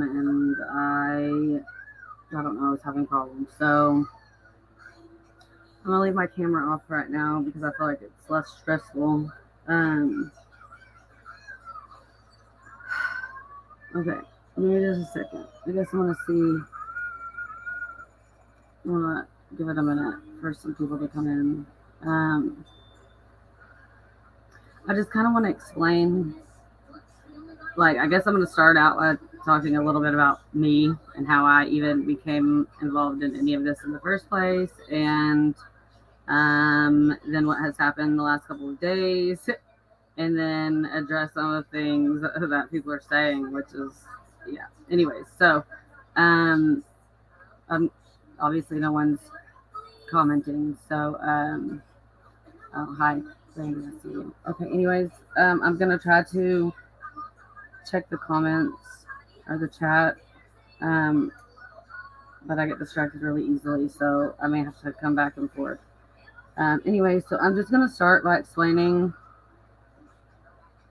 and I don't know, I was having problems. So I'm gonna leave my camera off right now because I feel like it's less stressful. Um, okay, give me just a second. I guess I want to see. I want to give it a minute for some people to come in. Um, I just kind of want to explain. Like, I guess I'm going to start out by talking a little bit about me and how I even became involved in any of this in the first place, and then what has happened the last couple of days, and then address some of the things that people are saying, which is, yeah. Anyways, so um, um obviously no one's commenting, so oh, hi, Randy, I see you. Okay, anyways, I'm gonna try to check the comments or the chat, um, but I get distracted really easily, so I may have to come back and forth. Anyway, so I'm just gonna start by explaining,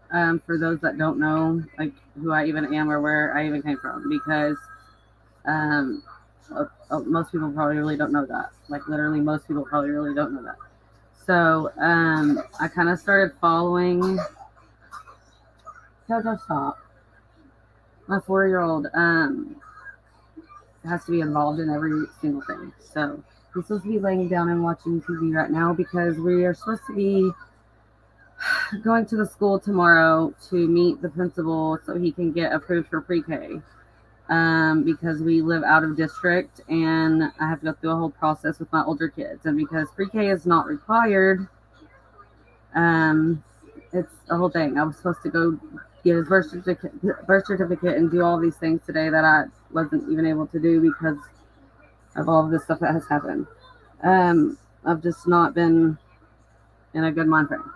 for those that don't know, like who I even am or where I even came from, because um, most people probably really don't know that. Like literally, most people probably really don't know that. So I kind of started following. Jojo, stop. My 4-year-old has to be involved in every single thing. So he's supposed to be laying down and watching TV right now because we are supposed to be going to the school tomorrow to meet the principal so he can get approved for pre-K. Because we live out of district and I have to go through a whole process with my older kids. And because pre-K is not required, um, it's a whole thing. I was supposed to go get his birth certificate and do all these things today that I wasn't even able to do because of all of this stuff that has happened. I've just not been in a good mind frame.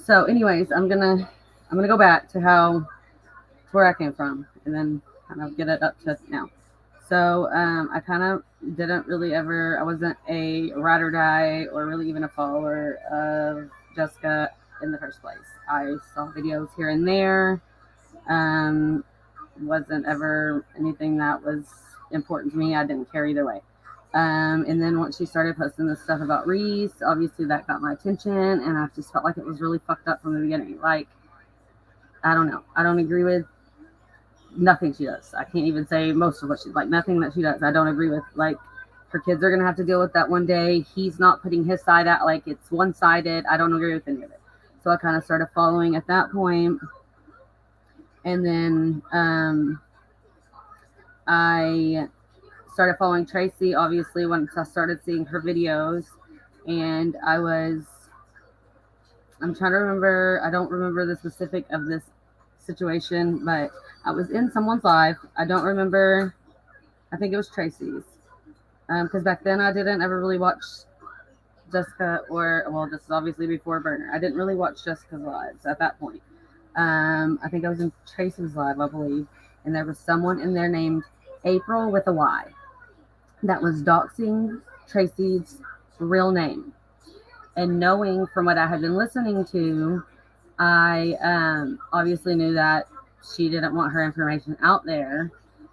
So, anyways, I'm gonna go back to where I came from, and then kind of get it up to now. So, I kind of didn't really ever. I wasn't a ride or die, or really even a follower of Jessica in the first place. I saw videos here and there. Um, wasn't ever anything that was important to me. I didn't care either way. And then once she started posting this stuff about Reese, obviously that got my attention, and I just felt like it was really fucked up from the beginning. Like, I don't know. I don't agree with nothing she does. I can't even say most of what she's like. Nothing that she does, I don't agree with. Like, her kids are gonna have to deal with that one day. He's not putting his side out. Like, it's one sided. I don't agree with any of it. So I kind of started following at that point, and then I started following Tracy, obviously, once I started seeing her videos. And I'm trying to remember, I don't remember the specific of this situation, but I was in someone's live. I don't remember, I think it was Tracy's. Because back then I didn't ever really watch Jessica, or, well, this is obviously before Burner. I didn't really watch Jessica's lives at that point. I think I was in Tracy's live, I believe. And there was someone in there named April with a Y that was doxing Tracy's real name. And knowing from what I had been listening to, I obviously knew that she didn't want her information out there.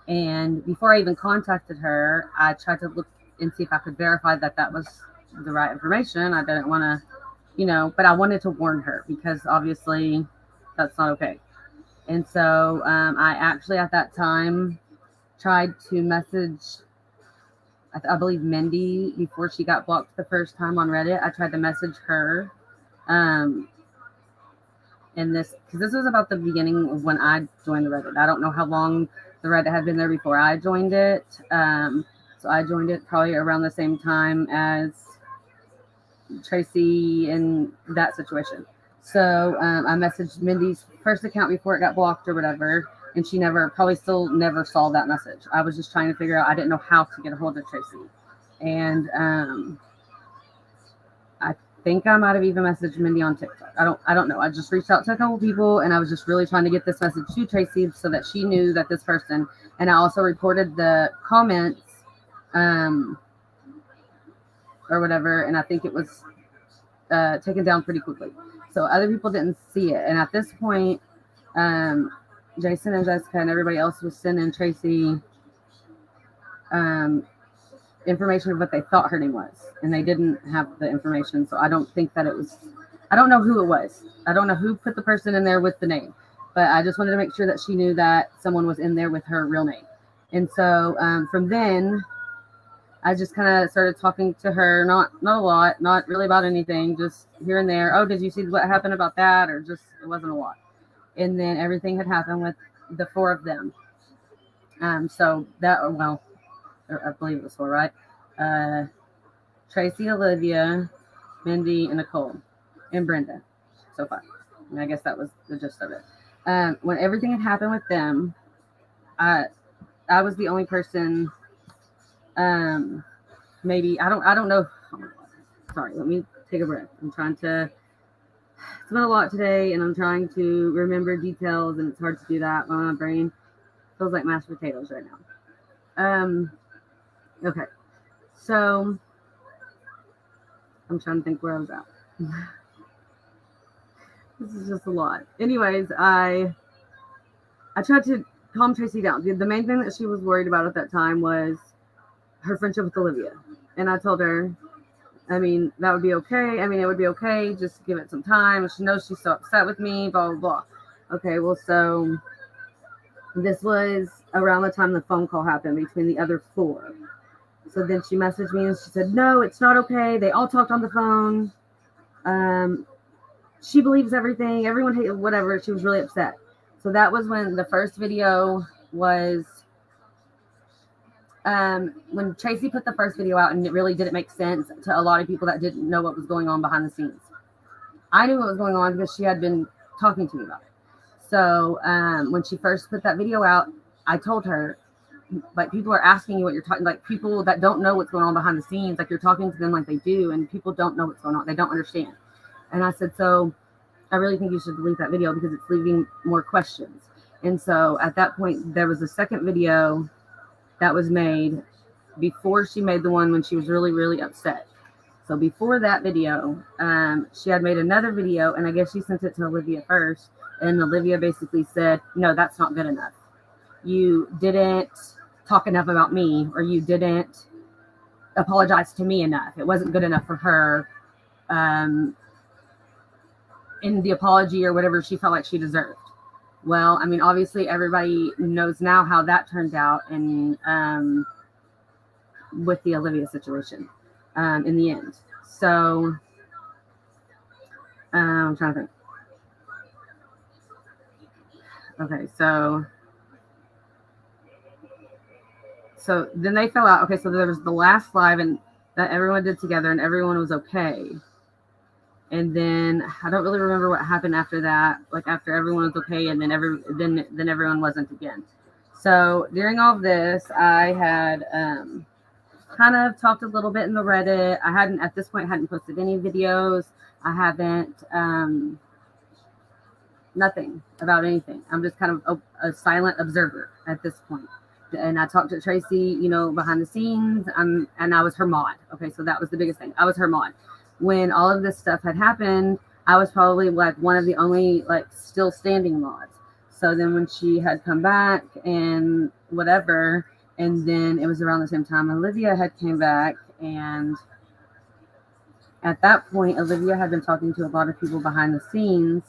And before I even contacted her, I tried to look and see if I could verify that that was the right information. I didn't want to, but I wanted to warn her because obviously that's not okay. And so I actually at that time tried to message, I believe, Mindy before she got blocked the first time on Reddit. I tried to message her. Um, in this, because this was about the beginning of when I joined the Reddit. I don't know how long the Reddit had been there before I joined it. So I joined it probably around the same time as Tracy in that situation. So I messaged Mindy's first account before it got blocked or whatever, and she probably still never saw that message. I was just trying to figure out, I didn't know how to get a hold of Tracy. And I think I might have even messaged Mindy on TikTok. I don't know. I just reached out to a couple people, and I was just really trying to get this message to Tracy so that she knew that this person. And I also reported the comments, or whatever, and I think it was taken down pretty quickly. So other people didn't see it. And at this point, Jason and Jessica and everybody else was sending Tracy information of what they thought her name was, and they didn't have the information. So I don't think that it was. I don't know who it was. I don't know who put the person in there with the name, but I just wanted to make sure that she knew that someone was in there with her real name. And so from then, I just kind of started talking to her, not a lot, not really about anything, just here and there. Oh, did you see what happened about that? Or just, it wasn't a lot. And then everything had happened with the four of them. So that, well, I believe it was four, right? Tracy, Olivia, Mindy, and Nicole, and Brenda, so far. And I guess that was the gist of it. When everything had happened with them, I was the only person. Maybe I don't know. Oh, sorry, let me take a breath. I'm trying to. It's been a lot today, and I'm trying to remember details, and it's hard to do that when my brain feels like mashed potatoes right now. Okay, so I'm trying to think where I was at. This is just a lot. Anyways, I tried to calm Tracy down. The main thing that she was worried about at that time was her friendship with Olivia. And I told her, I mean, that would be okay. I mean, it would be okay. Just give it some time. She knows she's so upset with me, blah, blah, blah. Okay, well, so this was around the time the phone call happened between the other four. So then she messaged me and she said, no, it's not okay. They all talked on the phone. She believes everything. Everyone hates whatever. She was really upset. So that was when the first video was, when Tracy put the first video out, and it really didn't make sense to a lot of people that didn't know what was going on behind the scenes. I knew what was going on because she had been talking to me about it. So when she first put that video out, I told her, like, people are asking you what you're talking, like people that don't know what's going on behind the scenes, like you're talking to them like they do, and people don't know what's going on. They don't understand. And I said, so I really think you should delete that video because it's leaving more questions. And so at that point, there was a second video that was made before she made the one when she was really, really upset. So before that video, she had made another video, and I guess she sent it to Olivia first. And Olivia basically said, no, that's not good enough. You didn't talk enough about me, or you didn't apologize to me enough. It wasn't good enough for her in the apology or whatever she felt like she deserved. Well, I mean, obviously everybody knows now how that turned out, and with the Olivia situation in the end. So I'm trying to think. Okay, so then they fell out. Okay, so there was the last live and that everyone did together, and everyone was okay. And then I don't really remember what happened after that. Like after everyone was okay, and then everyone wasn't again. So during all of this, I had kind of talked a little bit in the Reddit. I hadn't at this point posted any videos. I haven't nothing about anything. I'm just kind of a silent observer at this point. And I talked to Tracy, behind the scenes. And I was her mod. Okay, so that was the biggest thing. I was her mod. When all of this stuff had happened, I was probably like one of the only like still standing mods. So then when she had come back and whatever, and then it was around the same time Olivia had came back, and at that point Olivia had been talking to a lot of people behind the scenes,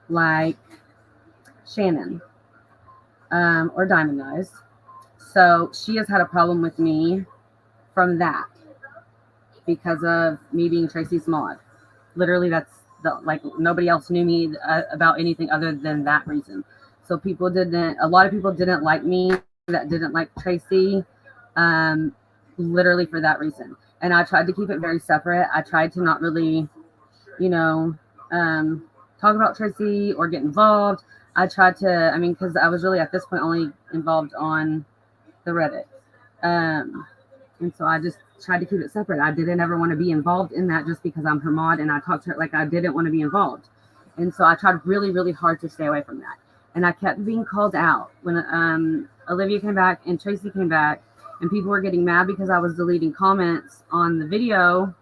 like Shannon or Diamond Eyes. So she has had a problem with me from that, because of me being Tracy's mod. Literally, that's nobody else knew me about anything other than that reason. So a lot of people didn't like me that didn't like Tracy, literally for that reason. And I tried to keep it very separate. I tried to not really, talk about Tracy or get involved. I tried to, because I was really at this point only involved on the Reddit. And so I just tried to keep it separate. I didn't ever want to be involved in that just because I'm her mod, and I talked to her like I didn't want to be involved. And so I tried really, really hard to stay away from that. And I kept being called out when Olivia came back and Tracy came back, and people were getting mad because I was deleting comments on the video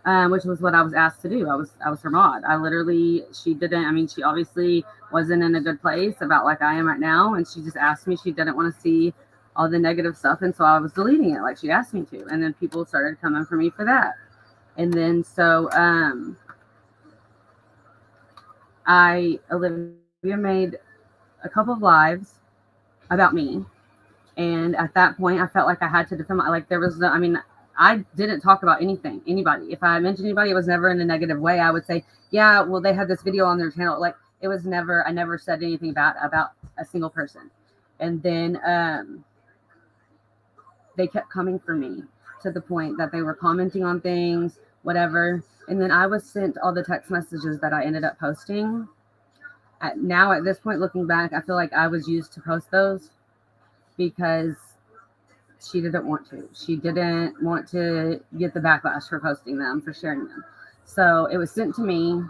which was what I was asked to do. I was her mod. I literally, she didn't. I mean, she obviously wasn't in a good place about like I am right now, and she just asked me. She didn't want to see all the negative stuff, and so I was deleting it like she asked me to. And then people started coming for me for that. And then so Olivia made a couple of lives about me, and at that point, I felt like I had to defend my, like there was no, I mean, I didn't talk about anything, anybody. If I mentioned anybody, it was never in a negative way. I would say, yeah, well, they had this video on their channel. Like it was never, I never said anything about a single person. And then they kept coming for me to the point that they were commenting on things, whatever. And then I was sent all the text messages that I ended up posting. Now, at this point, looking back, I feel like I was used to post those because she didn't want to. She didn't want to get the backlash for posting them, for sharing them. So it was sent to me,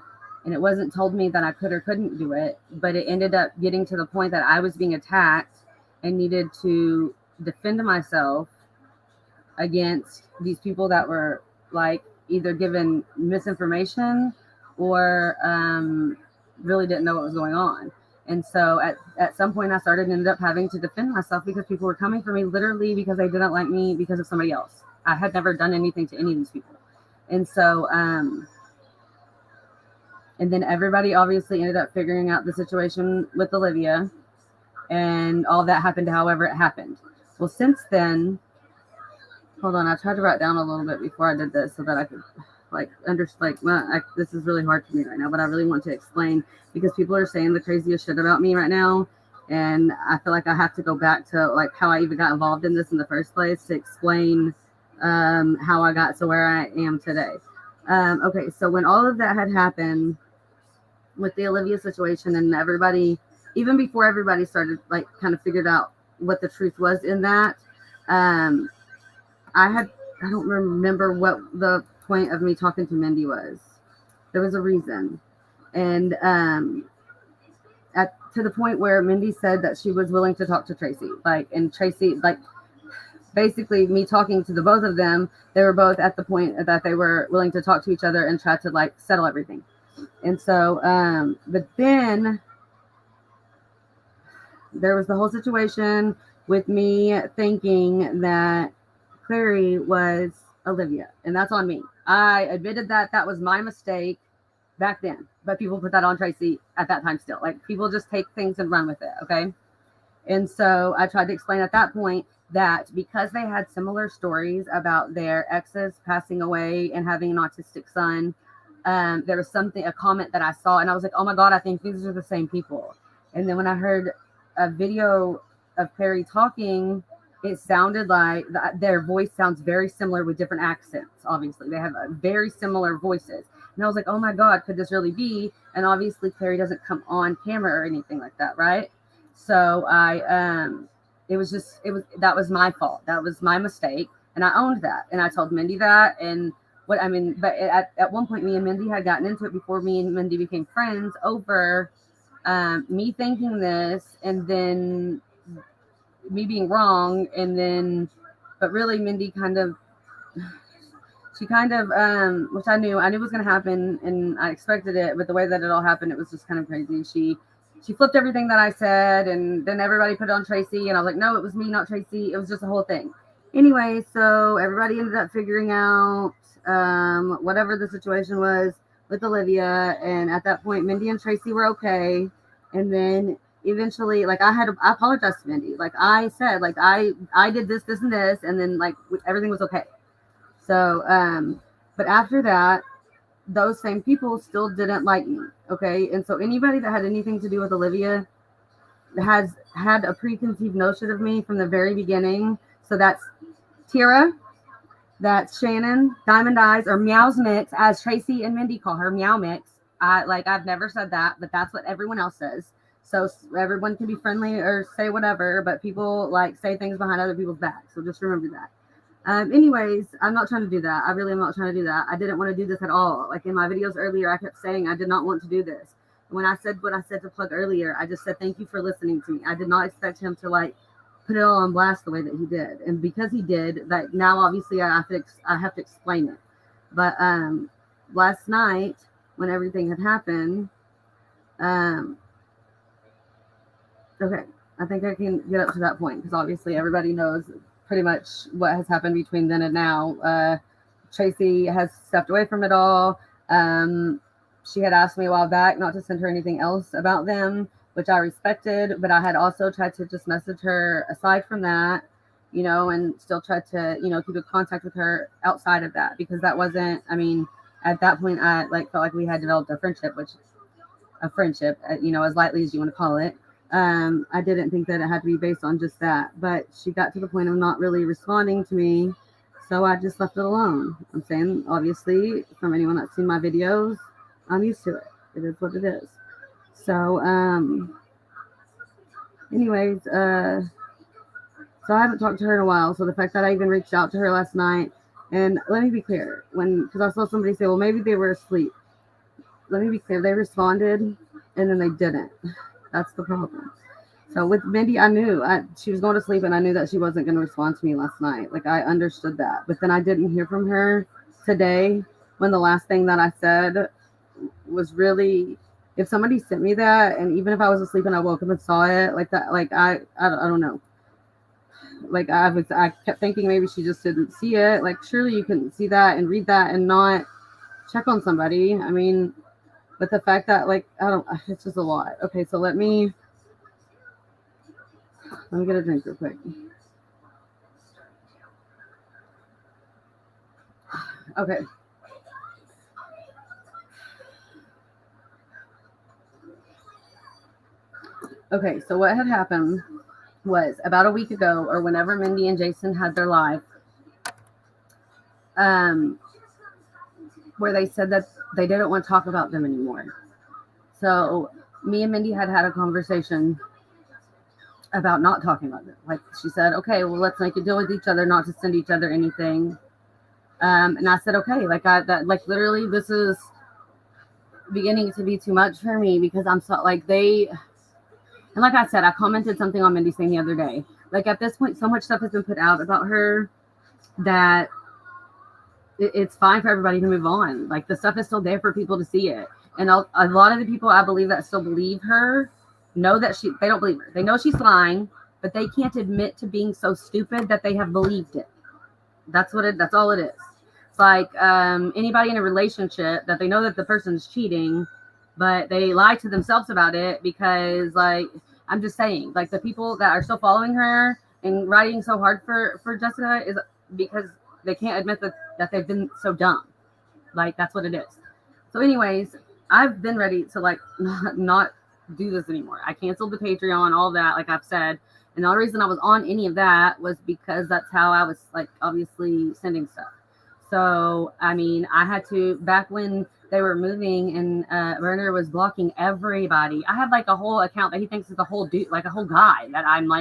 and it wasn't told me that I could or couldn't do it, but it ended up getting to the point that I was being attacked and needed to defend myself against these people that were like either given misinformation or really didn't know what was going on. And so at some point I ended up having to defend myself because people were coming for me literally because they didn't like me because of somebody else. I had never done anything to any of these people. And so, and then everybody obviously ended up figuring out the situation with Olivia, and all that happened however it happened. Well, since then, hold on, I tried to write down a little bit before I did this so that I could this is really hard for me right now, but I really want to explain because people are saying the craziest shit about me right now, and I feel like I have to go back to like how I even got involved in this in the first place to explain how I got to where I am today. Okay, so when all of that had happened with the Olivia situation and everybody, even before everybody started like kind of figured out what the truth was in that, um, I don't remember what the point of me talking to Mindy was. There was a reason. And to the point where Mindy said that she was willing to talk to Tracy. And Tracy, basically me talking to the both of them, they were both at the point that they were willing to talk to each other and try to settle everything. And so, but then there was the whole situation with me thinking that Clary was Olivia, and that's on me. I admitted that was my mistake back then, but people put that on Tracy at that time still. Like people just take things and run with it, okay? And so I tried to explain at that point that because they had similar stories about their exes passing away and having an autistic son, there was a comment that I saw, and I was like, oh my God, I think these are the same people. And then when I heard a video of Clary talking, it sounded like their voice sounds very similar with different accents. Obviously, they have very similar voices. And I was like, oh my God, could this really be? And obviously, Clary doesn't come on camera or anything like that, right? So that was my fault. That was my mistake. And I owned that. And I told Mindy that. And but at one point, me and Mindy had gotten into it before me and Mindy became friends over me thinking this, and then me being wrong, and then but really Mindy which I knew was going to happen, and I expected it, but the way that it all happened, it was just kind of crazy. She flipped everything that I said, and then everybody put it on Tracy, and I was like, no, it was me, not Tracy. It was just a whole thing. Anyway, so everybody ended up figuring out whatever the situation was with Olivia, and at that point Mindy and Tracy were okay. And then eventually, I apologized to Mindy. I said, I did this, and this, and then everything was okay. So, but after that, those same people still didn't like me. Okay. And so anybody that had anything to do with Olivia has had a preconceived notion of me from the very beginning. So that's Tira, that's Shannon, Diamond Eyes, or Meow's Mix, as Tracy and Mindy call her, Meow Mix. I've never said that, but that's what everyone else says. So everyone can be friendly or say whatever, but people say things behind other people's backs. So just remember that. Anyways, I'm not trying to do that. I really am not trying to do that. I didn't want to do this at all. In my videos earlier, I kept saying I did not want to do this. When I said what I said to Plug earlier, I just said thank you for listening to me. I did not expect him to put it all on blast the way that he did. And because he did, that now obviously I have to explain it. But last night when everything had happened, um, okay, I think I can get up to that point because obviously everybody knows pretty much what has happened between then and now. Tracy has stepped away from it all. Um, she had asked me a while back not to send her anything else about them, which I respected, but I had also tried to just message her aside from that, and still tried to, keep in contact with her outside of that because that wasn't, I mean, at that point I felt like we had developed a friendship, as lightly as you want to call it. I didn't think that it had to be based on just that, but she got to the point of not really responding to me, so I just left it alone. I'm saying, obviously, from anyone that's seen my videos, I'm used to it. It is what it is. So, anyways, so I haven't talked to her in a while. So the fact that I even reached out to her last night, and let me be clear, because I saw somebody say, well, maybe they were asleep. Let me be clear, they responded, and then they didn't. That's the problem. So with Mindy, I knew she was going to sleep, and I knew that she wasn't going to respond to me last night. Like, I understood that. But then I didn't hear from her today when the last thing that I said was really, if somebody sent me that, and even if I was asleep and I woke up and saw it like that, like I don't know. Like I kept thinking maybe she just didn't see it. Like, surely you can see that and read that and not check on somebody. I mean, but the fact that, like, it's just a lot. Okay, so let me get a drink real quick. Okay. Okay, so what had happened was about a week ago, or whenever Mindy and Jason had their live, where they said that they didn't want to talk about them anymore. So me and Mindy had a conversation about not talking about them. Like, she said, okay, well, let's make a deal with each other not to send each other anything. And I said, okay, literally, this is beginning to be too much for me because I'm so, and like I said, I commented something on Mindy's thing the other day. Like, at this point, so much stuff has been put out about her that it's fine for everybody to move on. Like, the stuff is still there for people to see it. And a lot of the people I believe that still believe her know that they don't believe her. They know she's lying, but they can't admit to being so stupid that they have believed it. That's all it is. It's like anybody in a relationship that they know that the person's cheating, but they lie to themselves about it because, like, I'm just saying, like, the people that are still following her and writing so hard for Jessica is because they can't admit that they've been so dumb. Like, that's what it is. So anyways, I've been ready to, like, not do this anymore. I canceled the Patreon, all that, like I've said. And the only reason I was on any of that was because that's how I was, like, obviously sending stuff. So, I mean, I had to, back when they were moving and Werner was blocking everybody, I had, like, a whole account that he thinks is a whole dude, like a whole guy that I'm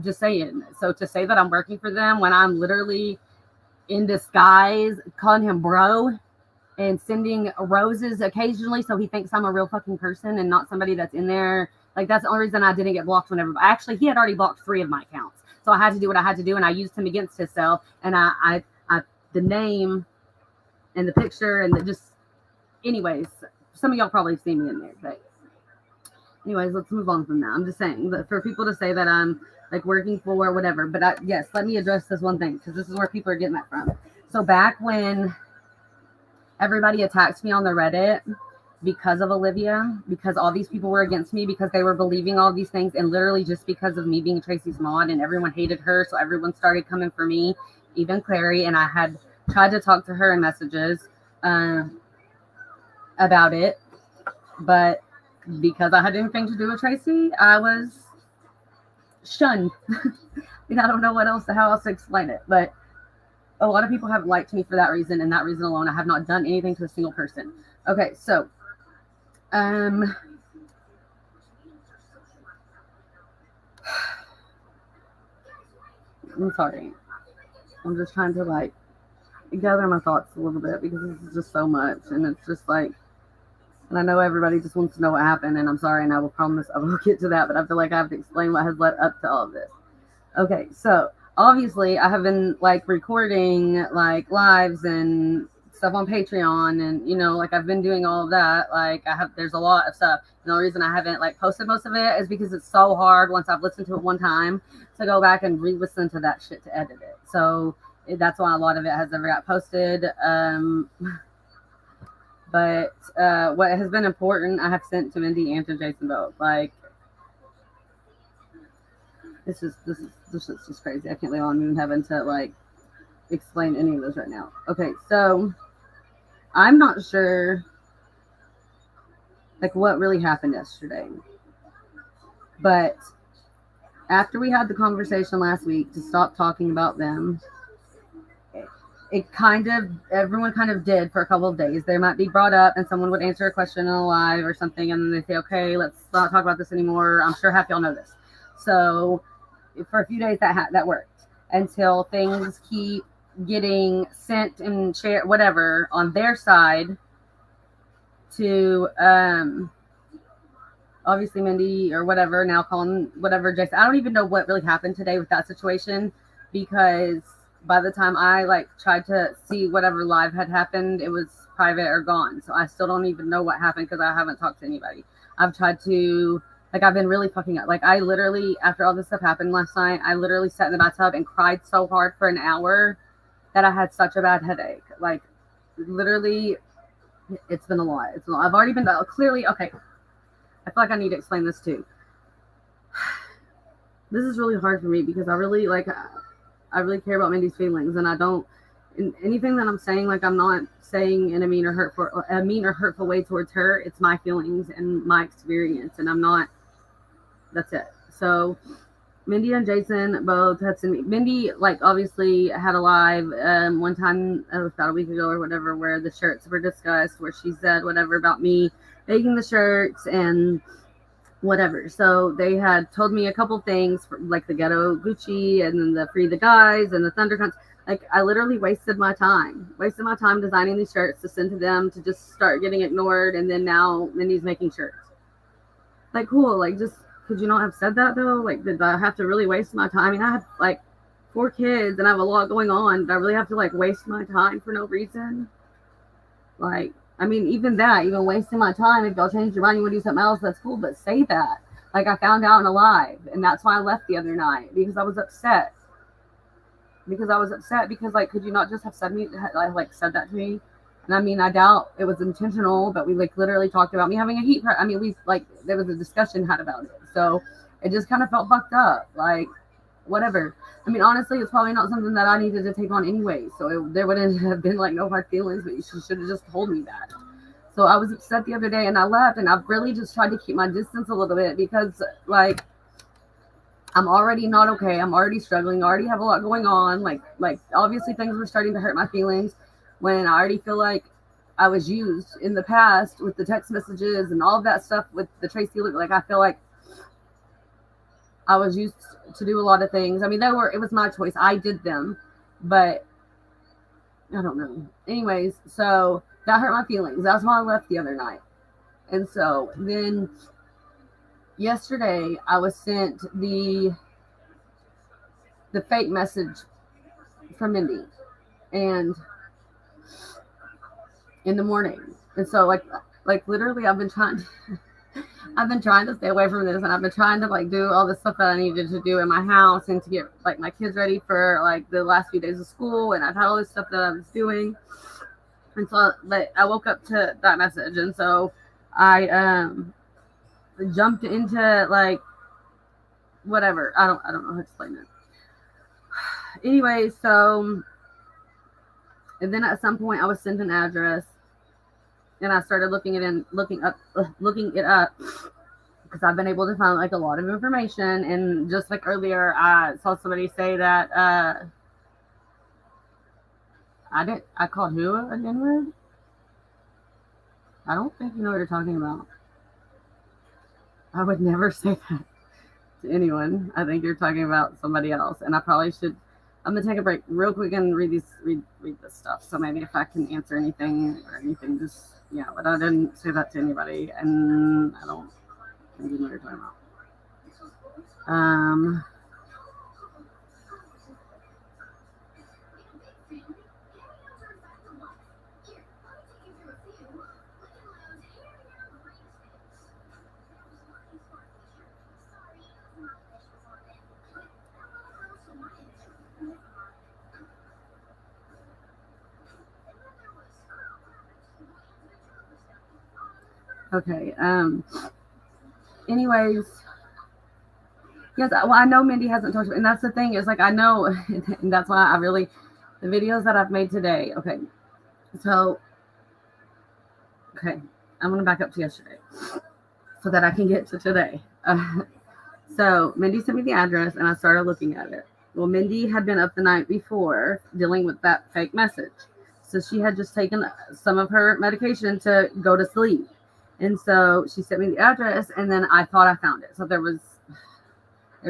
just saying. So to say that I'm working for them when I'm literally in disguise, calling him bro and sending roses occasionally so he thinks I'm a real fucking person and not somebody that's in there. Like, that's the only reason I didn't get blocked whenever. Actually, he had already blocked 3 of my accounts. So I had to do what I had to do, and I used him against himself. And I the name and the picture and anyways, some of y'all probably have seen me in there. But anyways, let's move on from that. I'm just saying that for people to say that I'm, like, working for whatever. But yes, let me address this one thing because this is where people are getting that from. So back when everybody attacked me on the Reddit because of Olivia, because all these people were against me because they were believing all these things, and literally just because of me being Tracy's mod, and everyone hated her, so everyone started coming for me, even Clary. And I had tried to talk to her in messages about it, but because I had anything to do with Tracy, I was shunned. And I don't know how else to explain it, but a lot of people have liked me for that reason, and that reason alone. I have not done anything to a single person. Okay, so I'm sorry. I'm just trying to, like, gather my thoughts a little bit because this is just so much, and it's just like, and I know everybody just wants to know what happened, and I'm sorry, and I will promise I will get to that, but I feel like I have to explain what has led up to all of this. Okay, so obviously I have been, like, recording, like, lives and stuff on Patreon, and like I've been doing all of that. Like there's a lot of stuff. And the reason I haven't like posted most of it is because it's so hard once I've listened to it one time to go back and re-listen to that shit to edit it. So that's why a lot of it has never got posted. But what has been important, I have sent to Mindy and to Jason both. Like this is just crazy. I can't believe I'm even having to like explain any of this right now. Okay, so I'm not sure like what really happened yesterday, but after we had the conversation last week to stop talking about them, it kind of everyone kind of did for a couple of days. They might be brought up and someone would answer a question in a live or something, and then they say, okay, let's not talk about this anymore. I'm sure half y'all know this. So for a few days that worked until things keep getting sent and shared whatever on their side to obviously Mindy or whatever, now calling whatever Jason. I don't even know what really happened today with that situation, because by the time I like tried to see whatever live had happened, it was private or gone. So I still don't even know what happened because I haven't talked to anybody. I've tried to like I've been really fucking up. Like I literally, after all this stuff happened last night, I literally sat in the bathtub and cried so hard for an hour that I had such a bad headache. Like literally, it's been a lot. I've already been clearly okay. I feel like I need to explain this too. This is really hard for me because I really care about Mindy's feelings, and I don't. In anything that I'm saying, like I'm not saying in a mean or hurtful way towards her. It's my feelings and my experience, and I'm not. That's it. So Mindy and Jason both had sent me. Mindy, like, obviously had a live one time, it was about a week ago or whatever, where the shirts were discussed, where she said whatever about me making the shirts and whatever. So they had told me a couple things, like the ghetto Gucci and then the free the guys and the Thundercats. Like, I literally wasted my time designing these shirts to send to them to just start getting ignored. And then now Mindy's making shirts. Like, cool. Like, just could you not have said that though? Like, did I have to really waste my time? I mean, I have like 4 kids and I have a lot going on. Did I really have to like waste my time for no reason? Like, I mean, even wasting my time, if y'all change your mind, you want to do something else, that's cool, but say that. Like, I found out in a live, and that's why I left the other night, because I was upset. Because, like, could you not just have said that to me? And I mean, I doubt it was intentional, but we, like, literally talked about me having a heat. I mean, there was a discussion had about it. So it just kind of felt fucked up. Like, whatever. I mean, honestly, it's probably not something that I needed to take on anyway. So there wouldn't have been like no hard feelings, but she should have just told me that. So I was upset the other day and I left, and I've really just tried to keep my distance a little bit because like I'm already not okay. I'm already struggling. I already have a lot going on. Like obviously things were starting to hurt my feelings when I already feel like I was used in the past with the text messages and all of that stuff with the Tracy. Like I feel like I was used to do a lot of things. I mean, it was my choice. I did them, but I don't know. Anyways, so that hurt my feelings. That's why I left the other night. And so then yesterday I was sent the fake message from Mindy, and in the morning. And so like literally I've been trying to stay away from this, and I've been trying to like do all the stuff that I needed to do in my house and to get like my kids ready for like the last few days of school, and I've had all this stuff that I was doing. And so I woke up to that message, and so I jumped into like whatever. I don't know how to explain it. Anyway, so and then at some point I was sent an address, and I started looking it up because I've been able to find like a lot of information. And just like earlier, I saw somebody say that I called who an N-word? I don't think you know what you're talking about. I would never say that to anyone. I think you're talking about somebody else, and I probably should. I'm gonna take a break real quick and read this stuff. So maybe if I can answer anything or anything, just but I didn't say that to anybody, and I don't think you know what you're talking about. Okay. Anyways, yes. Well, I know Mindy hasn't talked about, and that's the thing is like I know, and that's why I really the videos that I've made today. Okay. So, okay, I'm gonna back up to yesterday so that I can get to today. So Mindy sent me the address, and I started looking at it. Well, Mindy had been up the night before dealing with that fake message, so she had just taken some of her medication to go to sleep, and so she sent me the address, and then I thought I found it. So there's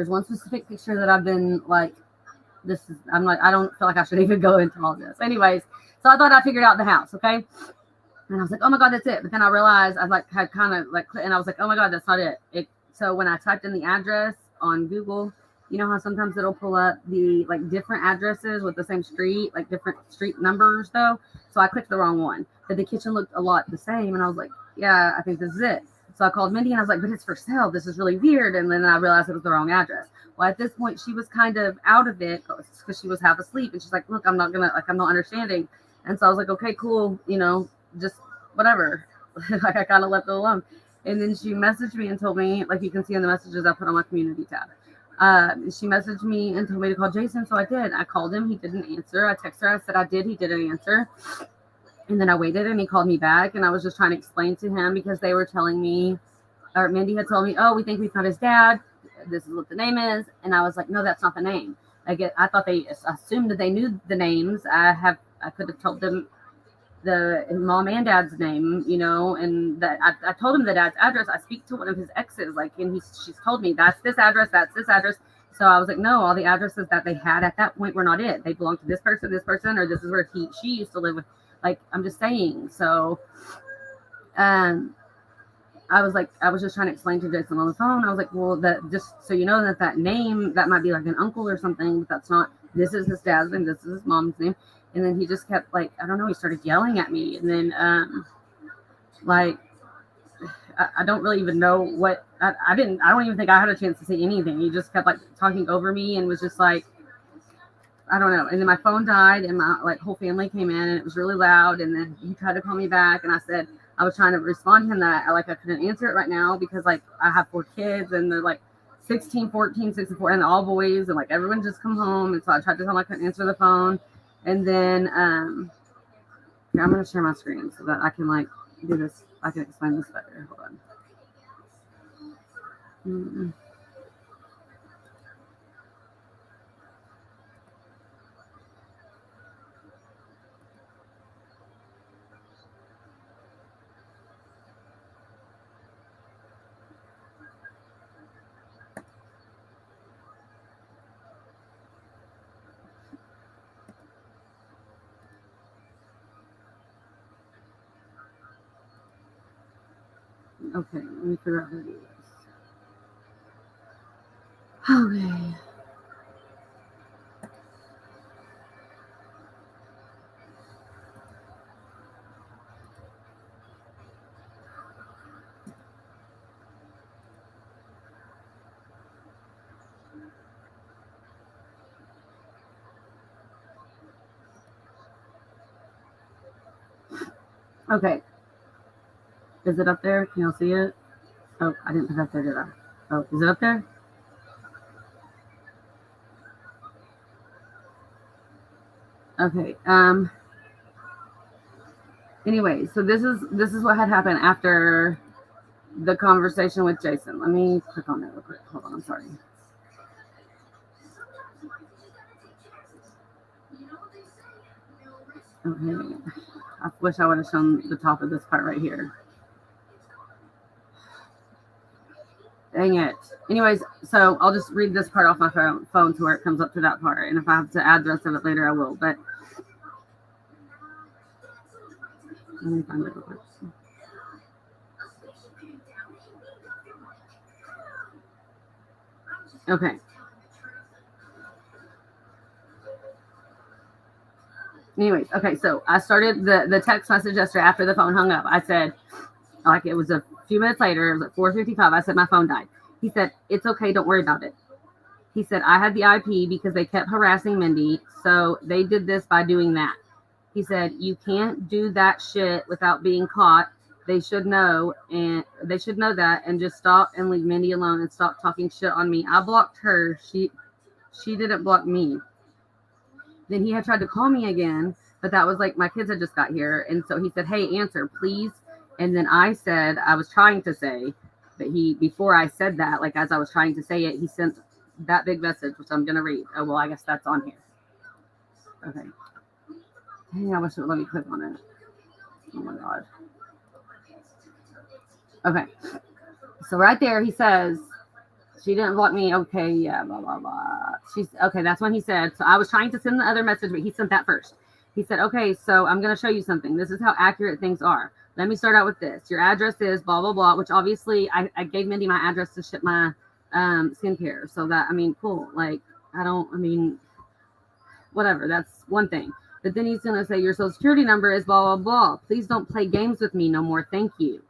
one specific picture that I've been like, this is I'm like I don't feel like I should even go into all this. Anyways, so I thought I figured out the house, okay. And I was like, oh my God, that's it. But then I realized I like had kind of like, and I was like, oh my God, that's not it. So when I typed in the address on Google, you know how sometimes it'll pull up the like different addresses with the same street, like different street numbers though. So I clicked the wrong one, but the kitchen looked a lot the same. And I was like, yeah, I think this is it. So I called Mindy and I was like, but it's for sale. This is really weird. And then I realized it was the wrong address. Well, at this point, she was kind of out of it because she was half asleep. And she's like, look, I'm not understanding. And so I was like, okay, cool. Just whatever. Like I kind of left it alone. And then she messaged me and told me, like you can see in the messages I put on my community tab. She messaged me and told me to call Jason. So I did. I called him. He didn't answer. I texted her. I said I did. He didn't answer. And then I waited and he called me back. And I was just trying to explain to him because they were telling me, or Mindy had told me, oh, we think we found his dad. This is what the name is. And I was like, no, that's not the name. I thought they assumed that they knew the names. I could have told them the mom and dad's name, and that I told him the dad's address. I speak to one of his exes, and she's told me that's this address. So I was like, no, all the addresses that they had at that point were not it. They belong to this person, or this is where she used to live with. Like, I'm just saying. So, I was just trying to explain to Jason on the phone. I was like, well, just so you know that name, that might be like an uncle or something, but that's not, this is his dad's name, this is his mom's name. And then he just kept like, I don't know, he started yelling at me. And then, I don't really even know what, I don't even think I had a chance to say anything. He just kept like talking over me and was just like, I don't know. And then my phone died and my like whole family came in and it was really loud. And then he tried to call me back and I said, I was trying to respond to him that I couldn't answer it right now because like I have 4 kids and they're like 16, 14, 64 and all boys and like everyone just come home. And so I tried to tell him I couldn't answer the phone. And then I'm going to share my screen so that I can like do this. I can explain this better. Hold on. Mm-hmm. Okay, let me figure out how to do this. Okay. Okay. Is it up there? Can y'all see it? Oh, I didn't put it up there, did I? Oh, is it up there? Okay. Anyway, so this is what had happened after the conversation with Jason. Let me click on it real quick. Hold on, I'm sorry. Okay. I wish I would have shown the top of this part right here. Dang it. Anyways, so I'll just read this part off my phone to where it comes up to that part. And if I have to add the rest of it later, I will. But let me find it real quick. Okay. Anyways, okay, so I started the text message yesterday after the phone hung up. I said, like it was a few minutes later, it was at 4:55. I said, my phone died. He said, it's okay, don't worry about it. He said, I had the IP because they kept harassing Mindy, so they did this by doing that. He said, you can't do that shit without being caught. They should know, and they should know that, and just stop and leave Mindy alone and stop talking shit on me. I blocked her. She didn't block me. Then he had tried to call me again, but that was like my kids had just got here, and so he said, "Hey, answer, please." And then I said, I was trying to say, but before I said that, like as I was trying to say it, he sent that big message, which I'm gonna read. Oh well, I guess that's on here. Okay. Dang, I wish it would let me click on it. Oh my god. Okay. So right there, he says, she didn't block me. Okay, yeah, blah, blah, blah. She's okay. That's when he said, so I was trying to send the other message, but he sent that first. He said, okay, so I'm going to show you something. This is how accurate things are. Let me start out with this. Your address is blah, blah, blah, which obviously I gave Mindy my address to ship my skincare. So that, I mean, cool. Like, whatever. That's one thing. But then he's going to say, your social security number is blah, blah, blah. Please don't play games with me no more. Thank you.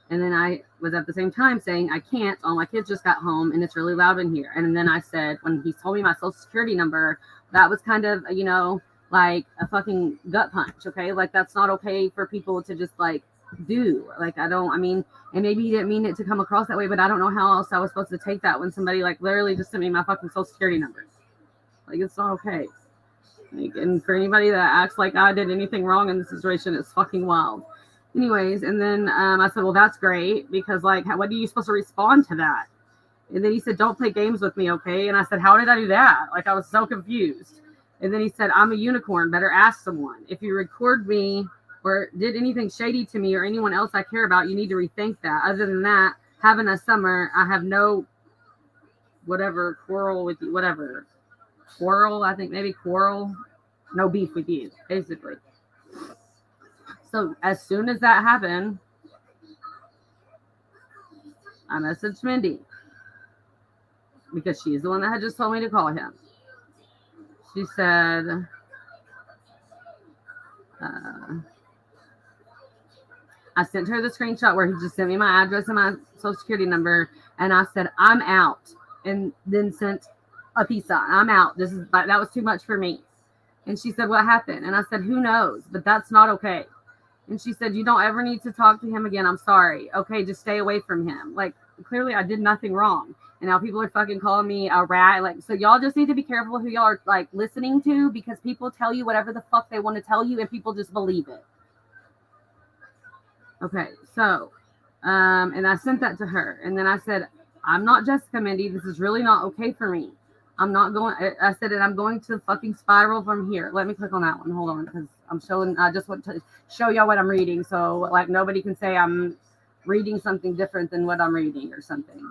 And then I was at the same time saying, I can't. All my kids just got home and it's really loud in here. And then I said, when he told me my social security number, that was kind of, like a fucking gut punch. Okay. Like that's not okay for people to just like do. Like, and maybe he didn't mean it to come across that way, but I don't know how else I was supposed to take that when somebody like literally just sent me my fucking social security number. Like, it's not okay. Like, and for anybody that acts like I did anything wrong in this situation, it's fucking wild. Anyways, and then I said, well, that's great because, like, what are you supposed to respond to that? And then he said, don't play games with me, okay? And I said, how did I do that? Like, I was so confused. And then he said, I'm a unicorn. Better ask someone. If you record me or did anything shady to me or anyone else I care about, you need to rethink that. Other than that, having a summer, I have no quarrel with you, no beef with you, basically. So as soon as that happened, I messaged Mindy because she's the one that had just told me to call him. She said, I sent her the screenshot where he just sent me my address and my social security number, and I said, I'm out, and then sent a peace sign. I'm out. That was too much for me. And she said, what happened? And I said, who knows? But that's not okay. And she said, you don't ever need to talk to him again. I'm sorry. Okay, just stay away from him. Like, clearly I did nothing wrong. And now people are fucking calling me a rat. Like, so y'all just need to be careful who y'all are, like, listening to, because people tell you whatever the fuck they want to tell you, and people just believe it. Okay, so, and I sent that to her. And then I said, I'm not Jessica, Mindy. This is really not okay for me. I said that I'm going to fucking spiral from here. Let me click on that one. Hold on, because I just want to show y'all what I'm reading. So, like, nobody can say I'm reading something different than what I'm reading or something.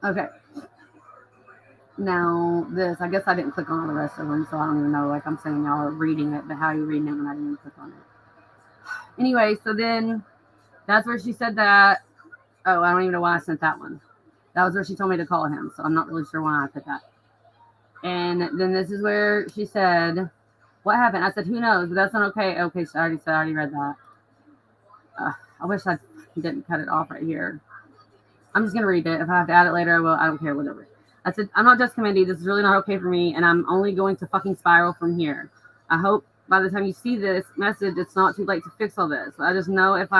Okay. Now, I guess I didn't click on all the rest of them, so I don't even know. Like I'm saying, y'all are reading it, but how are you reading it when I didn't even click on it? Anyway, so then that's where she said that. Oh, I don't even know why I sent that one. That was where she told me to call him, so I'm not really sure why I put that. And then this is where she said, what happened? I said, who knows? But that's not okay. Okay, so I already read that. I wish I didn't cut it off right here. I'm just going to read it. If I have to add it later, I will. I don't care, whatever. I said, I'm not Jessica, Mindy. This is really not okay for me, and I'm only going to fucking spiral from here. I hope by the time you see this message, it's not too late to fix all this. I just don't know if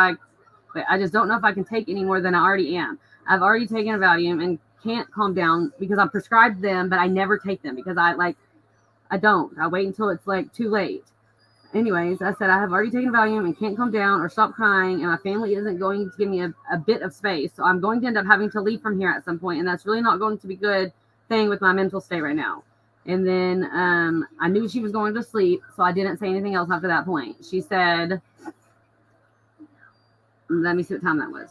I can take any more than I already am. I've already taken a Valium and can't calm down because I'm prescribed them, but I never take them because I don't. I wait until it's like too late. Anyways, I said, I have already taken Valium and can't calm down or stop crying, and my family isn't going to give me a bit of space. So I'm going to end up having to leave from here at some point, and that's really not going to be a good thing with my mental state right now. And then I knew she was going to sleep, so I didn't say anything else after that point. She said, let me see what time that was.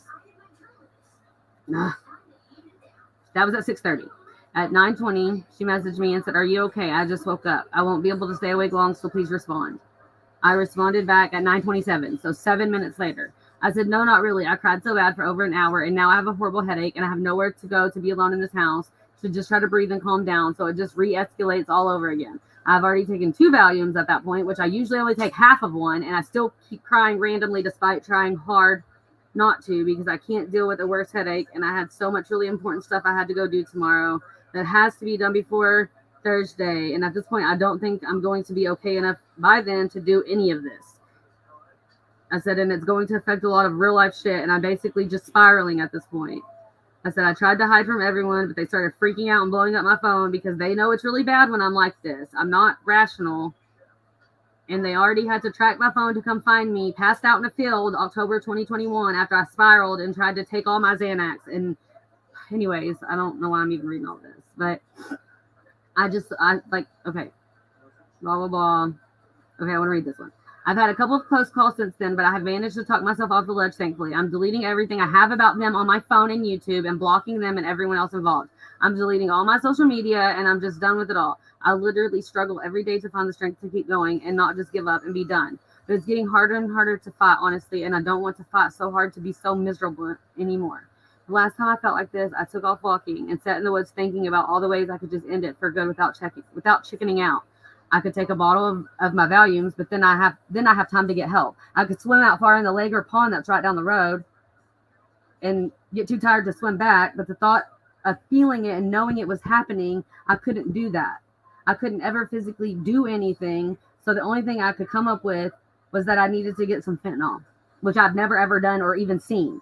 That was at 6:30. At 9:20, she messaged me and said, are you okay? I just woke up. I won't be able to stay awake long, so please respond. I responded back at 9:27, so 7 minutes later. I said, no, not really. I cried so bad for over an hour, and now I have a horrible headache, and I have nowhere to go to be alone in this house to just try to breathe and calm down, so it just re-escalates all over again. I've already taken 2 Valiums at that point, which I usually only take half of one, and I still keep crying randomly despite trying hard not to, because I can't deal with the worst headache, and I had so much really important stuff I had to go do tomorrow that has to be done before Thursday. And at this point, I don't think I'm going to be okay enough by then to do any of this. I said, and it's going to affect a lot of real life shit, and I'm basically just spiraling at this point. I said, I tried to hide from everyone, but they started freaking out and blowing up my phone because they know it's really bad when I'm like this. I'm not rational. And they already had to track my phone to come find me, passed out in a field October 2021 after I spiraled and tried to take all my Xanax. And anyways, I don't know why I'm even reading all this, but okay, blah, blah, blah. Okay, I want to read this one. I've had a couple of close calls since then, but I have managed to talk myself off the ledge, thankfully. I'm deleting everything I have about them on my phone and YouTube and blocking them and everyone else involved. I'm deleting all my social media, and I'm just done with it all. I literally struggle every day to find the strength to keep going and not just give up and be done. But it's getting harder and harder to fight, honestly, and I don't want to fight so hard to be so miserable anymore. The last time I felt like this, I took off walking and sat in the woods thinking about all the ways I could just end it for good without chickening out. I could take a bottle of my Valiums, but then I have time to get help. I could swim out far in the lake or pond that's right down the road and get too tired to swim back. But the thought of feeling it and knowing it was happening, I couldn't do that. I couldn't ever physically do anything. So the only thing I could come up with was that I needed to get some fentanyl, which I've never ever done or even seen,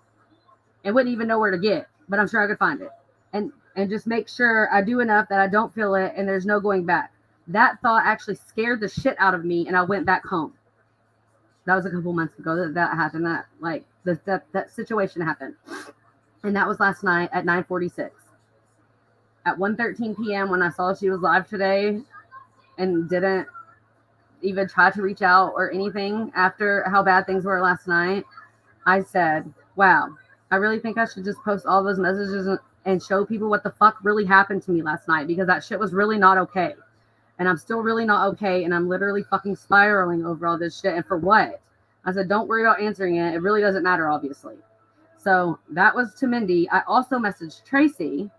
and wouldn't even know where to get, but I'm sure I could find it. And just make sure I do enough that I don't feel it and there's no going back. That thought actually scared the shit out of me, and I went back home. That was a couple months ago that happened. That situation happened, and that was last night at 9:46. At 1:13 p.m. when I saw she was live today, and didn't even try to reach out or anything after how bad things were last night, I said, "Wow, I really think I should just post all those messages and show people what the fuck really happened to me last night, because that shit was really not okay." And I'm still really not okay, and I'm literally fucking spiraling over all this shit. And for what? I said, don't worry about answering it. It really doesn't matter, obviously. So that was to Mindy. I also messaged Tracy,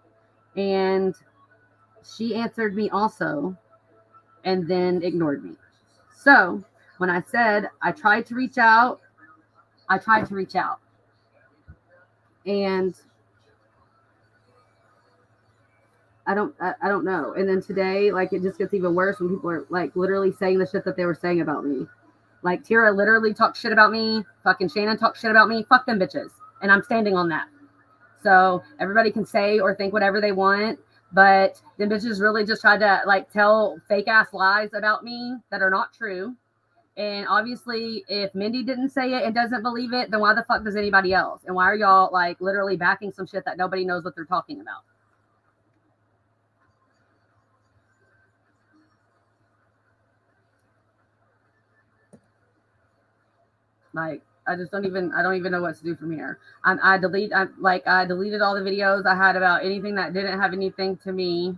and she answered me also, and then ignored me. So when I said I tried to reach out, and I don't know. And then today, like, it just gets even worse when people are like literally saying the shit that they were saying about me. Like, Tira literally talked shit about me. Fucking Shannon talked shit about me. Fuck them bitches. And I'm standing on that. So everybody can say or think whatever they want, but them bitches really just tried to like tell fake ass lies about me that are not true. And obviously, if Mindy didn't say it and doesn't believe it, then why the fuck does anybody else? And why are y'all like literally backing some shit that nobody knows what they're talking about? Like, I don't even know what to do from here. I deleted all the videos I had about anything that didn't have anything to me.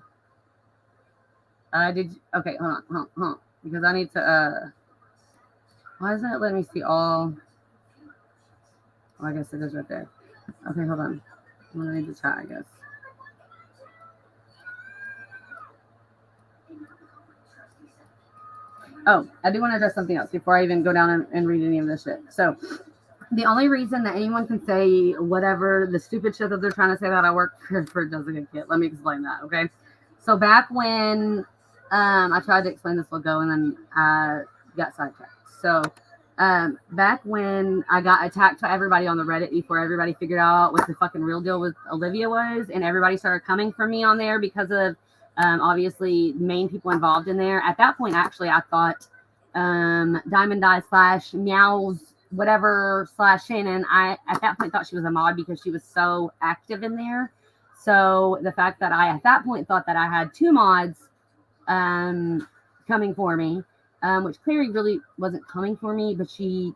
Okay, hold on. Because I need to, why isn't it letting me see all? Oh, I guess it is right there. Okay, hold on. I'm gonna need to try, I guess. Oh, I do want to address something else before I even go down and read any of this shit. So the only reason that anyone can say whatever the stupid shit that they're trying to say that I work for Jessica Kit, let me explain that, okay? So back when I tried to explain this ago and then I got sidetracked. So back when I got attacked by everybody on the Reddit before everybody figured out what the fucking real deal with Olivia was, and everybody started coming for me on there because of obviously main people involved in there. At that point, actually, I thought Diamond Eye / Meows whatever / Shannon, I at that point thought she was a mod because she was so active in there. So the fact that I at that point thought that I had 2 mods coming for me, which Clary really wasn't coming for me, but she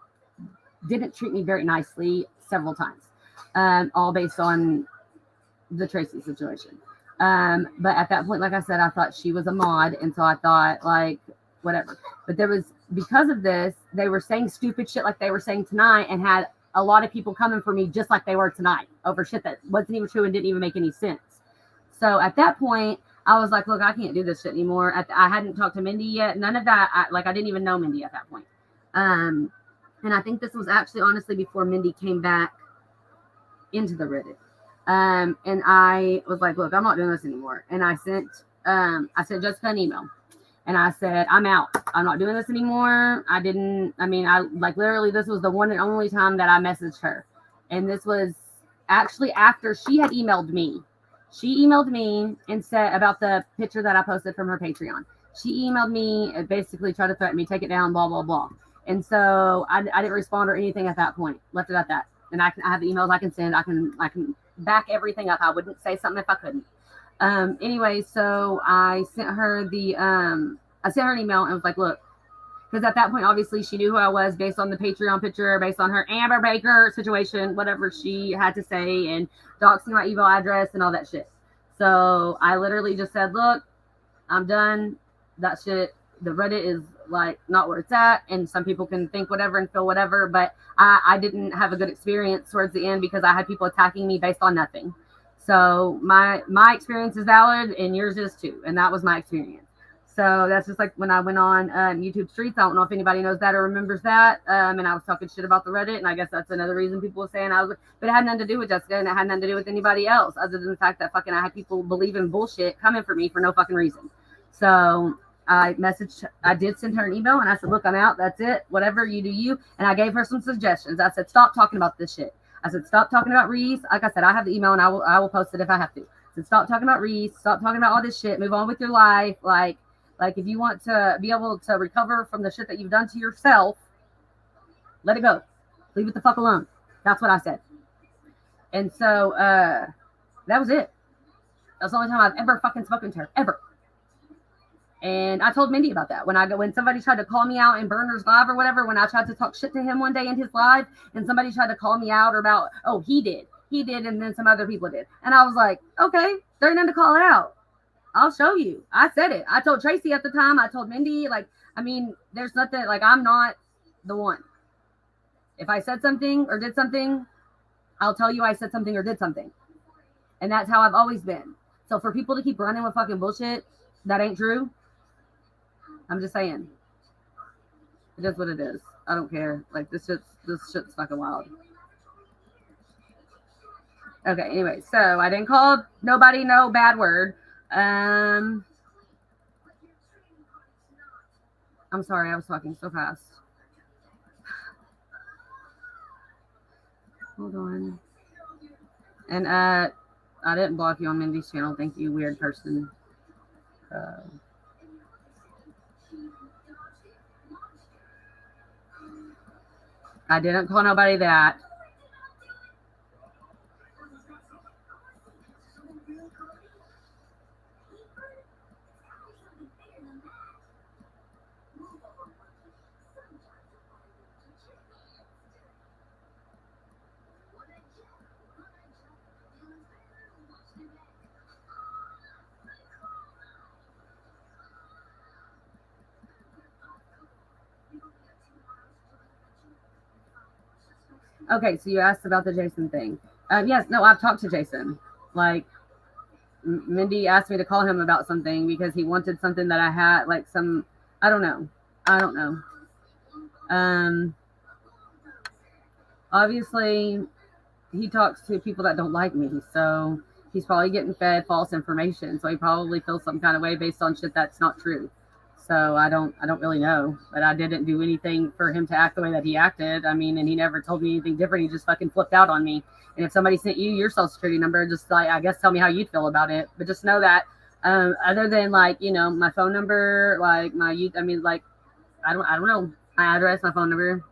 didn't treat me very nicely several times, all based on the Tracy situation. But at that point, like I said, I thought she was a mod, and so I thought, like, whatever. But there was, because of this, they were saying stupid shit like they were saying tonight, and had a lot of people coming for me just like they were tonight over shit that wasn't even true and didn't even make any sense. So at that point, I was like, look, I can't do this shit anymore. I hadn't talked to Mindy yet. None of that. I didn't even know Mindy at that point. And I think this was actually honestly before Mindy came back into the Reddit. And I was like, look, I'm not doing this anymore. And I sent Jessica an email. And I said, I'm out. I'm not doing this anymore. I literally, this was the one and only time that I messaged her. And this was actually after she had emailed me. She emailed me and said about the picture that I posted from her Patreon. She emailed me and basically tried to threaten me, take it down, blah, blah, blah. And so I didn't respond or anything at that point. Left it at that. And I have the emails I can send. I can back everything up. I wouldn't say something if I couldn't. Anyway, so I sent her an email and was like, look, because at that point, obviously, she knew who I was based on the Patreon picture, based on her Amber Baker situation, whatever she had to say, and doxing my email address and all that shit. So I literally just said, look, I'm done. That shit, the Reddit is like not where it's at, and some people can think whatever and feel whatever, but I didn't have a good experience towards the end because I had people attacking me based on nothing. So my experience is valid and yours is too, and that was my experience. So that's just like when I went on YouTube Streets. I don't know if anybody knows that or remembers that. And I was talking shit about the Reddit, and I guess that's another reason people were saying but it had nothing to do with Jessica, and it had nothing to do with anybody else, other than the fact that fucking I had people believing bullshit coming for me for no fucking reason. So I did send her an email, and I said, look, I'm out. That's it. Whatever, you do you. And I gave her some suggestions. I said, stop talking about this shit. I said, stop talking about Reese. Like I said, I have the email, and I will post it if I have to. I said, stop talking about Reese. Stop talking about all this shit. Move on with your life. Like if you want to be able to recover from the shit that you've done to yourself, let it go. Leave it the fuck alone. That's what I said. And so that was it. That's the only time I've ever fucking spoken to her. Ever. And I told Mindy about that when somebody tried to call me out in Burner's live or whatever, when I tried to talk shit to him one day in his live, and somebody tried to call me out about, oh, he did, and then some other people did. And I was like, okay, there ain't nothing to call out. I'll show you. I said it. I told Tracy at the time. I told Mindy. There's nothing. I'm not the one. If I said something or did something, I'll tell you I said something or did something. And that's how I've always been. So for people to keep running with fucking bullshit that ain't true, I'm just saying. It is what it is. I don't care. This shit's fucking wild. Okay, anyway, so I didn't call nobody no bad word. I'm sorry, I was talking so fast. Hold on. And I didn't block you on Mindy's channel. Thank you, weird person. I didn't call nobody that. Okay, so you asked about the Jason thing. Yes, no, I've talked to Jason. Mindy asked me to call him about something because he wanted something that I had, I don't know. Obviously, he talks to people that don't like me, so he's probably getting fed false information. So he probably feels some kind of way based on shit that's not true. So I don't really know, but I didn't do anything for him to act the way that he acted. And he never told me anything different. He just fucking flipped out on me. And if somebody sent you your social security number, just I guess tell me how you'd feel about it. But just know that other than my phone number, I don't know, my address, my phone number.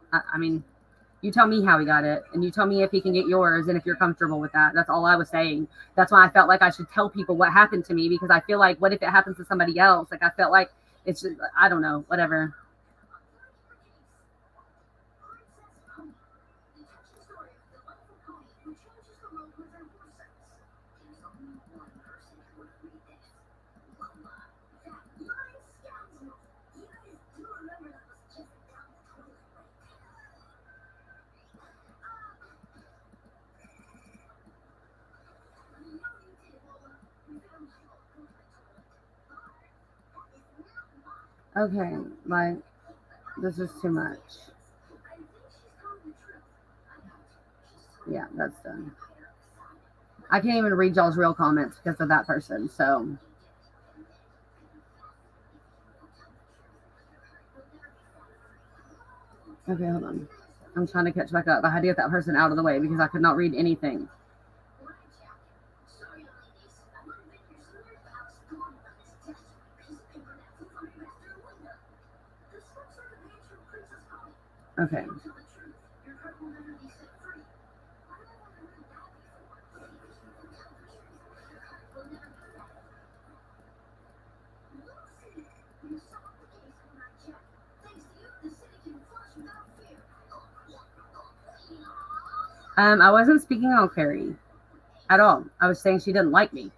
You tell me how he got it, and you tell me if he can get yours, and if you're comfortable with that. That's all I was saying. That's why I felt like I should tell people what happened to me, because I feel like, what if it happens to somebody else? I felt like it's just, I don't know, whatever. Okay, like, this is too much. Yeah, that's done. I can't even read y'all's real comments because of that person, so. Okay, hold on. I'm trying to catch back up. I had to get that person out of the way because I could not read anything. Okay. I wasn't speaking on Carrie at all. I was saying she didn't like me.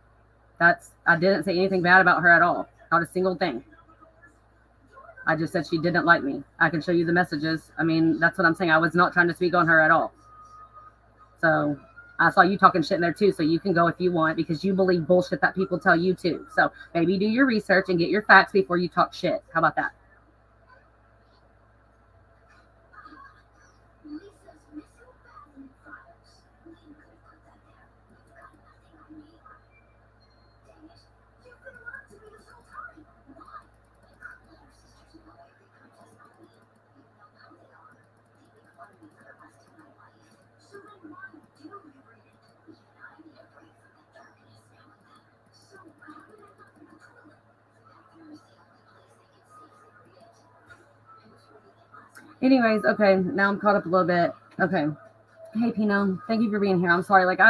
I didn't say anything bad about her at all. Not a single thing. I just said she didn't like me. I can show you the messages. I mean, that's what I'm saying. I was not trying to speak on her at all. So I saw you talking shit in there too. So you can go if you want because you believe bullshit that people tell you too. So maybe do your research and get your facts before you talk shit. How about that? Anyways, okay, now I'm caught up a little bit. Okay. Hey Pino, thank you for being here. I'm sorry. Okay,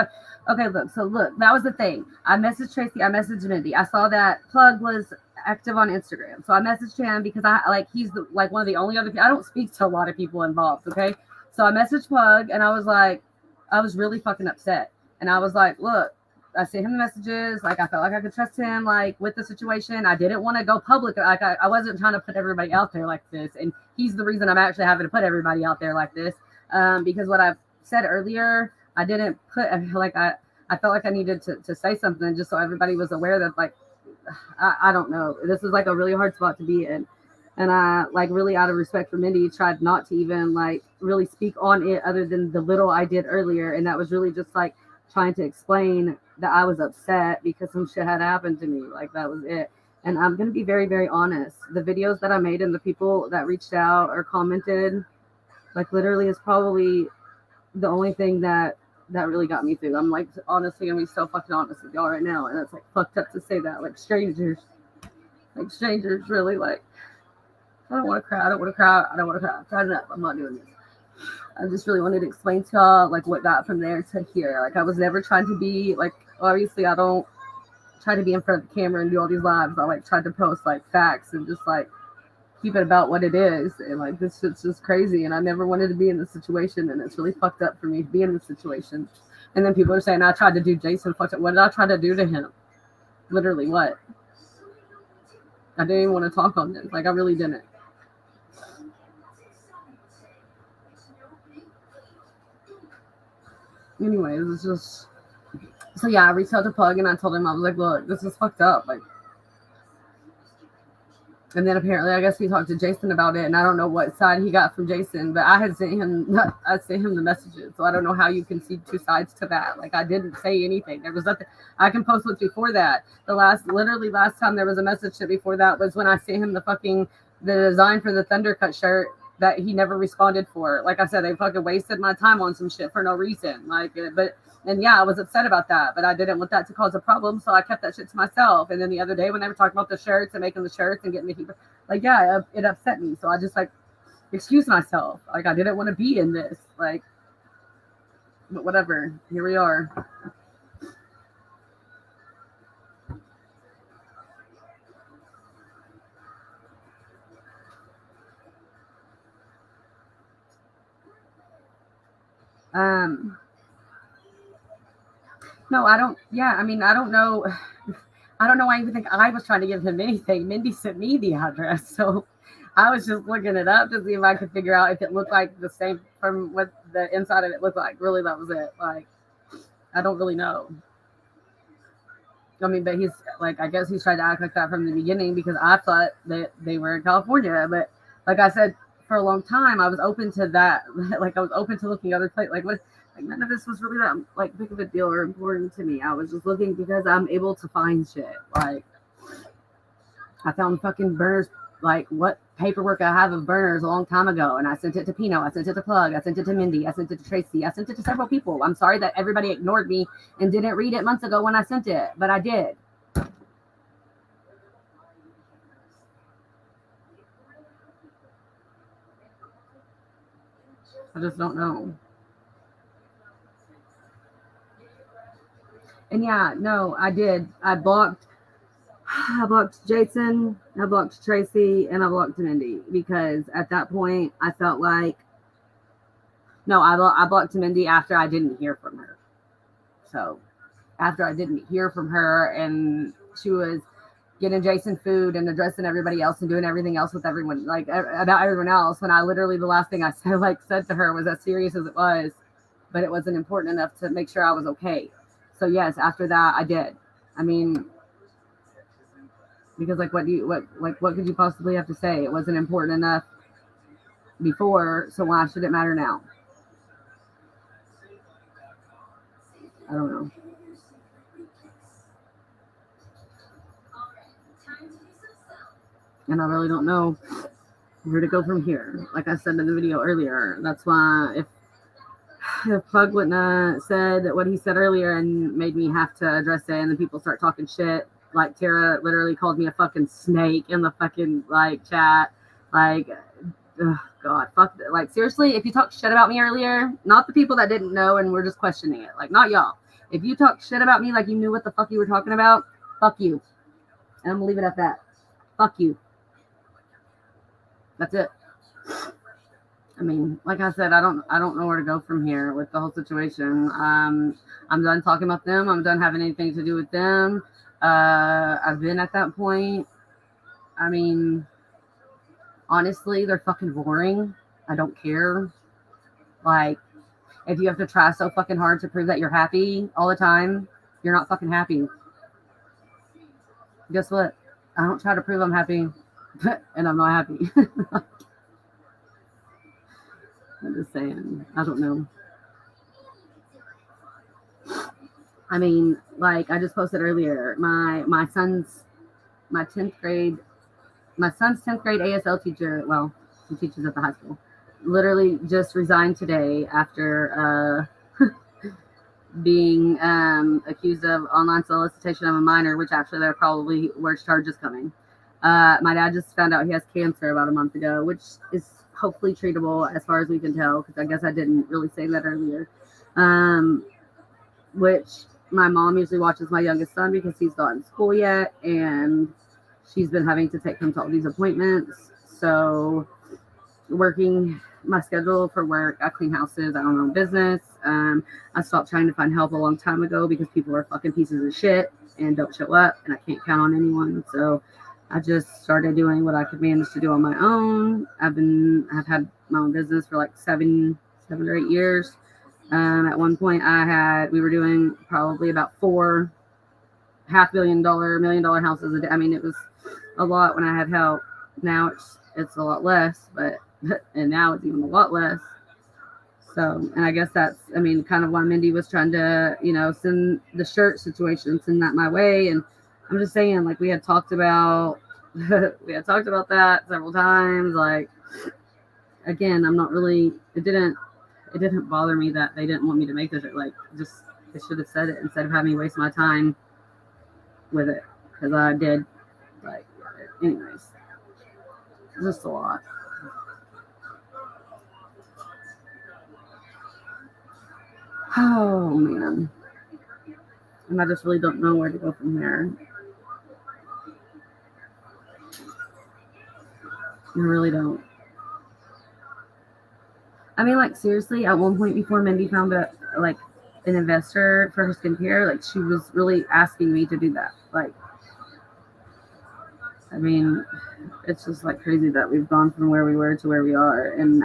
look, that was the thing. I messaged Tracy, I messaged Mindy. I saw that Plug was active on Instagram. So I messaged him because he's one of the only other people. I don't speak to a lot of people involved, okay? So I messaged Plug and I was like, I was really fucking upset. And I was like, look, I sent him the messages. Like I felt like I could trust him, like with the situation. I didn't want to go public. Like I wasn't trying to put everybody out there like this. And he's the reason I'm actually having to put everybody out there like this. Because what I've said earlier, I didn't put I felt like I needed to say something just so everybody was aware that I don't know. This is like a really hard spot to be in. And I like really out of respect for Mindy tried not to even like really speak on it other than the little I did earlier. And that was really just like trying to explain that I was upset because some shit had happened to me. Like that was it. And I'm gonna be very, very honest. The videos that I made and the people that reached out or commented, like literally is probably the only thing that really got me through. I'm like honestly gonna be so fucking honest with y'all right now, and it's like fucked up to say that. Like strangers, really. Like I don't want to cry. I don't want to cry. I don't want to cry. I'm tired enough. I'm not doing this. I just really wanted to explain to y'all like what got from there to here. Like I was never trying to be like. Obviously, I don't try to be in front of the camera and do all these lives. I like tried to post like facts and just like keep it about what it is. And like this shit's just crazy. And I never wanted to be in this situation. And it's really fucked up for me to be in this situation. And then people are saying I tried to do Jason fucked up. What did I try to do to him? Literally what? I didn't even want to talk on this. Like I really didn't. Anyways, it's just so yeah, I reached out to Plug and I told him I was like, look, this is fucked up. Like and then apparently, I guess we talked to Jason about it, and I don't know what side he got from Jason, but I sent him the messages, so I don't know how you can see two sides to that. Like I didn't say anything. There was nothing I can post what's before that. Literally last time there was a message that before that was when I sent him the design for the Thundercut shirt that he never responded for. Like I said, they fucking wasted my time on some shit for no reason. And yeah, I was upset about that, but I didn't want that to cause a problem, so I kept that shit to myself. And then the other day when they were talking about the shirts and making the shirts and getting the heat, like, yeah, it upset me. So I just like excused myself. Like I didn't want to be in this. Like, but whatever. Here we are. Um, no, I don't. Yeah, I mean, I don't know. I don't know why I even think I was trying to give him anything. Mindy sent me the address, so I was just looking it up to see if I could figure out if it looked like the same from what the inside of it looked like. Really, that was it. Like, I don't really know. I mean, but he's like, I guess he's tried to act like that from the beginning because I thought that they were in California. But like I said, for a long time, I was open to that. Like I was open to looking other places. Like what? Like none of this was really that like big of a deal or important to me. I was just looking because I'm able to find shit. Like I found fucking burners. Like what paperwork I have of burners a long time ago, and I sent it to Pino. I sent it to Plug. I sent it to Mindy. I sent it to Tracy. I sent it to several people. I'm sorry that everybody ignored me and didn't read it months ago when I sent it, but I did. I just don't know. And yeah, no, I did. I blocked Jason, I blocked Tracy, and I blocked Mindy because at that point I felt like no, I blocked Mindy after I didn't hear from her. So after I didn't hear from her and she was getting Jason food and addressing everybody else and doing everything else with everyone, like about everyone else, when I literally the last thing I said to her was as serious as it was, but it wasn't important enough to make sure I was okay. So yes, after that I did. I mean, because like what could you possibly have to say? It wasn't important enough before, so why should it matter now? I don't know. And I really don't know where to go from here. Like I said in the video earlier, that's why if Pug wouldn't have said what he said earlier and made me have to address it, and then people start talking shit, like Tara literally called me a fucking snake in the fucking like chat, like, ugh, God, fuck, like seriously, if you talk shit about me earlier, not the people that didn't know and were just questioning it, like not y'all. If you talk shit about me like you knew what the fuck you were talking about, fuck you. And I'm gonna leave it at that. Fuck you. That's it. I mean, like I said, I don't know where to go from here with the whole situation. I'm done talking about them. I'm done having anything to do with them. I've been at that point. I mean, honestly, they're fucking boring. I don't care. Like, if you have to try so fucking hard to prove that you're happy all the time, you're not fucking happy. Guess what? I don't try to prove I'm happy, and I'm not happy. I'm just saying. I don't know. I mean, like I just posted earlier, my 10th grade my son's 10th grade ASL teacher, well, he teaches at the high school, literally just resigned today after being accused of online solicitation of a minor, which actually there are probably worse charges coming. My dad just found out he has cancer about a month ago, which is hopefully treatable as far as we can tell, because I guess I didn't really say that earlier. Which my mom usually watches my youngest son because he's not in school yet, and she's been having to take him to all these appointments. So working my schedule for work, I clean houses, I own my own business. I stopped trying to find help a long time ago because people are fucking pieces of shit and don't show up, and I can't count on anyone. So I just started doing what I could manage to do on my own. I've had my own business for like seven or 8 years. At one point we were doing probably about 4 $500,000, $1 million houses a day. I mean, it was a lot when I had help. Now it's a lot less, but and now it's even a lot less. So, and I guess that's, I mean, kind of why Mindy was trying to, send the shirt situation, send that my way. And I'm just saying, like, we had talked about that several times. Like, again, I'm not really, it didn't bother me that they didn't want me to make this. Like, just, they should have said it instead of having me waste my time with it. Because I did, like, anyways, it's just a lot. Oh, man. And I just really don't know where to go from here. I really don't. I mean, like, seriously, at one point before Mindy found an investor for her skincare, like, she was really asking me to do that. Like, I mean, it's just, like, crazy that we've gone from where we were to where we are. And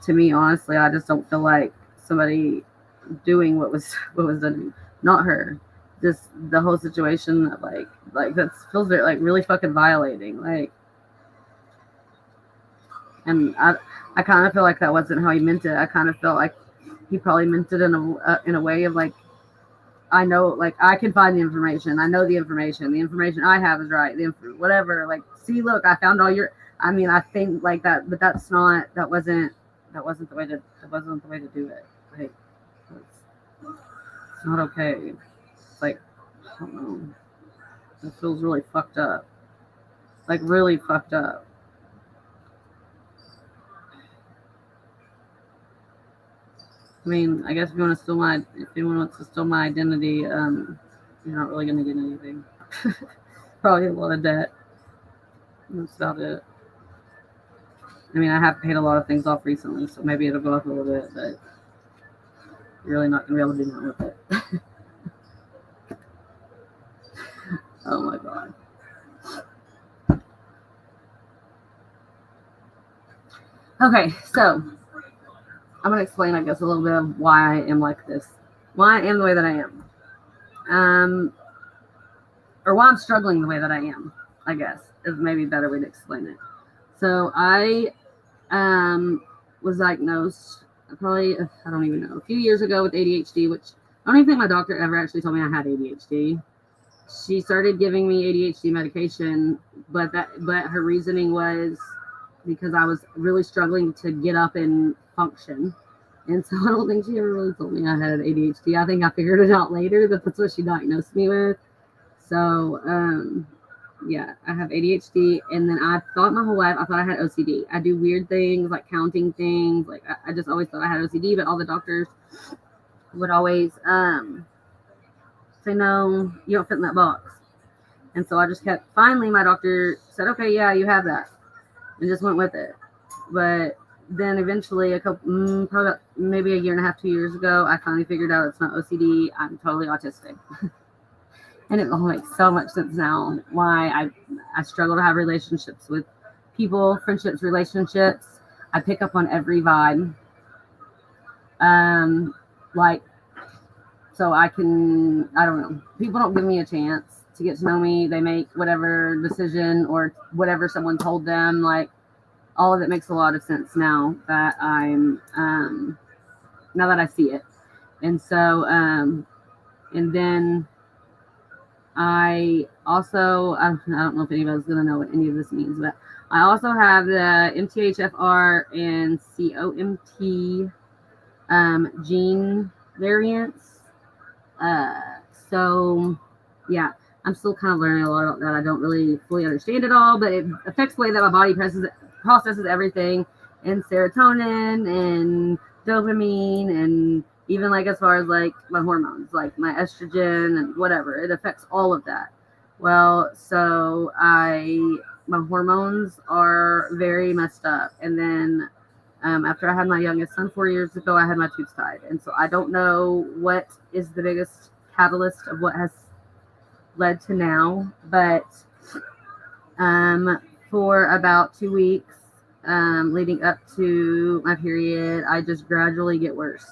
to me, honestly, I just don't feel like somebody doing what was done to me. Not her. just the whole situation, like that feels very, like really fucking violating. Like, and I kind of feel like that wasn't how he meant it. I kind of felt like he probably meant it in a way of like, I know, like I can find the information. I know the information. The information I have is right. Whatever. Like, see, look, I found all your. I mean, I think like that, but that's not. That wasn't the way to. That wasn't the way to do it. Like, it's not okay. It's like, I don't know. It feels really fucked up. Like really fucked up. I mean, I guess if anyone wants to steal my identity, you're not really gonna get anything. Probably a lot of debt. That's about it. I mean, I have paid a lot of things off recently, so maybe it'll go up a little bit, but you're really not gonna be able to do nothing with it. Oh my god. Okay, so I'm gonna explain, I guess, a little bit of why I am like this, why I am the way that I am, or why I'm struggling the way that I am. I guess is maybe a better way to explain it. So I was diagnosed probably, I don't even know, a few years ago with ADHD, which I don't even think my doctor ever actually told me I had ADHD. She started giving me ADHD medication, but her reasoning was because I was really struggling to get up and function. And so I don't think she ever really told me I had ADHD. I think I figured it out later that that's what she diagnosed me with. So, yeah, I have ADHD, and then I thought my whole life I thought I had OCD. I do weird things like counting things. Like I just always thought I had OCD, but all the doctors would always say, "No, you don't fit in that box." And so I just kept. Finally, my doctor said, "Okay, yeah, you have that," and just went with it. But then eventually, probably about maybe a year and a half, 2 years ago, I finally figured out it's not OCD. I'm totally autistic. And it all makes so much sense now why I struggle to have relationships with people, friendships, relationships. I pick up on every vibe. Like, so I don't know. People don't give me a chance to get to know me. They make whatever decision or whatever someone told them. Like, all of it makes a lot of sense now that now that I see it. And so, and then I also, I don't know if anybody's going to know what any of this means, but I also have the MTHFR and COMT gene variants. So, yeah, I'm still kind of learning a lot about that. I don't really fully understand it all, but it affects the way that my body processes everything, and serotonin and dopamine, and even like as far as like my hormones, like my estrogen and whatever. It affects all of that. Well, so my hormones are very messed up, and then after I had my youngest son 4 years ago, I had my tubes tied. And so I don't know what is the biggest catalyst of what has led to now, but for about 2 weeks leading up to my period, I just gradually get worse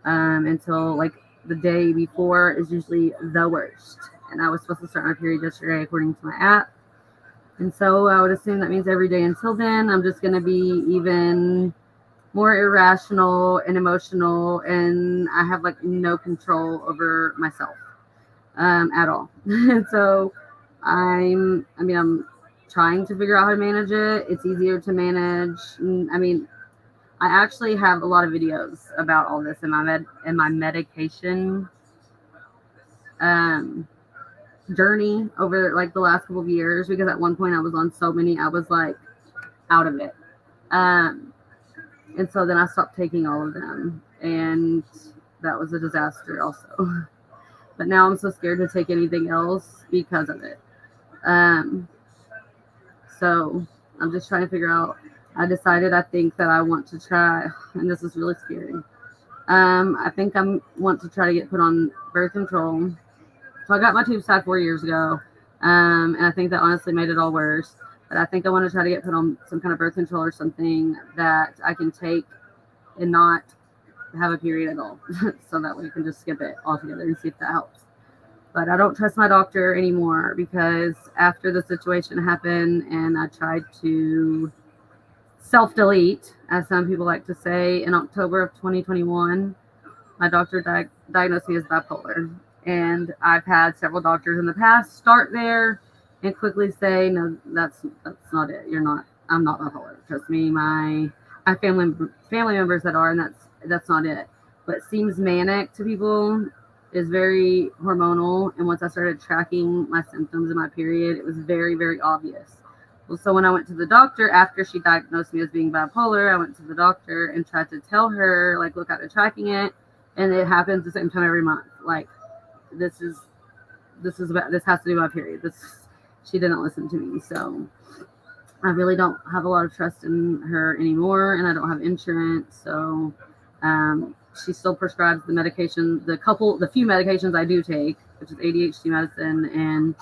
until like the day before is usually the worst. And I was supposed to start my period yesterday according to my app. And so I would assume that means every day until then, I'm just going to be even more irrational and emotional, and I have like no control over myself at all. So I'm trying to figure out how to manage it. It's easier to manage. I mean, I actually have a lot of videos about all this in my medication journey over like the last couple of years, because at one point I was on so many, I was like out of it. And so then I stopped taking all of them, and that was a disaster also. But now I'm so scared to take anything else because of it. So I'm just trying to figure out. I decided I think that I want to try, and this is really scary. I think I want to try to get put on birth control. So I got my tubes tied 4 years ago, and I think that honestly made it all worse. But I think I want to try to get put on some kind of birth control or something that I can take and not have a period at all. So that way you can just skip it altogether and see if that helps. But I don't trust my doctor anymore because after the situation happened and I tried to self-delete, as some people like to say, in October of 2021, my doctor diagnosed me as bipolar. And I've had several doctors in the past start there and quickly say, no, that's not it. You're not. I'm not bipolar. Trust me. I have family members that are, and that's not it. What seems manic to people is very hormonal. And once I started tracking my symptoms in my period, it was very, very obvious. Well, so when I went to the doctor after she diagnosed me as being bipolar, I went to the doctor and tried to tell her, like, look, I've been tracking it, and it happens the same time every month. Like, this is about, this has to do with my period. She didn't listen to me, so I really don't have a lot of trust in her anymore, and I don't have insurance, so she still prescribes the medication, the few medications I do take, which is ADHD medicine and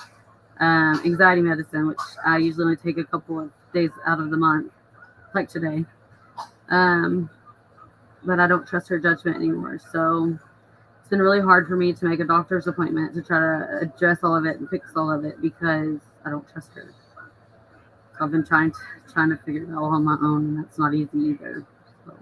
anxiety medicine, which I usually only take a couple of days out of the month, like today. But I don't trust her judgment anymore. So it's been really hard for me to make a doctor's appointment to try to address all of it and fix all of it because I don't trust her. So I've been trying to figure it out on my own, and that's not easy either. So.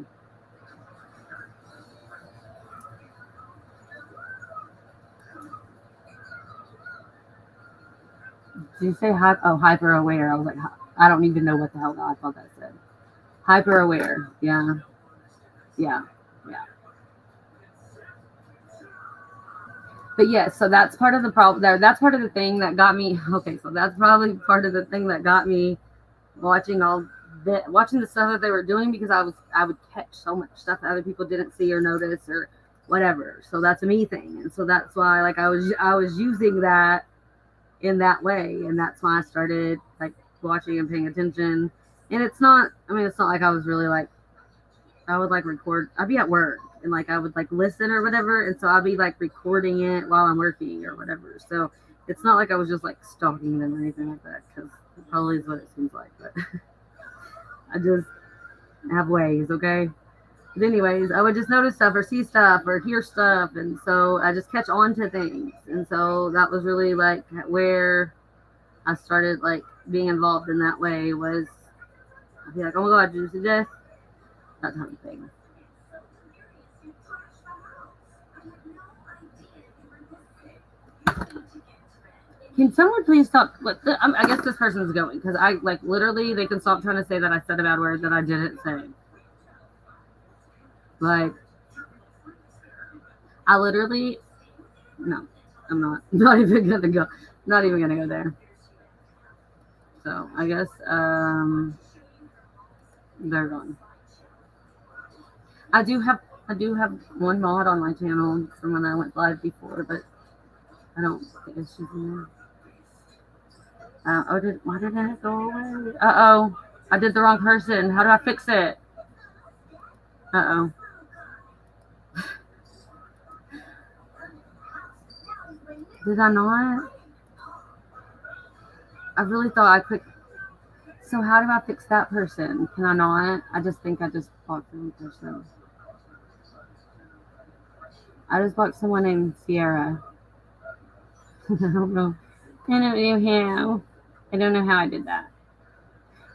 Did you say hyper aware? I was like, I don't even know what the hell I thought that said. Hyper aware. Yeah. Yeah. Yeah. But yes, so that's part of the problem. That's part of the thing that got me. Okay, so that's probably part of the thing that got me watching the stuff that they were doing, because I would catch so much stuff that other people didn't see or notice or whatever. So that's a me thing, and so that's why like I was using that in that way, and that's why I started like watching and paying attention. And it's not like I was really like, I would like record. I'd be at work and like I would like listen or whatever, and so I'd be like recording it while I'm working or whatever. So it's not like I was just like stalking them or anything like that, because it probably is what it seems like. But I just have ways, okay. But anyways, I would just notice stuff or see stuff or hear stuff, and so I just catch on to things, and so that was really like where I started like being involved in that way. Was I'd be like, oh my god, did you see this? That type of thing. Can someone please stop? I guess this person's going because I like literally they can stop trying to say that I said a bad word that I didn't say. Like, I literally, no, I'm not. Not even gonna go. Not even gonna go there. So I guess they're gone. I do have one mod on my channel from when I went live before, but I don't think she's in there. Why did that go away? Uh-oh. I did the wrong person. How do I fix it? Uh-oh. Did I not? I really thought I clicked. So how do I fix that person? Can I not? I just think I just blocked the wrong person. I just blocked someone named Sierra. I don't know. I don't know how. I don't know how I did that.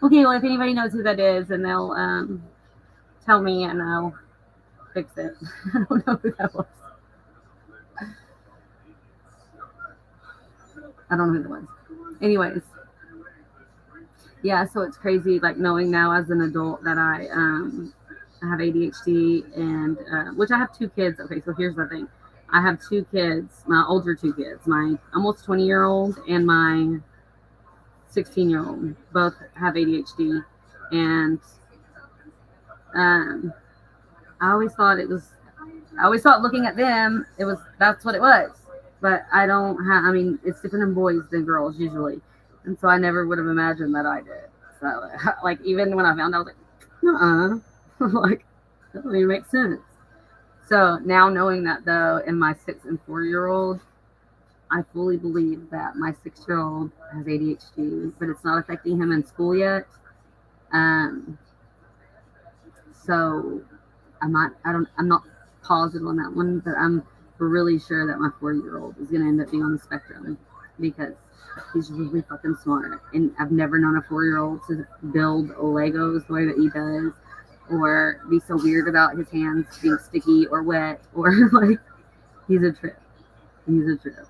Okay, well, if anybody knows who that is, then they'll tell me and I'll fix it. I don't know who that was. I don't know who that was. Anyways. Yeah, so it's crazy, like knowing now as an adult that I have ADHD and which I have two kids. Okay, so here's the thing. I have two kids, my older two kids, my almost 20-year-old and my 16-year-old, both have ADHD. And I always thought looking at them, that's what it was. But I don't have, I mean, it's different in boys than girls usually. And so I never would have imagined that I did. So, like, even when I found out, I was like, like, that doesn't even make sense. So now knowing that, though, in my 6 and 4-year-old, I fully believe that my 6-year-old has ADHD, but it's not affecting him in school yet. So I'm not positive on that one, but I'm really sure that my 4-year-old is going to end up being on the spectrum because he's really fucking smart. And I've never known a 4-year-old to build Legos the way that he does or be so weird about his hands being sticky or wet or like, he's a trip. He's a trip.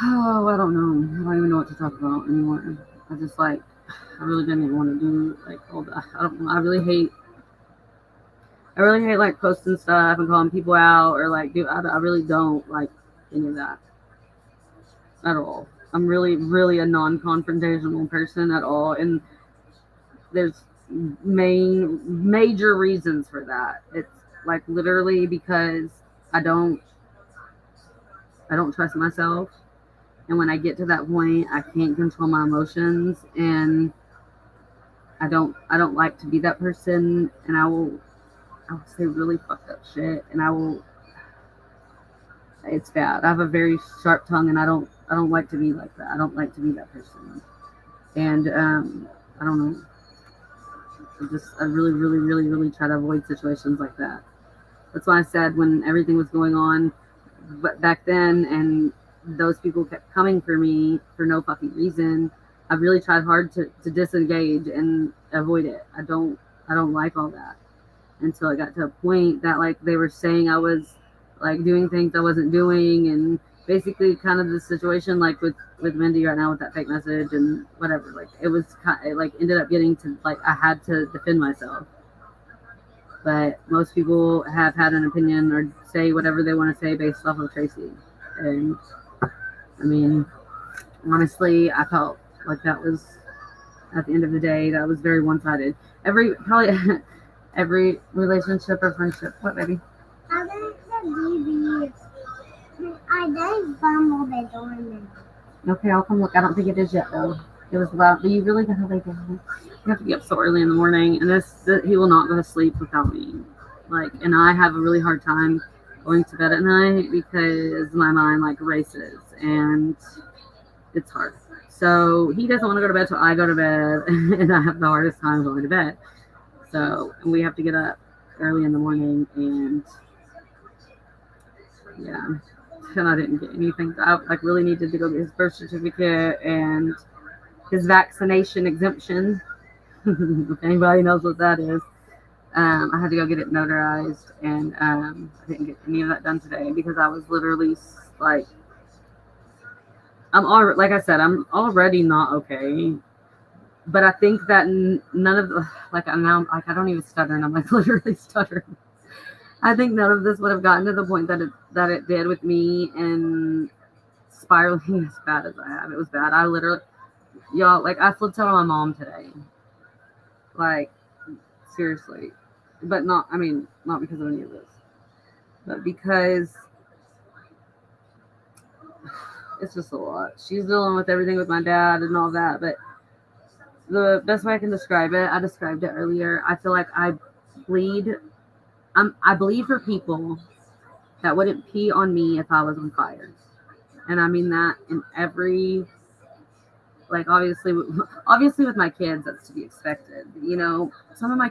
Oh, I don't know. I don't even know what to talk about anymore. I just like, I really didn't even want to do like all that. I don't know. I really hate like posting stuff and calling people out or like, dude, I really don't like any of that at all. I'm really, really a non-confrontational person at all. And there's major reasons for that. It's like literally because I don't trust myself. And when I get to that point, I can't control my emotions and I don't like to be that person and I will say really fucked up shit and it's bad. I have a very sharp tongue and I don't like to be like that. I don't like to be that person. And I don't know. I really, really, really, really try to avoid situations like that. That's why I said when everything was going on but back then and those people kept coming for me for no fucking reason, I really tried hard to disengage and avoid it. I don't like all that until it got to a point that like they were saying I was like doing things I wasn't doing and basically kind of the situation like with Mindy right now with that fake message and whatever. Like it like ended up getting to like I had to defend myself. But most people have had an opinion or say whatever they want to say based off of Tracy. And I mean, honestly, I felt like that was at the end of the day that was very one-sided. Probably every relationship or friendship. What, baby? I didn't fumble the door. Okay, I'll come look. I don't think it is yet though. It was loud. Do you really gotta lay down? You have to get up so early in the morning, and he will not go to sleep without me. Like, and I have a really hard time going to bed at night because my mind like races and it's hard. So he doesn't want to go to bed till I go to bed, and I have the hardest time going to bed. So and we have to get up early in the morning, and yeah. And I didn't get anything. I like really needed to go get his birth certificate and his vaccination exemption. If anybody knows what that is. I had to go get it notarized, and I didn't get any of that done today because I was literally like, like I said, I'm already not okay. But I think that none of the like I'm now like I don't even stutter, and I'm like literally stuttering. I think none of this would have gotten to the point that it did with me and spiraling as bad as I have. It was bad. I literally, y'all, like I flipped out on my mom today. Like seriously, but not. I mean, not because of any of this, but because it's just a lot. She's dealing with everything with my dad and all that. But the best way I can describe it, I described it earlier. I feel like I bleed. I bleed for people that wouldn't pee on me if I was on fire. And I mean that in every, like obviously with my kids, that's to be expected. You know, some of my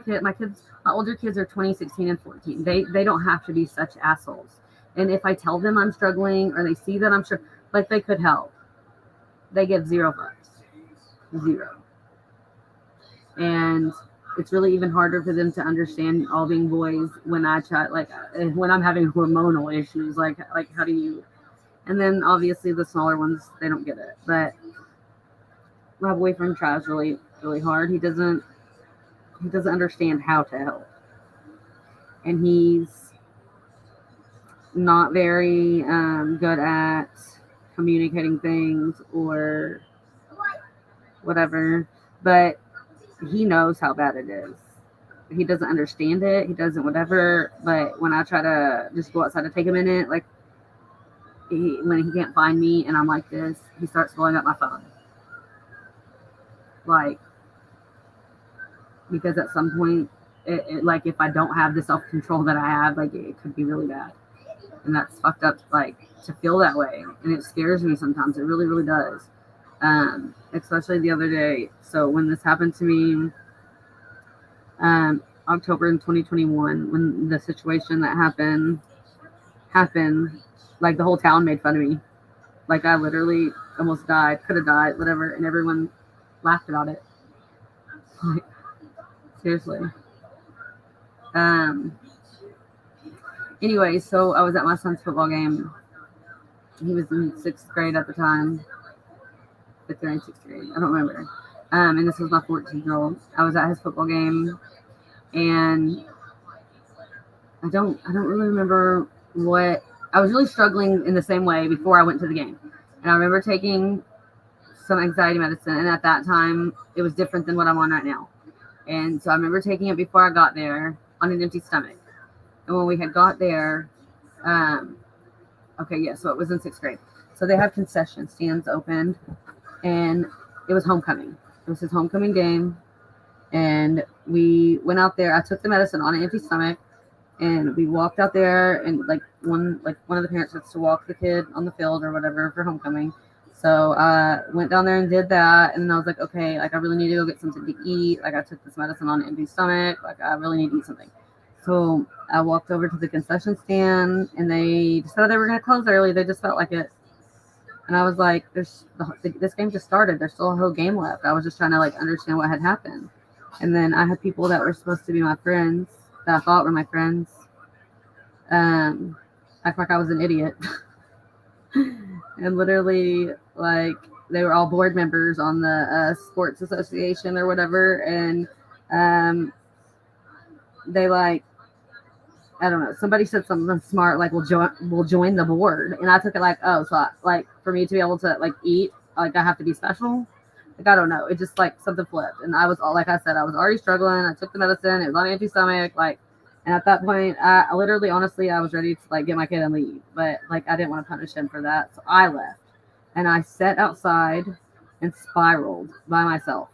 older kids are 20, 16, and 14. They don't have to be such assholes. And if I tell them I'm struggling or they see that I'm sure, like they could help, they give 0 fucks. 0. And it's really even harder for them to understand all being boys when I try, like when I'm having hormonal issues, like how do you, and then obviously the smaller ones, they don't get it. But my boyfriend tries really, really hard. He doesn't understand how to help. And he's not very good at communicating things or whatever, but he knows how bad it is. He doesn't understand it. He doesn't whatever. But when I try to just go outside to take a minute, like when he can't find me and I'm like this, he starts blowing up my phone. Like, because at some point, like if I don't have the self-control that I have, like it could be really bad. And that's fucked up, like to feel that way. And it scares me sometimes. It really, really does. Especially the other day. So when this happened to me, October in 2021, when the situation that happened, like the whole town made fun of me. Like I literally almost died, could have died, whatever, and everyone laughed about it. Like seriously. Um. Anyway, so I was at my son's football game. He was in 6th grade at the time, 5th grade, 6th grade. I don't remember. And this was my 14-year-old. I was at his football game, and I don't really remember what I was really struggling in the same way before I went to the game. And I remember taking some anxiety medicine, and at that time it was different than what I'm on right now. And so I remember taking it before I got there on an empty stomach. And when we had got there, um, okay, yeah, so it was in 6th grade. So they have concession stands open, and it was homecoming. It was his homecoming game, and we went out there. I took the medicine on an empty stomach, and we walked out there, and like one of the parents gets to walk the kid on the field or whatever for homecoming. So I went down there and did that, and then I was like, okay, like I really need to go get something to eat. Like I took this medicine on an empty stomach. Like I really need to eat something. So I walked over to the concession stand, and they decided they were going to close early. They just felt like it. And I was like, this game just started. There's still a whole game left. I was just trying to like understand what had happened. And then I had people that were supposed to be my friends, that I thought were my friends, act like I was an idiot. And literally, like, they were all board members on the sports association or whatever. And um, they like, I don't know. Somebody said something smart, like we'll join the board, and I took it like, oh, so like for me to be able to like eat, like I have to be special. Like I don't know. It just like something flipped, and I was all like I said, I was already struggling. I took the medicine. It was on an empty stomach, like, and at that point, I literally, honestly, I was ready to like get my kid and leave, but like I didn't want to punish him for that, so I left, and I sat outside and spiraled by myself.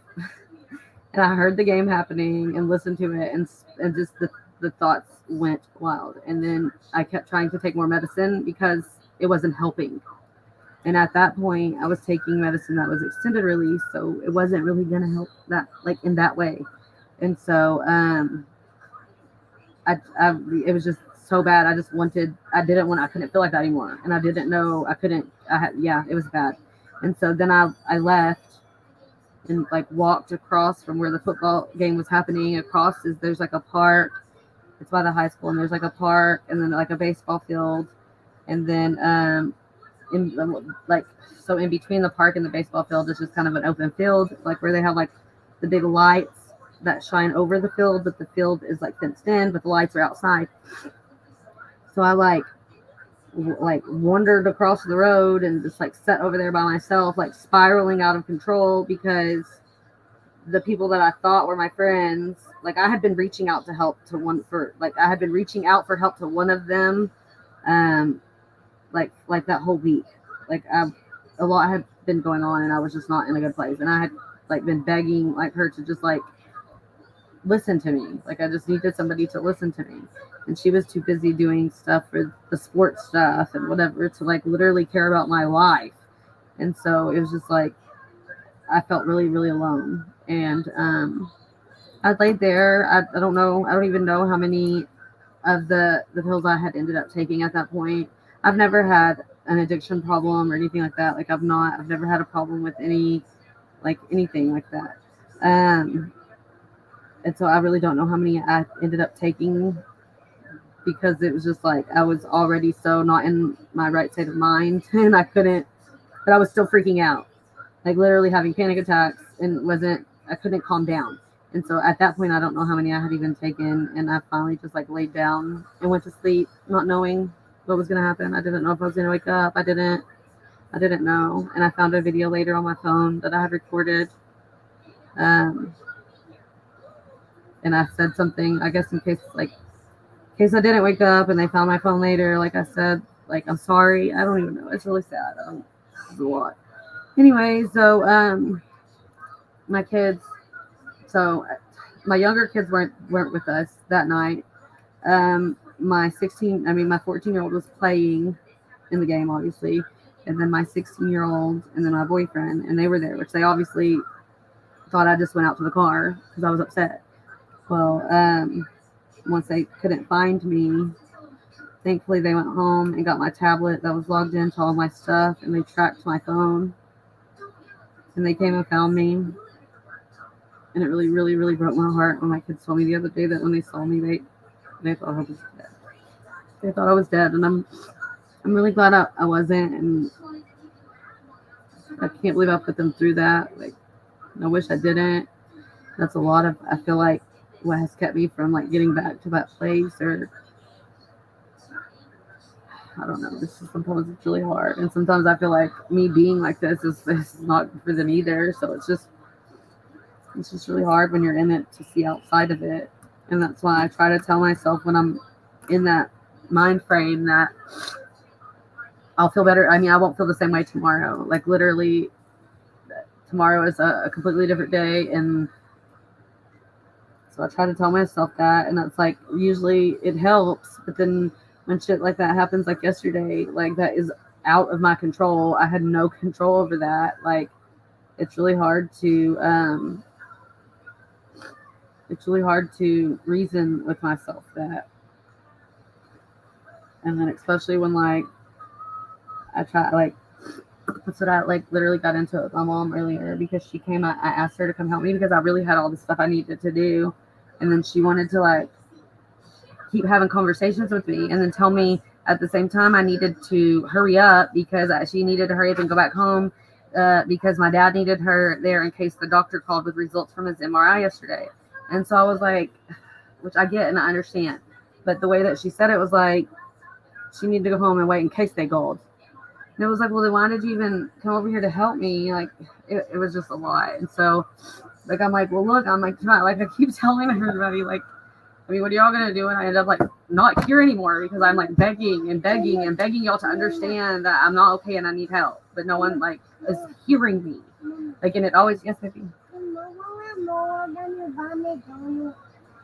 And I heard the game happening and listened to it, and just the thoughts went wild. And then I kept trying to take more medicine because it wasn't helping. And at that point, I was taking medicine that was extended release, so it wasn't really gonna help that like in that way. And so it was just so bad. I didn't want, I couldn't feel like that anymore, and I didn't know, I couldn't. Yeah, it was bad. And so then I left and like walked across from where the football game was happening. Across is there's like a park. It's by the high school, and there's like a park, and then like a baseball field, and then in like so in between the park and the baseball field is just kind of an open field, like where they have like the big lights that shine over the field, but the field is like fenced in, but the lights are outside. So I like wandered across the road and just like sat over there by myself, like spiraling out of control because the people that I thought were my friends, like I had been reaching out to help to one for like I had been reaching out for help to one of them, um, like that whole week. Like a lot had been going on, and I was just not in a good place, and I had like been begging like her to just like listen to me. Like I just needed somebody to listen to me, and she was too busy doing stuff for the sports stuff and whatever to like literally care about my life. And so it was just like I felt really, really alone. And I laid there. I don't know. I don't even know how many of the pills I had ended up taking at that point. I've never had an addiction problem or anything like that. Like I've never had a problem with anything like that. Um, and so I really don't know how many I ended up taking because it was just like I was already so not in my right state of mind, and but I was still freaking out, like literally having panic attacks, and I couldn't calm down. And so at that point, I don't know how many I had even taken, and I finally just like laid down and went to sleep, not knowing what was gonna happen. I didn't know if I was gonna wake up. I didn't know. And I found a video later on my phone that I had recorded, um, and I said something, I guess in case I didn't wake up and they found my phone later. Like I said, like I'm sorry. I don't even know. It's really sad. It's a lot. Anyway, so my kids. So my younger kids weren't with us that night. My 14-year-old was playing in the game, obviously, and then my 16-year-old, and then my boyfriend, and they were there, which they obviously thought I just went out to the car because I was upset. Well, once they couldn't find me, thankfully they went home and got my tablet that was logged into all my stuff, and they tracked my phone, and they came and found me. And it really, really, really broke my heart when my kids told me the other day that when they saw me, they thought I was dead. They thought I was dead, and I'm really glad I wasn't, and I can't believe I put them through that. Like, I wish I didn't. That's a lot of, I feel like, what has kept me from like getting back to that place, or I don't know. It's just sometimes it's really hard, and sometimes I feel like me being like this is not for them either. So it's just really hard when you're in it to see outside of it, and that's why I try to tell myself when I'm in that mind frame that I'll feel better. I mean, I won't feel the same way tomorrow. Like literally, tomorrow is a completely different day, and so I try to tell myself that, and that's like usually it helps. But then when shit like that happens, like yesterday, like that is out of my control. I had no control over that. Like it's really hard to reason with myself that, and then especially when like I try like that's what I like literally got into it with my mom earlier because she came. I asked her to come help me because I really had all the stuff I needed to do, and then she wanted to like keep having conversations with me and then tell me at the same time I needed to hurry up because she needed to hurry up and go back home because my dad needed her there in case the doctor called with results from his MRI yesterday. And so I was like, which I get and I understand, but the way that she said it was like she needed to go home and wait in case they called. And it was like, well, then why did you even come over here to help me? Like, it was just a lot. And so, like, I'm like, well, look, I'm like, I keep telling everybody, like, I mean, what are y'all going to do? And I end up, like, not here anymore because I'm, like, begging and begging and begging y'all to understand that I'm not okay and I need help. But no one, like, is hearing me. Like, and it always, yes, baby.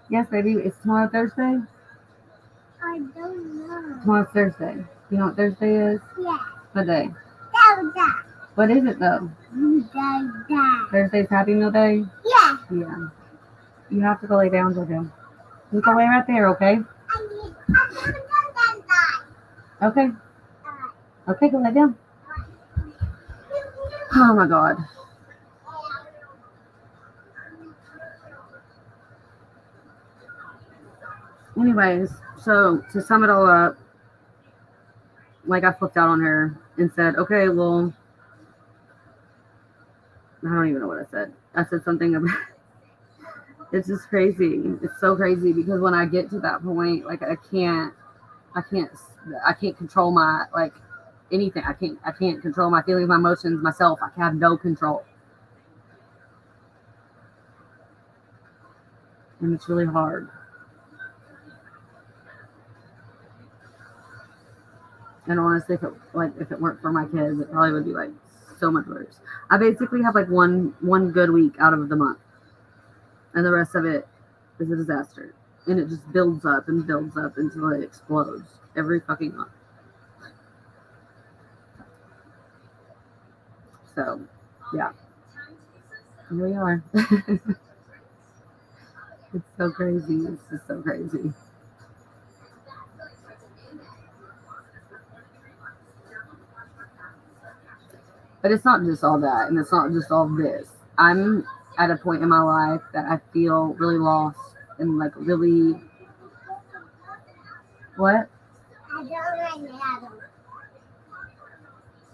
Yes, baby. It's tomorrow Thursday? I don't know. Tomorrow's Thursday. You know what Thursday is? Yeah. What day? Thursday. What is it though? Thursday's Happy Meal Day? Yeah. Yeah. You have to go lay down, Jojo. You go lay right there, okay? Okay. Okay, go lay down. Oh my God. Anyways, so to sum it all up, like I flipped out on her and said, okay, well, I don't even know what I said. I said something about it's just crazy. It's so crazy because when I get to that point, like I can't control my like anything. I can't control my feelings, my emotions, myself. I have no control. And it's really hard. And honestly, if it weren't for my kids, it probably would be like so much worse. I basically have like one good week out of the month, and the rest of it is a disaster. And it just builds up and builds up until it explodes every fucking month. So, yeah, here we are. It's so crazy. It's just so crazy. But it's not just all that, and it's not just all this. I'm at a point in my life that I feel really lost and like really. What?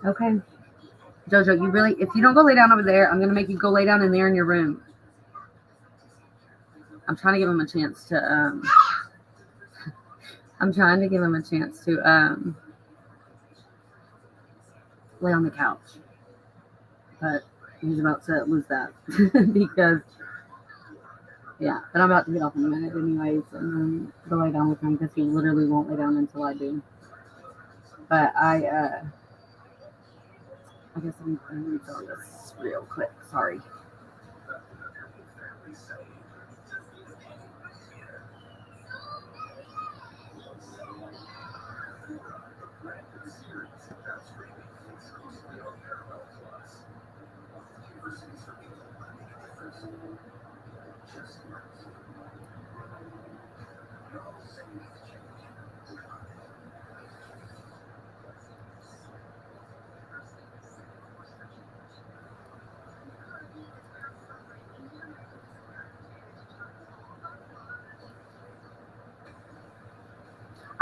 Okay. Jojo, you really, if you don't go lay down over there, I'm going to make you go lay down in there in your room. I'm trying to give him a chance to, lay on the couch. But he's about to lose that because, yeah. But I'm about to get off in a minute anyways and go lay down with him because he literally won't lay down until I do. But I guess I'm going to tell this real quick. Sorry.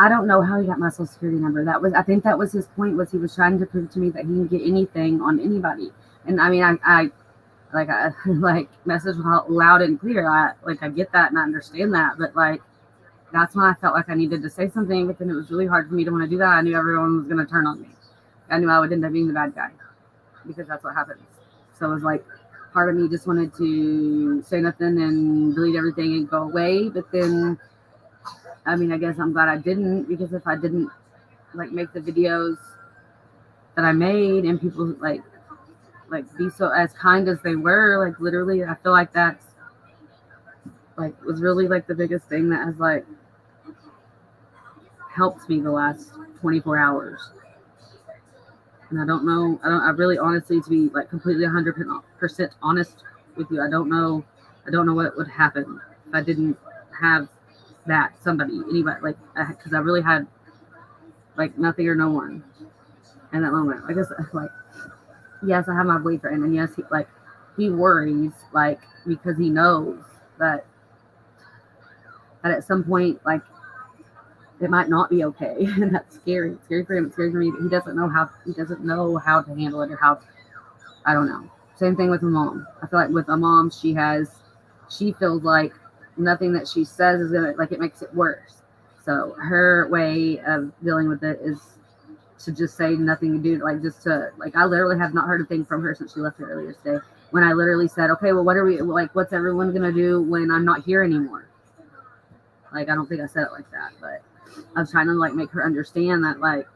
I don't know how he got my social security number. I think that was his point, was he was trying to prove to me that he can get anything on anybody. And I mean, I like message loud and clear. I get that and I understand that, but like that's when I felt like I needed to say something. But then it was really hard for me to want to do that. I knew everyone was going to turn on me. I knew I would end up being the bad guy because that's what happens. So it was like part of me just wanted to say nothing and delete everything and go away. But then, I mean, I guess I'm glad I didn't, because if I didn't like make the videos that I made and people like be so as kind as they were, like literally, I feel like that's like was really like the biggest thing that has like helped me the last 24 hours. And I really honestly, to be like completely 100% honest with you, I don't know what would happen if I didn't have anybody, like, because I really had like nothing or no one in that moment. I guess like, yes, I have my boyfriend, and yes, he worries, like, because he knows that at some point, like, it might not be okay, and that's scary. It's scary for him. It's scary for me. But he doesn't know how to handle it, or how. I don't know. Same thing with my mom. I feel like with my mom, she feels like nothing that she says is gonna, like, it makes it worse. So her way of dealing with it is to just say nothing to do, like, just to, like, I literally have not heard a thing from her since she left here earlier today. When I literally said, okay, well, what's everyone gonna do when I'm not here anymore? Like, I don't think I said it like that, but I was trying to like make her understand that like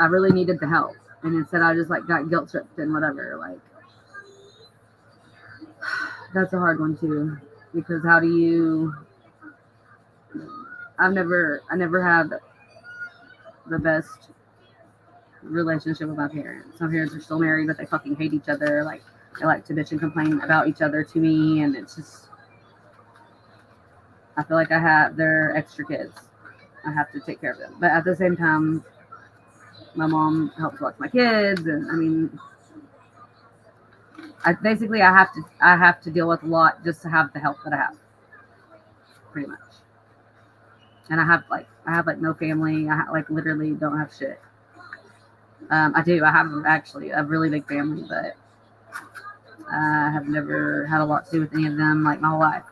I really needed the help, and instead I just like got guilt tripped and whatever. Like, that's a hard one too, because how do you? I never had the best relationship with my parents. My parents are still married, but they fucking hate each other. Like, they like to bitch and complain about each other to me, and it's just, I feel like they're extra kids. I have to take care of them, but at the same time, my mom helps watch my kids, and I mean, I have to deal with a lot just to have the help that I have, pretty much. And I have like no family. Like literally don't have shit. I do. I have actually a really big family, but I have never had a lot to do with any of them like my whole life.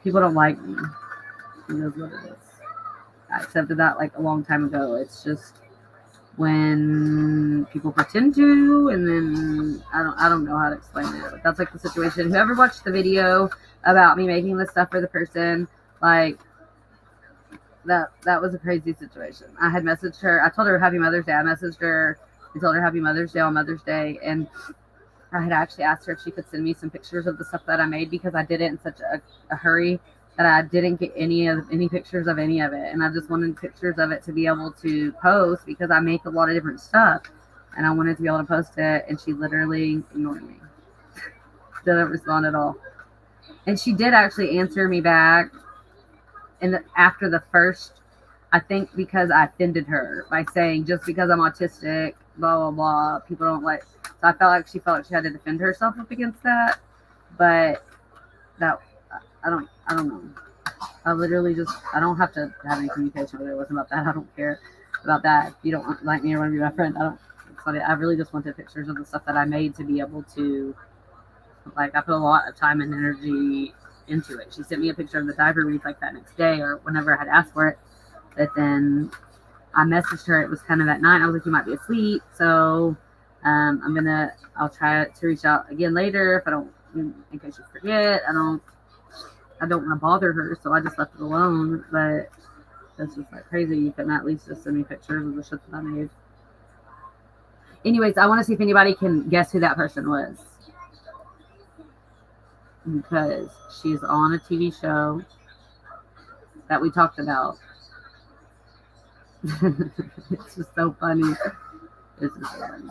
People don't like me. Who knows what it is? I accepted that like a long time ago. It's just when people pretend to, and then I don't know how to explain it, but that's like the situation. Whoever watched the video about me making this stuff for the person, like, that was a crazy situation. I had messaged her. I told her Happy Mother's Day. I messaged her and told her Happy Mother's Day on Mother's Day, and I had actually asked her if she could send me some pictures of the stuff that I made, because I did it in such a hurry that I didn't get any pictures of any of it, and I just wanted pictures of it to be able to post, because I make a lot of different stuff, and I wanted to be able to post it. And she literally ignored me, didn't respond at all. And she did actually answer me back, and after the first, I think because I offended her by saying, just because I'm autistic, blah blah blah, people don't like. So I felt like she had to defend herself up against that, but that I don't know. I literally I don't have to have any communication with her. It wasn't about that. I don't care about that. If you don't like me or want to be my friend, I really just wanted pictures of the stuff that I made to be able to, like, I put a lot of time and energy into it. She sent me a picture of the diaper wreath like that next day, or whenever I had asked for it. But then I messaged her. It was kind of at night. I was like, you might be asleep, so I'll try to reach out again later if I don't, in case you forget. I don't want to bother her, so I just left it alone. But that's just like crazy. You couldn't at least just send me pictures of the shit that I made. Anyways, I want to see if anybody can guess who that person was, because she's on a TV show that we talked about. It's just so funny. It's just so funny.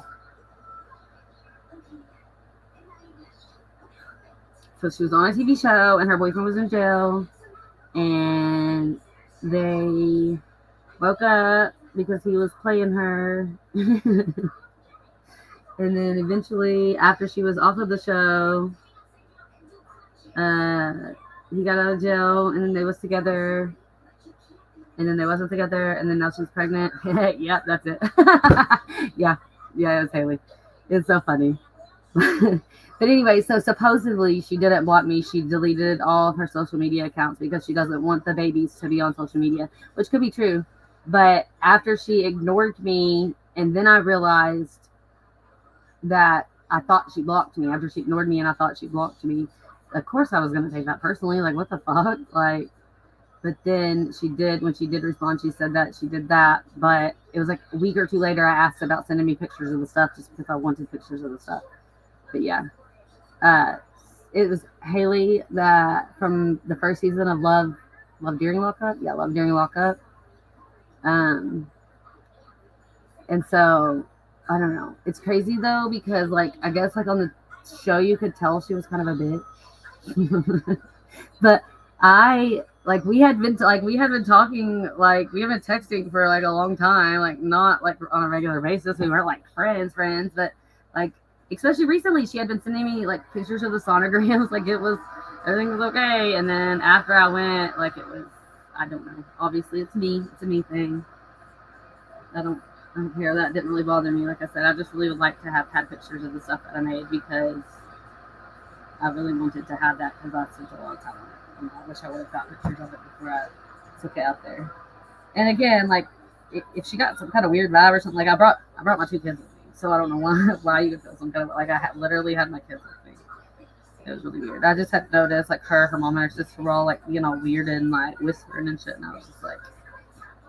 So she was on a TV show, and her boyfriend was in jail, and they woke up because he was playing her. And then eventually, after she was off of the show, he got out of jail, and then they was together, and then they wasn't together, and then now she's pregnant. Yep, that's it. Yeah, yeah, it was Haley. It's so funny. But anyway, so supposedly she didn't block me. She deleted all of her social media accounts because she doesn't want the babies to be on social media, which could be true. But after she ignored me, and then I realized that I thought she blocked me. After she ignored me and I thought she blocked me, of course I was going to take that personally. Like, what the fuck? Like, but then she did, when she did respond, she said that she did that. But it was like a week or two later, I asked about sending me pictures of the stuff just because I wanted pictures of the stuff. But yeah, uh, it was Haley that from the first season of Love During Lockup. Yeah, Love During Lockup. Um, and so I don't know. It's crazy though because like I guess like on the show you could tell she was kind of a bitch. But I like we had been talking like we have been texting for like a long time, like not like on a regular basis. We weren't like friends, but like especially recently she had been sending me like pictures of the sonograms, like it was everything was okay. And then after I went, like it was I don't know. Obviously it's a me thing. I don't I don't care. That didn't really bother me. Like I said, I just really would like to have had pictures of the stuff that I made because I really wanted to have that because I spent a lot of time on it. And I wish I would have got pictures of it before I took it out there. And again, like if she got some kind of weird vibe or something, like I brought my two kids with me, so I don't know why you would feel some kind of like literally had my kids with me. It was really weird. I just had noticed like her mom, and her sister were all like weird and like whispering and shit, and I was just like,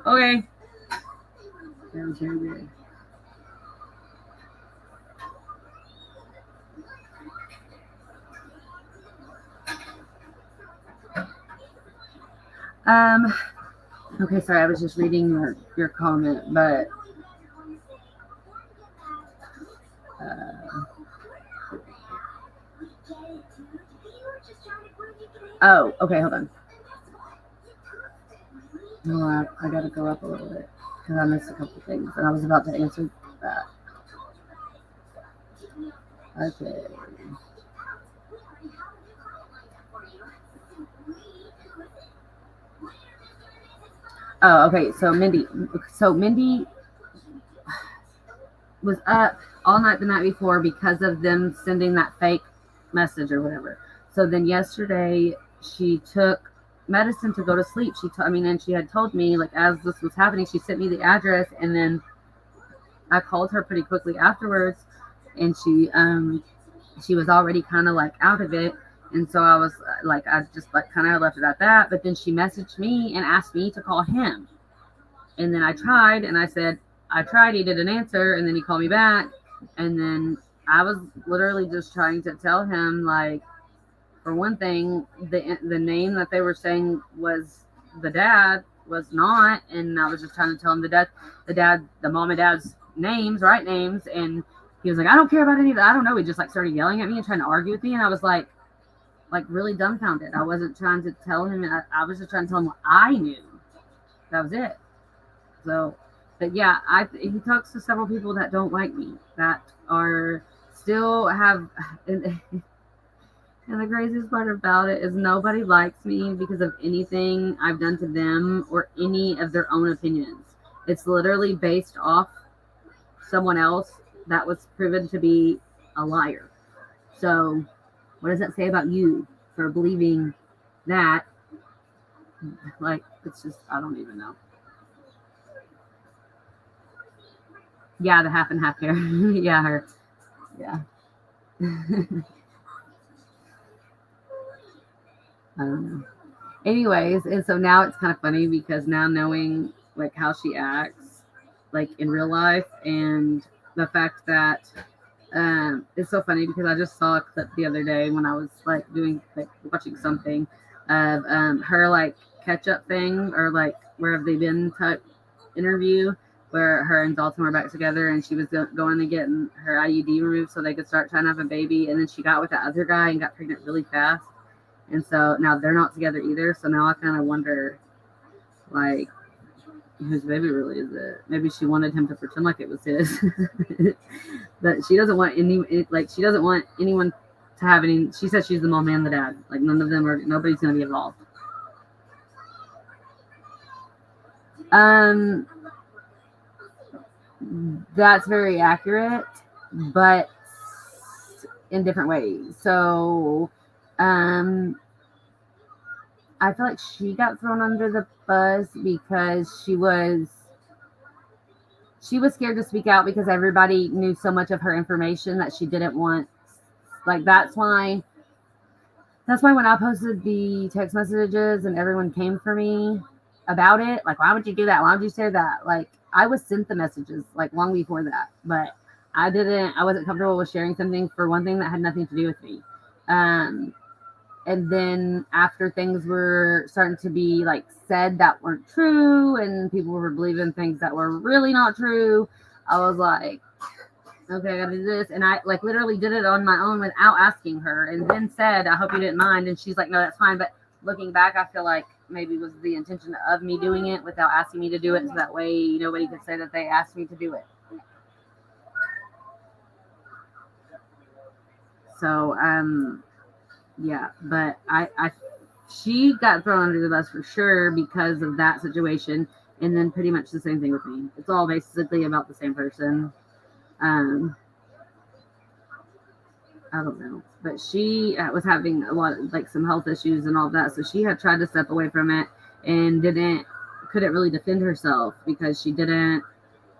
okay, it was very weird. Um. Okay, sorry, I was just reading your comment, but uh, oh, okay, hold on. No, I gotta go up a little bit because I missed a couple things, and I was about to answer that. Okay. Oh, okay. So Mindy was up all night the night before because of them sending that fake message or whatever. So then yesterday she took medicine to go to sleep. And she had told me like as this was happening, she sent me the address, and then I called her pretty quickly afterwards, and she was already kind of like out of it. And so I was like, I just like kind of left it at that. But then she messaged me and asked me to call him. And then I tried, and I said, I tried. He didn't answer. And then he called me back. And then I was literally just trying to tell him, like, for one thing, the name that they were saying was the dad was not. And I was just trying to tell him the mom and dad's names, right names. And he was like, I don't care about any of that. I don't know. He just like started yelling at me and trying to argue with me. And I was like really dumbfounded. I wasn't trying to tell him. I was just trying to tell him what I knew. That was it. So, but yeah, he talks to several people that don't like me, that are still have, and, and the craziest part about it is nobody likes me because of anything I've done to them or any of their own opinions. It's literally based off someone else that was proven to be a liar. So, what does that say about you for believing that? Like, it's just, I don't even know. Yeah, the half and half hair. Yeah, her. Yeah. I don't know. Anyways, and so now it's kind of funny because now knowing like how she acts, like in real life, and the fact that it's so funny because I just saw a clip the other day when I was like doing like watching something of her like catch up thing or like where have they been type interview where her and Dalton were back together and she was going to get her IUD removed so they could start trying to have a baby, and then she got with that other guy and got pregnant really fast, and so now they're not together either. So now I kind of wonder like whose baby really is it? Maybe she wanted him to pretend like it was his. But she doesn't want anyone to have any. She said she's the mom and the dad. Like none of them are. Nobody's going to be involved. That's very accurate, but in different ways. So, I feel like she got thrown under the bus because she was scared to speak out because everybody knew so much of her information that she didn't want. Like that's why when I posted the text messages and everyone came for me about it, like why would you do that? Why would you say that? Like I was sent the messages like long before that, but I wasn't comfortable with sharing something for one thing that had nothing to do with me. And then after things were starting to be like said that weren't true and people were believing things that were really not true, I was like, okay, I gotta do this. And I like literally did it on my own without asking her and then said, I hope you didn't mind. And she's like, no, that's fine. But looking back, I feel like maybe it was the intention of me doing it without asking me to do it. So that way nobody could say that they asked me to do it. So, yeah, but she got thrown under the bus for sure because of that situation, and then pretty much the same thing with me. It's all basically about the same person. I don't know, but she was having a lot of like some health issues and all that, so she had tried to step away from it and couldn't really defend herself because she didn't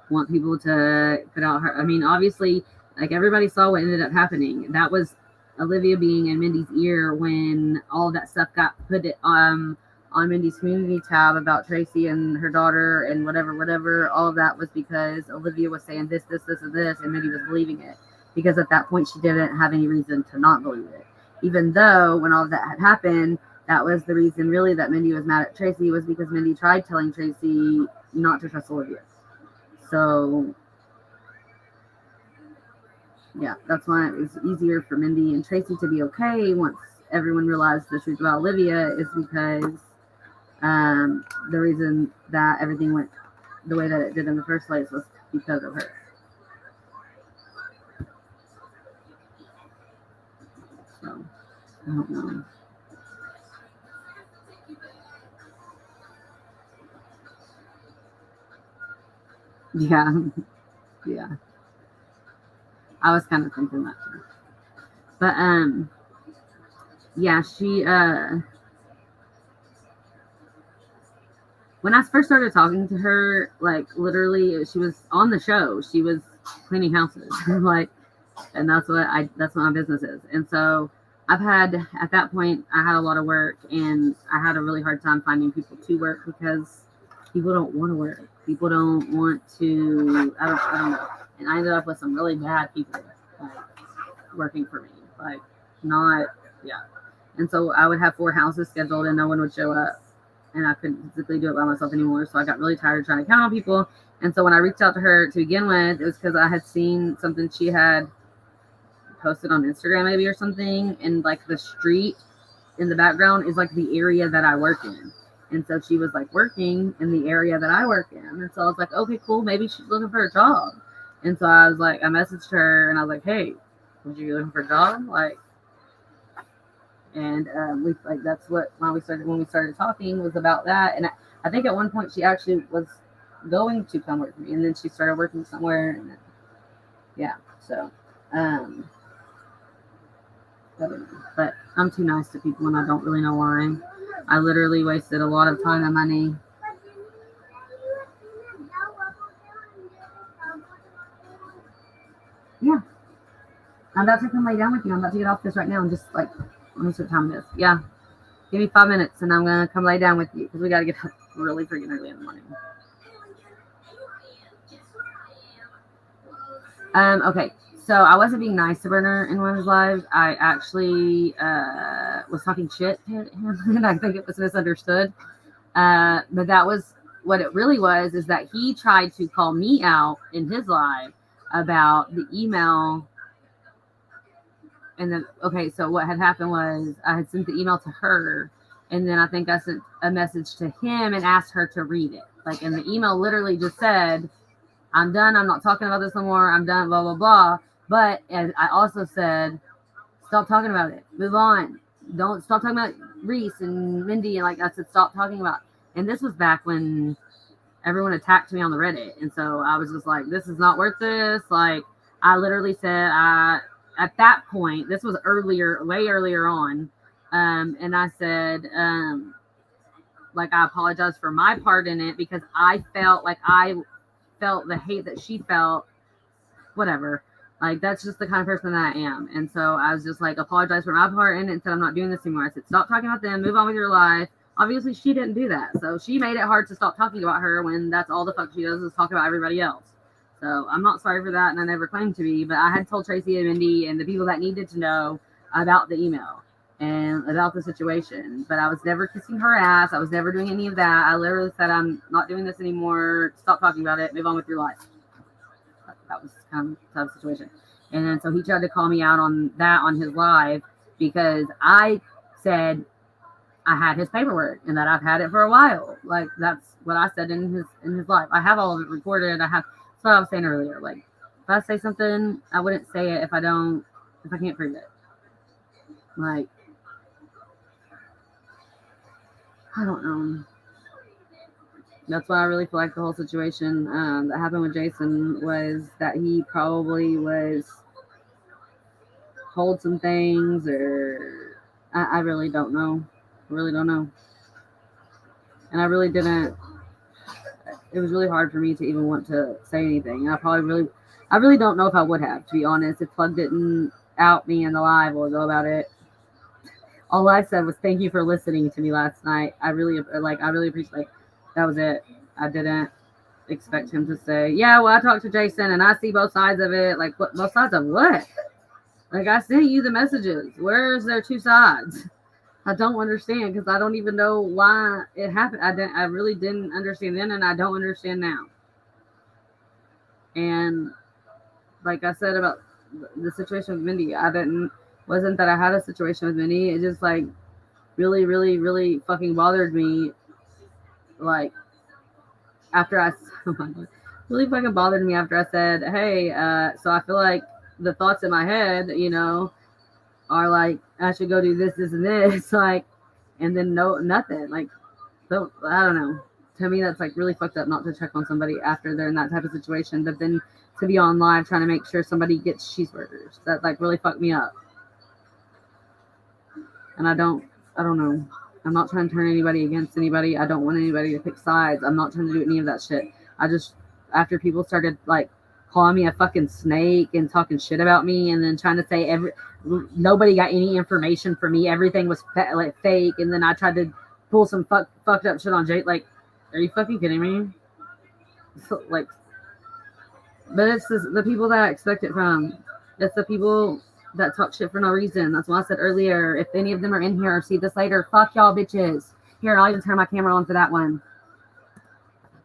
want people to put out her. I mean, obviously, like everybody saw what ended up happening. That was Olivia being in Mindy's ear when all that stuff got put on Mindy's community tab about Tracy and her daughter and whatever. All of that was because Olivia was saying this, and this, and Mindy was believing it. Because at that point, she didn't have any reason to not believe it. Even though when all of that had happened, that was the reason really that Mindy was mad at Tracy was because Mindy tried telling Tracy not to trust Olivia. So, yeah, that's why it was easier for Mindy and Tracy to be okay once everyone realized the truth about Olivia is because the reason that everything went the way that it did in the first place was because of her. So, I don't know. Yeah, yeah. I was kind of thinking that too. But yeah, she when I first started talking to her, like literally she was on the show. She was cleaning houses. Like and that's what my business is. And so at that point I had a lot of work and I had a really hard time finding people to work because people don't want to work. People don't want to I don't know. And I ended up with some really bad people like working for me. Like not yeah. And so I would have 4 houses scheduled and no one would show up. And I couldn't physically do it by myself anymore. So I got really tired of trying to count on people. And so when I reached out to her to begin with, it was because I had seen something she had posted on Instagram maybe or something. And like the street in the background is like the area that I work in. And so she was like working in the area that I work in. And so I was like, okay, cool. Maybe she's looking for a job. And so I was like, I messaged her and I was like, hey, would you be looking for a job? Like, and we like that's what when we started talking was about that. And I think at one point she actually was going to come work with me, and then she started working somewhere. And then, yeah, so but I'm too nice to people, and I don't really know why. I literally wasted a lot of time and money. Yeah, I'm about to come lay down with you. I'm about to get off this right now and just like let me see what time it is. Yeah. Give me 5 minutes and I'm going to come lay down with you because we got to get up really freaking early in the morning. Okay. So I wasn't being nice to Burner in one of his lives. I actually was talking shit to him and I think it was misunderstood. But that was what it really was is that he tried to call me out in his live about the email. And then, okay, so what had happened was I had sent the email to her, and then I think I sent a message to him and asked her to read it. Like, and the email literally just said, I'm done. I'm not talking about this no more. I'm done, blah, blah, blah. But as I also said, Stop talking about it. Move on. Don't stop talking about Reese and Mindy. And like I said, stop talking about. And this was back when everyone attacked me on the Reddit. And so I was just like, this is not worth this. Like, I literally said, at that point, this was earlier, way earlier on. And I said, like, I apologize for my part in it because I felt like I felt the hate that she felt, whatever. Like, that's just the kind of person that I am. And so I was just like, apologize for my part in it and said, I'm not doing this anymore. I said, stop talking about them, move on with your life. Obviously, she didn't do that. So she made it hard to stop talking about her when that's all the fuck she does is talk about everybody else. So I'm not sorry for that, and I never claimed to be. But I had told Tracy and Mindy and the people that needed to know about the email and about the situation. But I was never kissing her ass. I was never doing any of that. I literally said, I'm not doing this anymore. Stop talking about it. Move on with your life. That was kind of a tough situation. And then so he tried to call me out on that on his live because I said I had his paperwork and that I've had it for a while. Like, that's what I said in his live. I have all of it recorded. That's what I was saying earlier. Like, if I say something, I wouldn't say it if I can't prove it. Like, I don't know. That's why I really feel like the whole situation that happened with Jason was that he probably was hold some things, or I really don't know. I really don't know. And I really didn't. It was really hard for me to even want to say anything. I really don't know if I would have, to be honest, if Plug didn't out me in the live or go about it. All I said was thank you for listening to me last night. I really appreciate it. That was it. I didn't expect him to say, yeah, well, I talked to Jason and I see both sides of it. Like, what, both sides of what? Like, I sent you the messages. Where's their two sides? I don't understand because I don't even know why it happened. I really didn't understand then, and I don't understand now. And like I said about the situation with Mindy, wasn't that I had a situation with Mindy. It just like really, really, really fucking bothered me. Like after I, oh my God, really fucking bothered me after I said, hey, so I feel like the thoughts in my head, are like I should go do this, this, and this, like, and then nothing. Like, I don't know. To me, that's like really fucked up not to check on somebody after they're in that type of situation, but then to be on live trying to make sure somebody gets cheeseburgers. That like really fucked me up. And I don't know. I'm not trying to turn anybody against anybody. I don't want anybody to pick sides. I'm not trying to do any of that shit. I just, after people started like calling me a fucking snake and talking shit about me and then trying to say nobody got any information from me. Everything was like fake. And then I tried to pull some fucked up shit on Jake. Like, are you fucking kidding me? So, like, but it's the people that I expect it from. It's the people that talk shit for no reason. That's why I said earlier, if any of them are in here or see this later, fuck y'all bitches. Here, I'll even turn my camera on for that one.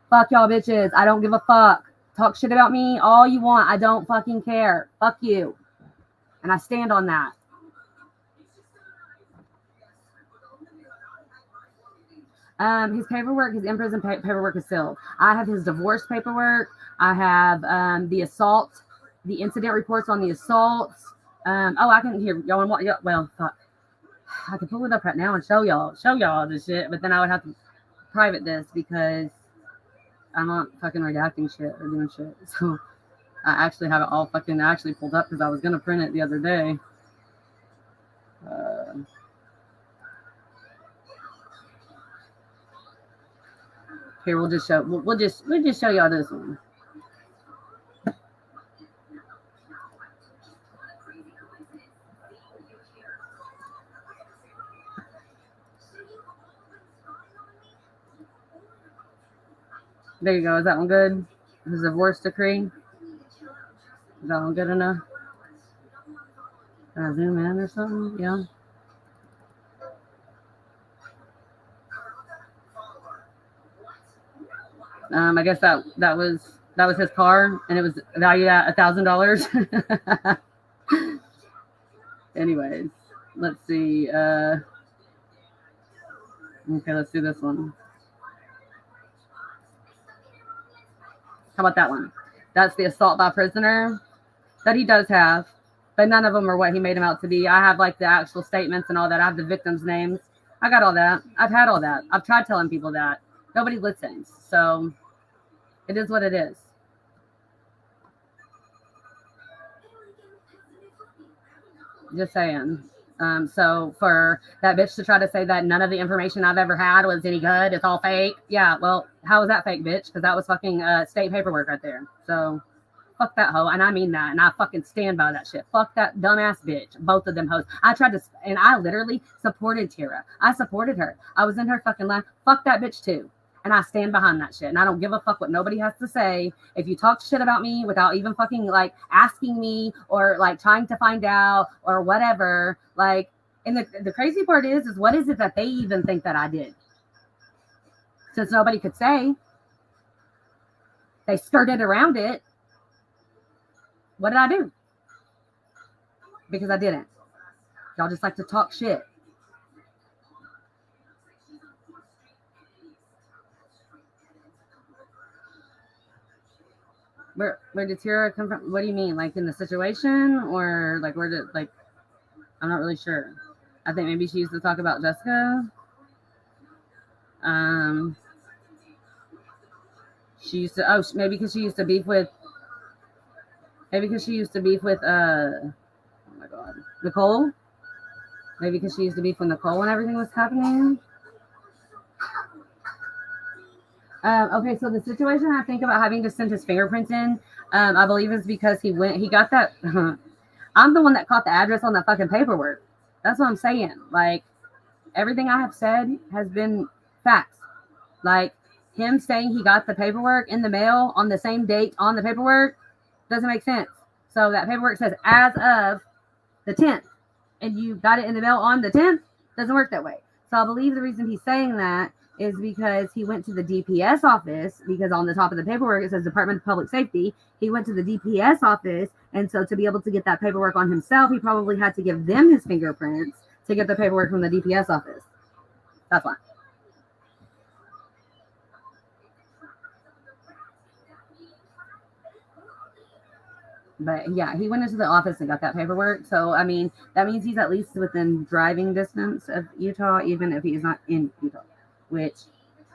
Fuck y'all bitches. I don't give a fuck. Talk shit about me all you want. I don't fucking care. Fuck you. And I stand on that. His paperwork, his in-prison paperwork is sealed. I have his divorce paperwork. I have the assault, the incident reports on the assaults. I can hear y'all. Well, I can pull it up right now and show y'all this shit. But then I would have to private this because I'm not fucking redacting shit or doing shit. So I actually have it all fucking actually pulled up because I was gonna print it the other day. Here, we'll just show y'all this one. There you go. Is that one good? His divorce decree. Is that one good enough? Can I zoom in or something? Yeah. I guess that was his car, and it was valued at $1,000. Anyways, let's see. Okay, let's do this one. How about that one? That's the assault by prisoner that he does have. But none of them are what he made them out to be. I have like the actual statements and all that. I have the victims' names. I got all that. I've had all that. I've tried telling people that. Nobody listens. So it is what it is. Just saying. So for that bitch to try to say that none of the information I've ever had was any good, it's all fake. Yeah, well, how was that fake, bitch? Because that was fucking state paperwork right there. So fuck that hoe, and I mean that, and I fucking stand by that shit. Fuck that dumbass bitch. Both of them hoes. I tried to, and I literally supported Tara. I supported her. I was in her fucking line. Fuck that bitch too. And I stand behind that shit. And I don't give a fuck what nobody has to say. If you talk shit about me without even fucking like asking me or like trying to find out or whatever, like, and the crazy part is what is it that they even think that I did? Since nobody could say, they skirted around it. What did I do? Because I didn't. Y'all just like to talk shit. Where did Tara come from? What do you mean? Like in the situation? Or like where did, like, I'm not really sure. I think maybe she used to talk about Jessica. She used to, maybe because she used to beef with, oh my God, Nicole. Maybe because she used to beef with Nicole when everything was happening. Okay, so the situation I think about having to send his fingerprints in, I believe is because he got that. I'm the one that caught the address on that fucking paperwork. That's what I'm saying. Like, everything I have said has been facts. Like, him saying he got the paperwork in the mail on the same date on the paperwork doesn't make sense. So that paperwork says as of the 10th, and you got it in the mail on the 10th. Doesn't work that way. So I believe the reason he's saying that is because he went to the DPS office, because on the top of the paperwork it says Department of Public Safety. He went to the DPS office, and so to be able to get that paperwork on himself, he probably had to give them his fingerprints to get the paperwork from the DPS office. That's why. But yeah, he went into the office and got that paperwork. So, I mean, that means he's at least within driving distance of Utah, even if he's not in Utah, which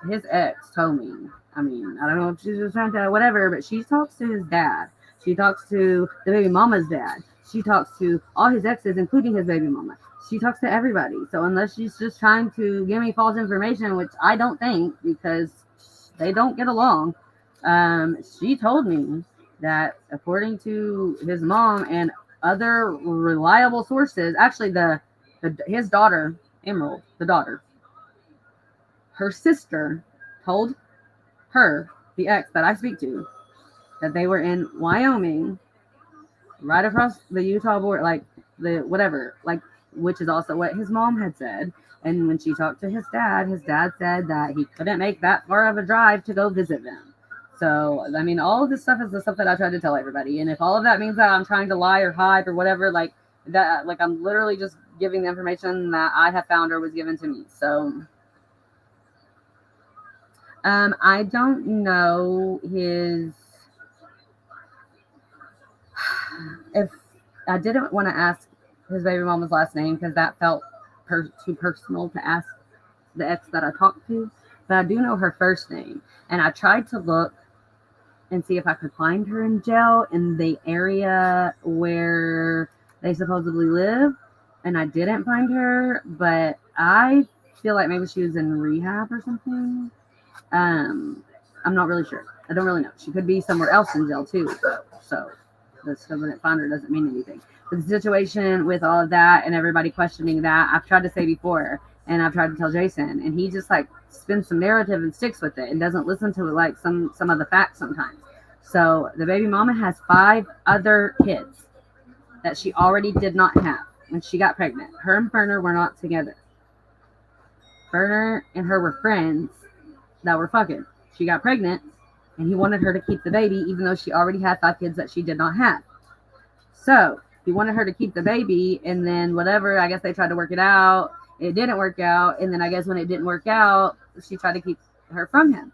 his ex told me. I mean, I don't know if she's just trying to whatever, but she talks to his dad. She talks to the baby mama's dad. She talks to all his exes, including his baby mama. She talks to everybody. So unless she's just trying to give me false information, which I don't think, because they don't get along, she told me that according to his mom and other reliable sources, actually his daughter, Emerald, the daughter, her sister told her, the ex that I speak to, that they were in Wyoming, right across the Utah border, like the whatever, like, which is also what his mom had said. And when she talked to his dad said that he couldn't make that far of a drive to go visit them. So, I mean, all of this stuff is the stuff that I try to tell everybody. And if all of that means that I'm trying to lie or hide or whatever, like that, like I'm literally just giving the information that I have found or was given to me. So, I don't know if I didn't want to ask his baby mama's last name because that felt too personal to ask the ex that I talked to. But I do know her first name. And I tried to look and see if I could find her in jail in the area where they supposedly live. And I didn't find her, but I feel like maybe she was in rehab or something. I'm not really sure. I don't really know. She could be somewhere else in jail too. So just because I didn't find her doesn't mean anything. But the situation with all of that and everybody questioning that, I've tried to say before, and I've tried to tell Jason, and he just like spins some narrative and sticks with it and doesn't listen to like some of the facts sometimes. So the baby mama has 5 other kids that she already did not have when she got pregnant. Her and Berner were not together. Berner and her were friends that were fucking. She got pregnant, and he wanted her to keep the baby, even though she already had 5 kids that she did not have. So he wanted her to keep the baby, and then whatever, I guess they tried to work it out. It didn't work out, and then I guess when it didn't work out, she tried to keep her from him.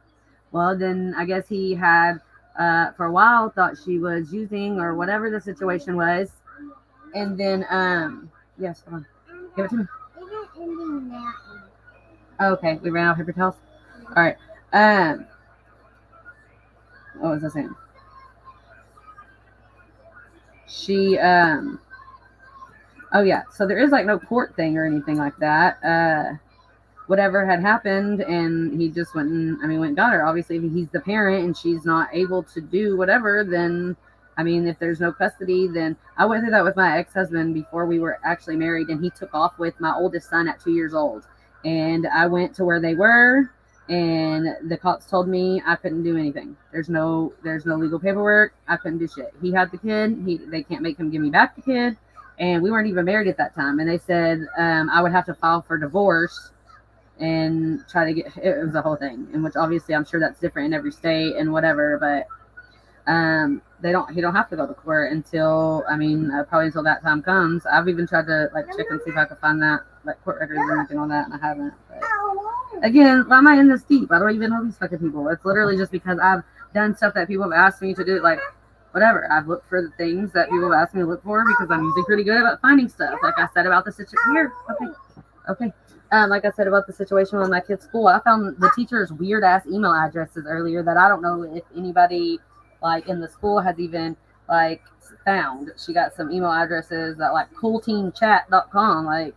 Well, then I guess he had, for a while, thought she was using or whatever the situation was, And then, yes, hold on. Give it to me. Okay, we ran out of paper towels. All right. Um, what was I saying? She, oh yeah. So there is like no court thing or anything like that. Whatever had happened, and he just went and went and got her. Obviously, if he's the parent and she's not able to do whatever, then if there's no custody, then I went through that with my ex-husband before we were actually married, and he took off with my oldest son at 2 years old. And I went to where they were, and the cops told me I couldn't do anything. There's no legal paperwork. I couldn't do shit. He had the kid. They can't make him give me back the kid. And we weren't even married at that time. And they said I would have to file for divorce and try to get it was a whole thing, in which obviously I'm sure that's different in every state and whatever, but he don't have to go to court until probably until that time comes. I've even tried to like check and see if I could find that like court records or anything on that, and I haven't. But again, why am I in this deep? I don't even know these fucking people. It's literally just because I've done stuff that people have asked me to do, like whatever. I've looked for the things that people have asked me to look for because I'm usually pretty good about finding stuff. Like I said about the situation here. Okay. Like I said about the situation with my kid's school, I found the teacher's weird ass email addresses earlier that I don't know if anybody like in the school has even like found. She got some email addresses that like coolteenchat.com, like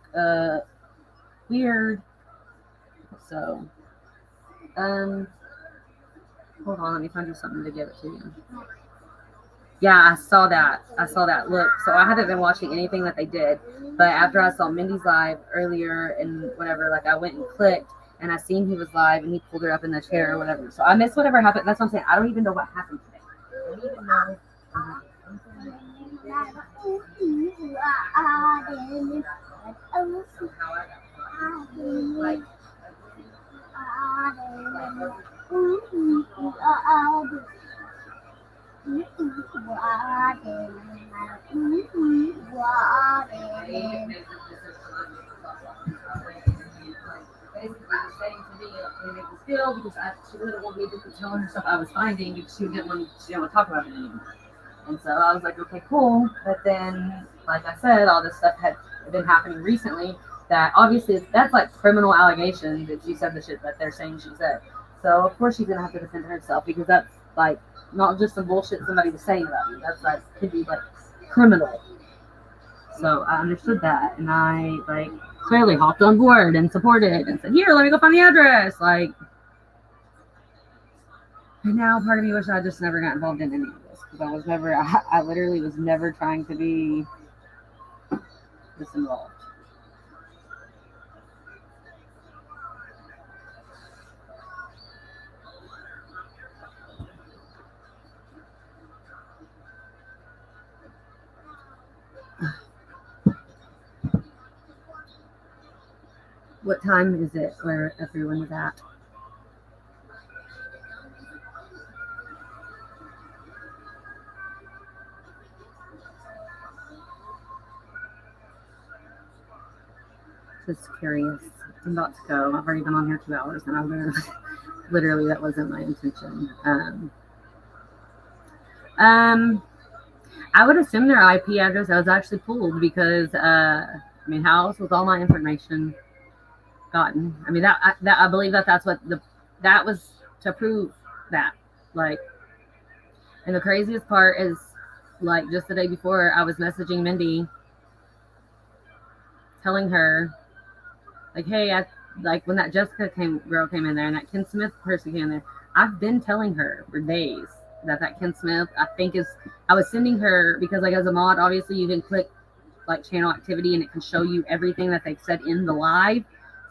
weird. So hold on, let me find you something to give it to you. Yeah, I saw that. Look, so I haven't been watching anything that they did, but after I saw Mindy's live earlier and whatever, like I went and clicked and I seen he was live and he pulled her up in the chair or whatever. So I missed whatever happened. That's what I'm saying. I don't even know what happened today. I don't even know. Because she didn't want me to tell her stuff I was finding because she didn't want to talk about it anymore. And so I was like, okay, cool. But then, like I said, all this stuff had been happening recently that obviously that's like criminal allegations if she said the shit that they're saying she said. So of course she's gonna have to defend herself because that's like not just some bullshit somebody was saying about you. That's like could be like criminal. So I understood that, and I like clearly hopped on board and supported and said, "Here, let me go find the address." Like, and now part of me wish I just never got involved in any of this because I literally was never trying to be this involved. What time is it where everyone is at? Just curious. I'm about to go. I've already been on here 2 hours, and I'm literally that wasn't my intention. I would assume their IP address was actually pulled because how else was all my information gotten? I believe that's what that was to prove that. Like, and the craziest part is like just the day before I was messaging Mindy telling her like, hey, like when that Jessica girl came in there and that Ken Smith person came in there, I've been telling her for days that Ken Smith I was sending her because like as a mod obviously you can click like channel activity and it can show you everything that they've said in the live.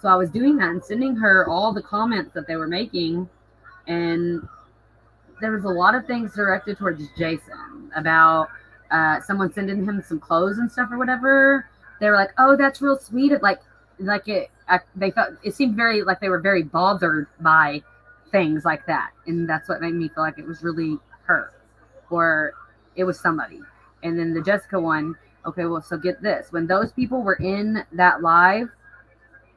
So I was doing that and sending her all the comments that they were making, and there was a lot of things directed towards Jason about someone sending him some clothes and stuff or whatever. They were like, "Oh, that's real sweet." They felt it seemed very like they were very bothered by things like that, and that's what made me feel like it was really her or it was somebody. And then the Jessica one, okay, well, so get this: when those people were in that live,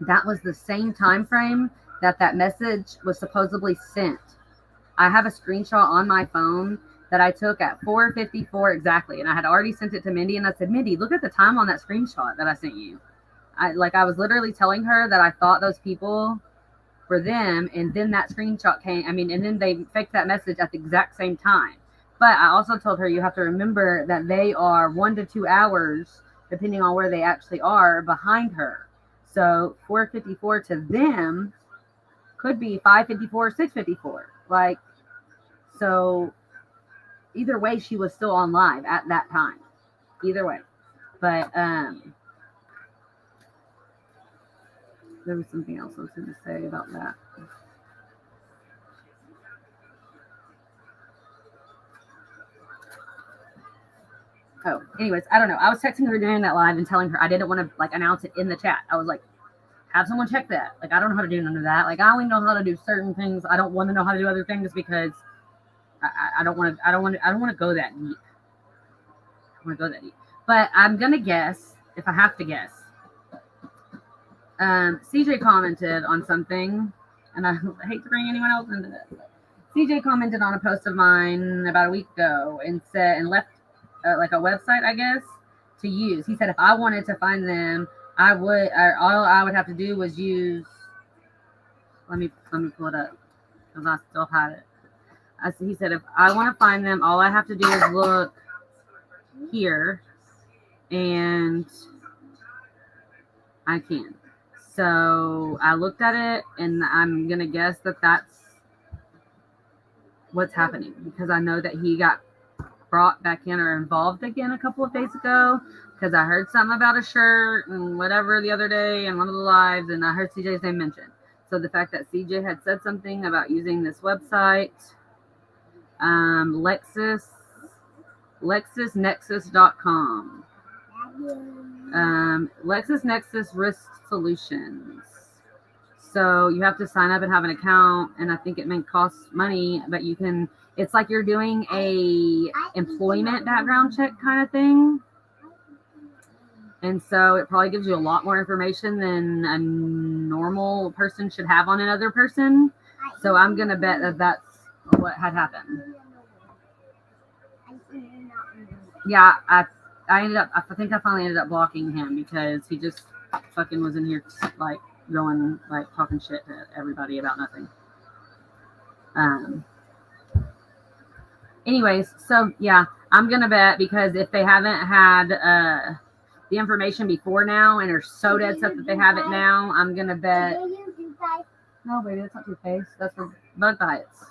that was the same time frame that message was supposedly sent. I have a screenshot on my phone that I took at 4:54 exactly, and I had already sent it to Mindy, and I said, Mindy, look at the time on that screenshot that I sent you. I was literally telling her that I thought those people were them, and then that screenshot came. I mean, and then they faked that message at the exact same time. But I also told her you have to remember that they are 1 to 2 hours, depending on where they actually are, behind her. So 4:54 to them could be 5:54, 6:54. Like, so either way, she was still on live at that time. Either way, but there was something else I was going to say about that. Oh, anyways, I don't know. I was texting her during that live and telling her I didn't want to like announce it in the chat. I was like, have someone check that. Like, I don't know how to do none of that. Like, I only know how to do certain things. I don't want to know how to do other things because I don't want to. I don't want to. I don't want to go that deep. I want to go that deep. But I'm gonna guess if I have to guess. CJ commented on something, and I hate to bring anyone else into this. CJ commented on a post of mine about a week ago and said and left like a website, I guess, to use. He said if I wanted to find them, I would. All I would have to do was use. Let me pull it up because I still had it. He said if I want to find them, all I have to do is look here, and I can. So I looked at it, and I'm gonna guess that that's what's happening because I know that he got brought back in or involved again a couple of days ago because I heard something about a shirt and whatever the other day in one of the lives, and I heard CJ's name mentioned. So the fact that CJ had said something about using this website, LexisNexus.com, LexisNexus Risk Solutions. So you have to sign up and have an account, and I think it may cost money, but you can. It's like you're doing a employment background check kind of thing, and so it probably gives you a lot more information than a normal person should have on another person. So I'm gonna bet that that's what had happened. Yeah, I ended up. I think I finally ended up blocking him because he just fucking was in here like going like talking shit to everybody about nothing. Anyways, so yeah, I'm gonna bet because if they haven't had the information before now and are so dead set that they have it now, I'm gonna bet. No, baby, that's not toothpaste. That's for bug bites.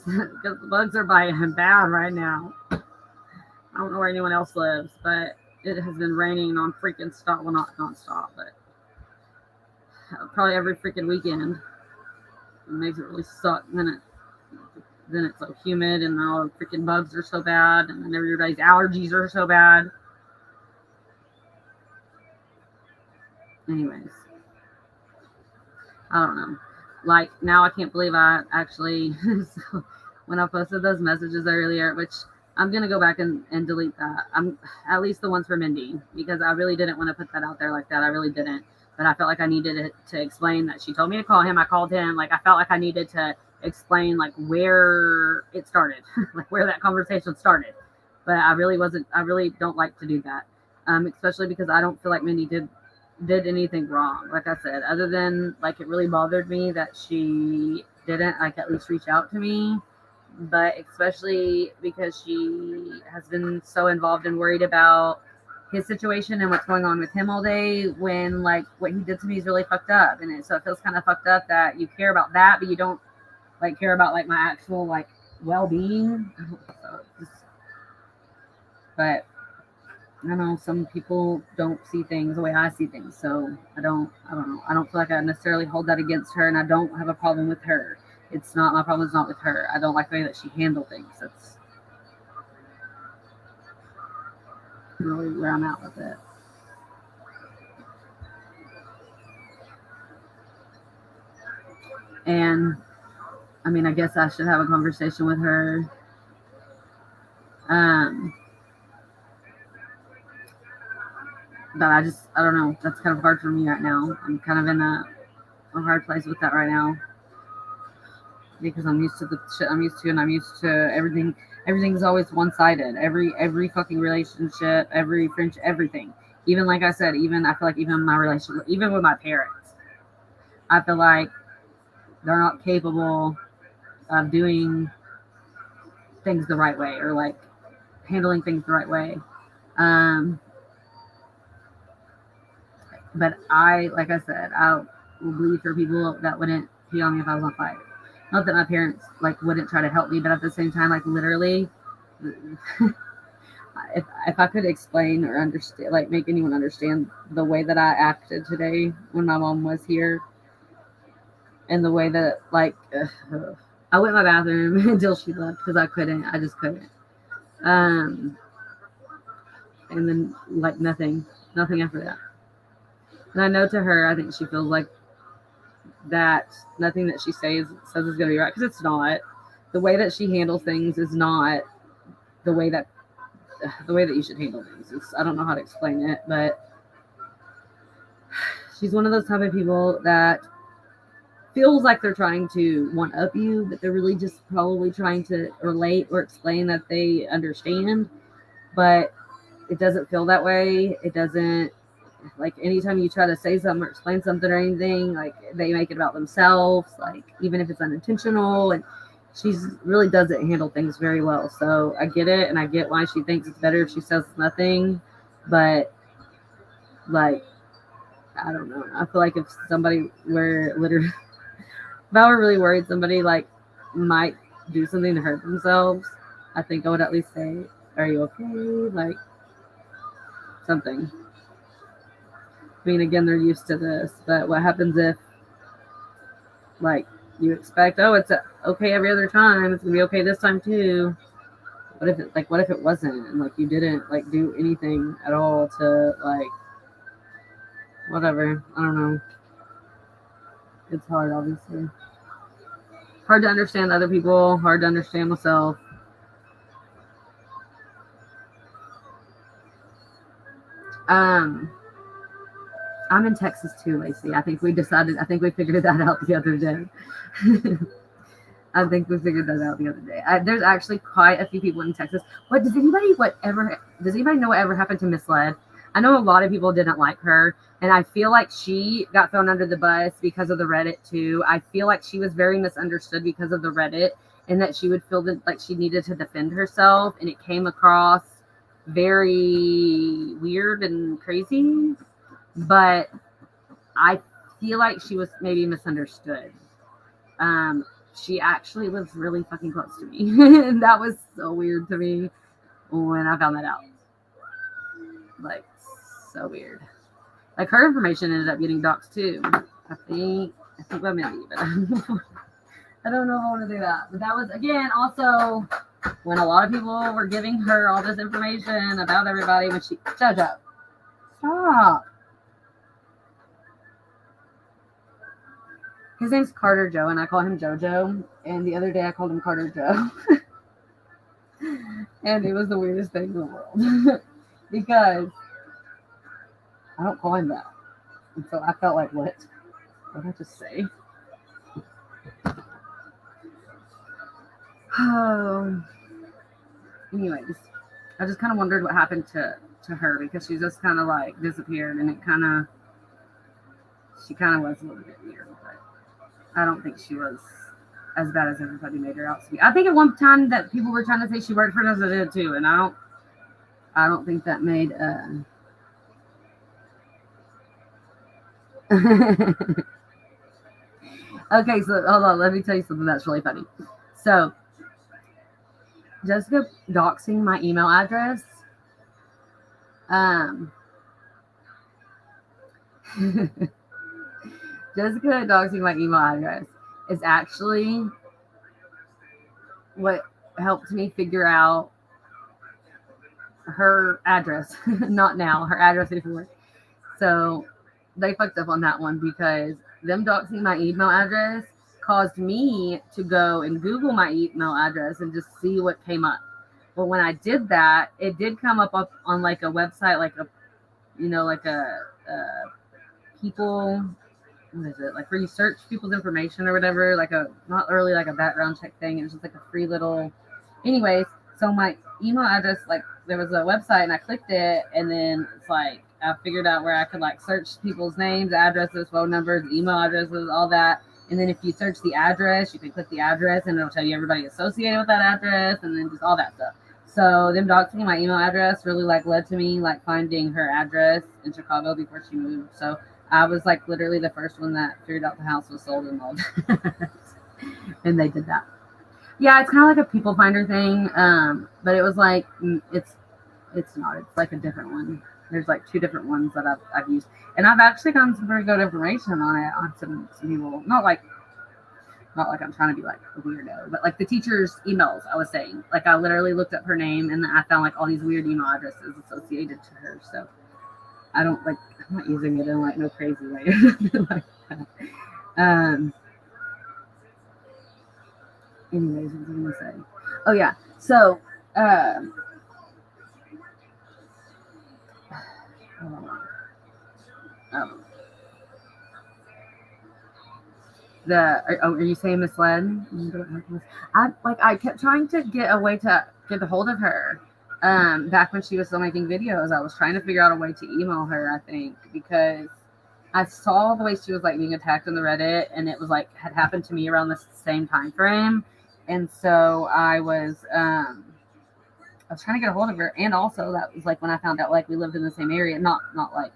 Because the bugs are biting bad right now. I don't know where anyone else lives, but it has been raining on freaking stop. Well, not non-stop, but probably every freaking weekend. It makes it really suck. Then it's so humid, and all the freaking bugs are so bad, and then everybody's allergies are so bad. Anyways, I don't know. Like, now I can't believe I actually, when I posted those messages earlier, which I'm going to go back and delete that. I'm at least the ones for Mindy, because I really didn't want to put that out there like that. I really didn't. But I felt like I needed to explain that she told me to call him. I called him. Like, I felt like I needed to explain, like, where it started, like, where that conversation started. But I really don't like to do that, especially because I don't feel like Mindy did anything wrong. Like I said, other than like it really bothered me that she didn't like at least reach out to me, but especially because she has been so involved and worried about his situation and what's going on with him all day when like what he did to me is really fucked up, and so it feels kind of fucked up that you care about that but you don't like care about like my actual like well-being. But I don't know, some people don't see things the way I see things, so I don't know. I don't feel like I necessarily hold that against her, and I don't have a problem with her. It's not my problem. It's not with her. I don't like the way that she handled things. That's really where I'm at with it. And I mean, I guess I should have a conversation with her. But I don't know. That's kind of hard for me right now. I'm kind of in a hard place with that right now. because I'm used to the shit I'm used to, and I'm used to everything. Everything's always one sided. Every fucking relationship, every friendship, everything. Even like I said, even I feel like even my relationship, even with my parents, I feel like they're not capable of doing things the right way, or like handling things the right way. Um, but like I said, I will bleed for people that wouldn't pee on me if I was on fire. Not that my parents like wouldn't try to help me, but at the same time, like literally, if I could explain or understand, like make anyone understand the way that I acted today when my mom was here, and the way that like I went in my bathroom until she left because I just couldn't. Um, and then like nothing after that. And I know to her, I think she feels like that nothing that she says is going to be right, because it's not. The way that she handles things is not the way that you should handle things. I don't know how to explain it, but she's one of those type of people that feels like they're trying to one up you, but they're really just probably trying to relate or explain that they understand. But it doesn't feel that way. It doesn't. Like anytime you try to say something or explain something or anything, like they make it about themselves, like even if it's unintentional. And she's really doesn't handle things very well. So I get it, and I get why she thinks it's better if she says nothing. But like, I don't know. I feel like if somebody were literally, if I were really worried somebody like might do something to hurt themselves, I think I would at least say, "Are you okay?" Like something. I mean, again, they're used to this, but what happens if, like, you expect, oh, it's okay every other time, it's gonna be okay this time too? What if it wasn't, and like you didn't like do anything at all to like, whatever? I don't know. It's hard, obviously. Hard to understand other people. Hard to understand myself. Um, I'm in Texas too, Lacey. I think we decided. I think we figured that out the other day. I think we figured that out the other day. There's actually quite a few people in Texas. Does anybody know whatever happened to Miss Led? I know a lot of people didn't like her, and I feel like she got thrown under the bus because of the Reddit too. I feel like she was very misunderstood because of the Reddit, and that she would feel that like she needed to defend herself, and it came across very weird and crazy. But I feel like she was maybe misunderstood. Um, she actually was really fucking close to me. And that was so weird to me when I found that out. Like, so weird. Like, her information ended up getting doxxed too. I think I'm gonna leave it. I don't know if I want to do that. But that was, again, also when a lot of people were giving her all this information about everybody when she. JoJo. Stop. His name's Carter Joe, and I call him JoJo. And the other day I called him Carter Joe. And it was the weirdest thing in the world. Because I don't call him that. And so I felt like, what did I just say? Anyways, I just kind of wondered what happened to her, because she just kind of like disappeared, and she kind of was a little bit weird, but I don't think she was as bad as everybody made her out to be. I think at one time that people were trying to say she worked for us, I did too, and I don't think that made Okay, so hold on, let me tell you something that's really funny. So Jessica doxing my email address. Jessica doxing my email address is actually what helped me figure out her address. Not now, her address before. So they fucked up on that one, because them doxing my email address caused me to go and Google my email address and just see what came up. But when I did that, it did come up on like a website, like a, like a people, what is it, like where you search people's information or whatever, like a not really like a background check thing. It was just like a free little. Anyways, so my email address, like there was a website and I clicked it, and then it's like I figured out where I could like search people's names, addresses, phone numbers, email addresses, all that. And then if you search the address, you can click the address and it'll tell you everybody associated with that address, and then just all that stuff. So them doxing my email address really like led to me like finding her address in Chicago before she moved. So I was like literally the first one that figured out the house was sold and all that. And they did that. Yeah, it's kind of like a people finder thing. But it was like it's not. It's like a different one. There's like two different ones that I've used, and I've actually gotten some pretty good information on it on some people. Not like I'm trying to be like a weirdo, but like the teacher's emails. I was saying, like I literally looked up her name and I found like all these weird email addresses associated to her. So I don't like. I'm not using it in like no crazy way like that. Um. Anyways, what was I gonna say? Oh yeah. So. Um. Um, are you saying misled? I kept trying to get a way to get a hold of her. Back when she was still making videos, I was trying to figure out a way to email her. I think because I saw the way she was like being attacked on the Reddit, and it was like had happened to me around the same time frame, and so I was trying to get a hold of her, and also that was like when I found out like we lived in the same area. Not like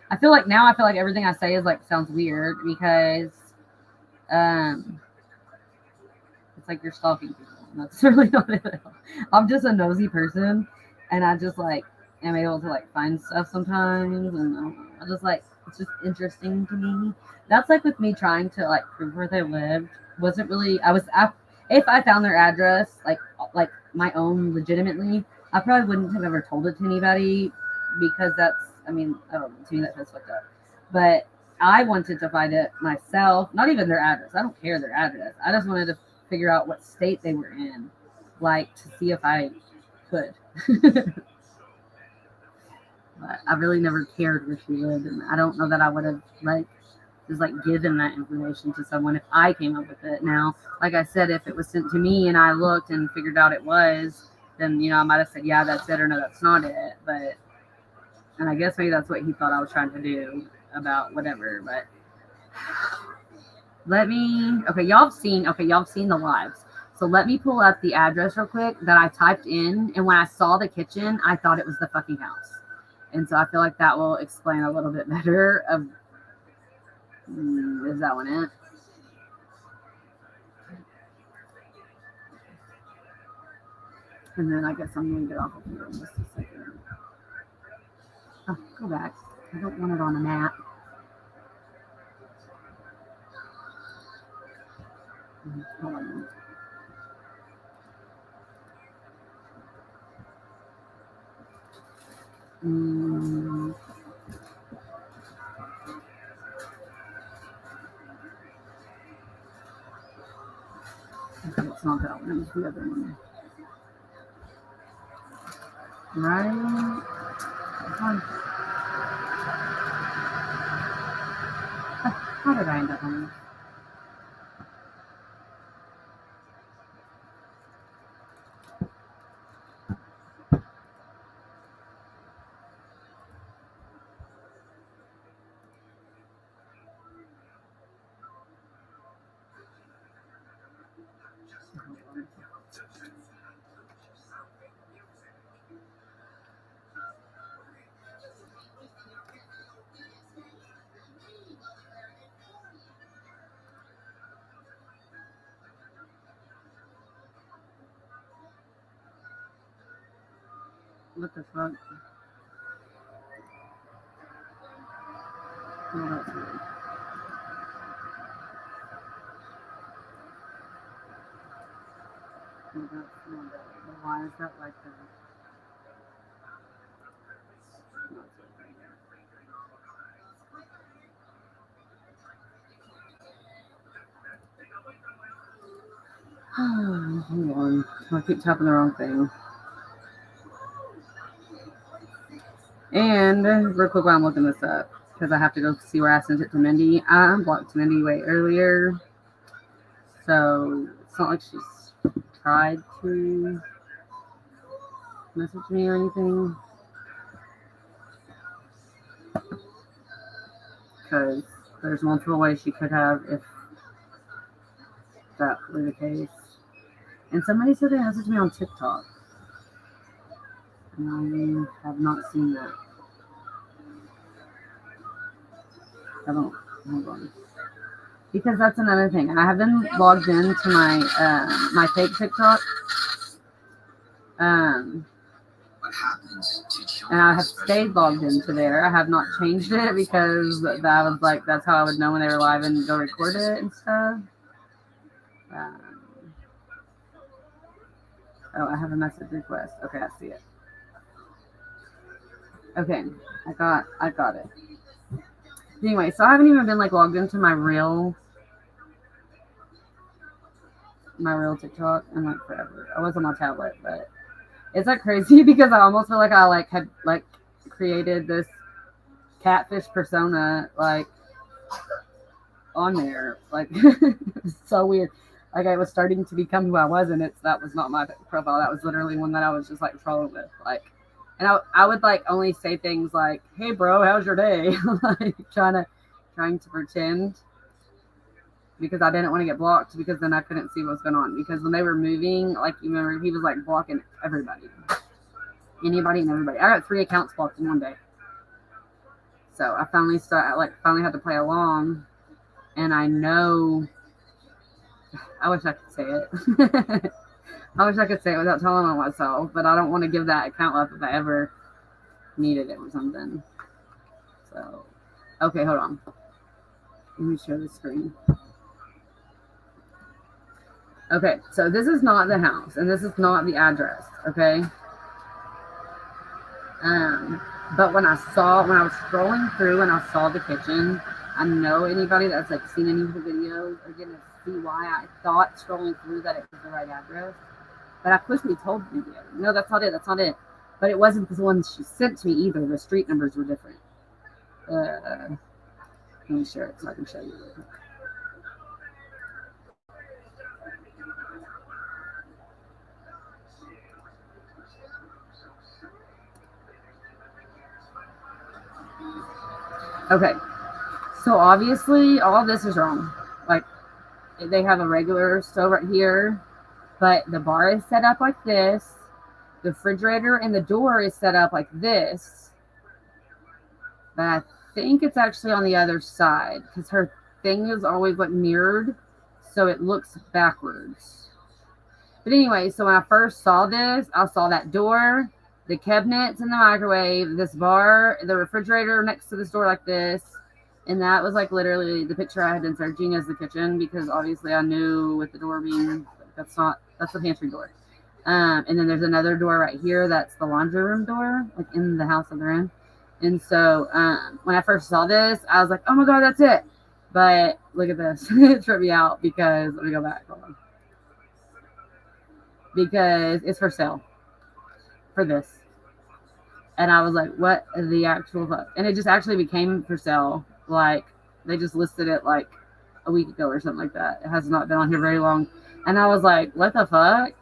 I feel like now I feel like everything I say is like sounds weird because um it's like you're stalking people. And that's really not it at all. I'm just a nosy person, and I just like am able to like find stuff sometimes, and I just like it's just interesting to me. That's like with me trying to like prove where they lived. Wasn't really. If I found their address like my own legitimately, I probably wouldn't have ever told it to anybody because that's. I mean, I don't know, to me that feels fucked up. But I wanted to find it myself. Not even their address. I don't care their address. I just wanted to figure out what state they were in, like to see if I could. But I really never cared where she lived, and I don't know that I would have like just like given that information to someone if I came up with it. Now, like I said, if it was sent to me and I looked and figured out it was, then I might have said, yeah, that's it, or no, that's not it. But and I guess maybe that's what he thought I was trying to do about whatever. But y'all have seen the lives. So let me pull up the address real quick that I typed in, and when I saw the kitchen, I thought it was the fucking house. And so I feel like that will explain a little bit better of is that one it? And then I guess I'm gonna get off of here in just a second. Oh, go back. I don't want it on a map. Hold on a minute. Okay, it's not that one. It's the other one. Right. How did I end up on this? What the fuck? Oh, that's weird. Oh, that's not that. Why is that like that? Hold on. I keep tapping the wrong thing. And real quick while I'm looking this up. because I have to go see where I sent it to Mindy. I unblocked Mindy way earlier, so it's not like she's tried to message me or anything. Because there's multiple ways she could have if that were the case. And somebody said they messaged me on TikTok. And I have not seen that. I don't. Hold on. Because that's another thing. I have been logged into my fake TikTok. What happens to children, and I have stayed logged into there. I have not changed it because that was like, that's how I would know when they were live and go record it and stuff. Oh, I have a message request. Okay, I see it. Okay, I got it. Anyway, so I haven't even been like logged into my real TikTok in like forever. I was on my tablet, but it's like crazy because I almost feel like I like had like created this catfish persona like on there. Like it's so weird. Like I was starting to become who I was, and that was not my profile. That was literally one that I was just like trolling with. Like, and I would like only say things like, "Hey bro, how's your day?" Like trying to pretend, because I didn't want to get blocked, because then I couldn't see what was going on. Because when they were moving, like, you remember, he was like blocking everybody, anybody and everybody. I got 3 accounts blocked in one day. So I finally had to play along, and I know. I wish I could say it. I wish I could say it without telling on myself, but I don't want to give that account up if I ever needed it or something. So, okay, hold on. Let me share the screen. Okay, so this is not the house, and this is not the address, okay? But when I was scrolling through and I saw the kitchen, I know anybody that's like seen any of the videos are gonna see why I thought scrolling through that it was the right address. But I quickly told you, no, that's not it. But it wasn't the one she sent to me either. The street numbers were different. Let me share it so I can show you real quick. Okay, so obviously all this is wrong. Like, they have a regular stove right here, but the bar is set up like this. The refrigerator and the door is set up like this. But I think it's actually on the other side, because her thing is always like mirrored, so it looks backwards. But anyway, so when I first saw this, I saw that door, the cabinets in the microwave, this bar, the refrigerator next to this door like this. And that was like literally the picture I had been searching as the kitchen, because obviously I knew with the door being, that's the pantry door. And then there's another door right here that's the laundry room door, like in the house that they're in. And so when I first saw this, I was like, oh my God, that's it. But look at this. It tripped me out because, let me go back. Hold on. Because it's for sale for this. And I was like, what the actual fuck? And it just actually became for sale. Like, they just listed it like a week ago or something like that. It has not been on here very long. And I was like, what the fuck?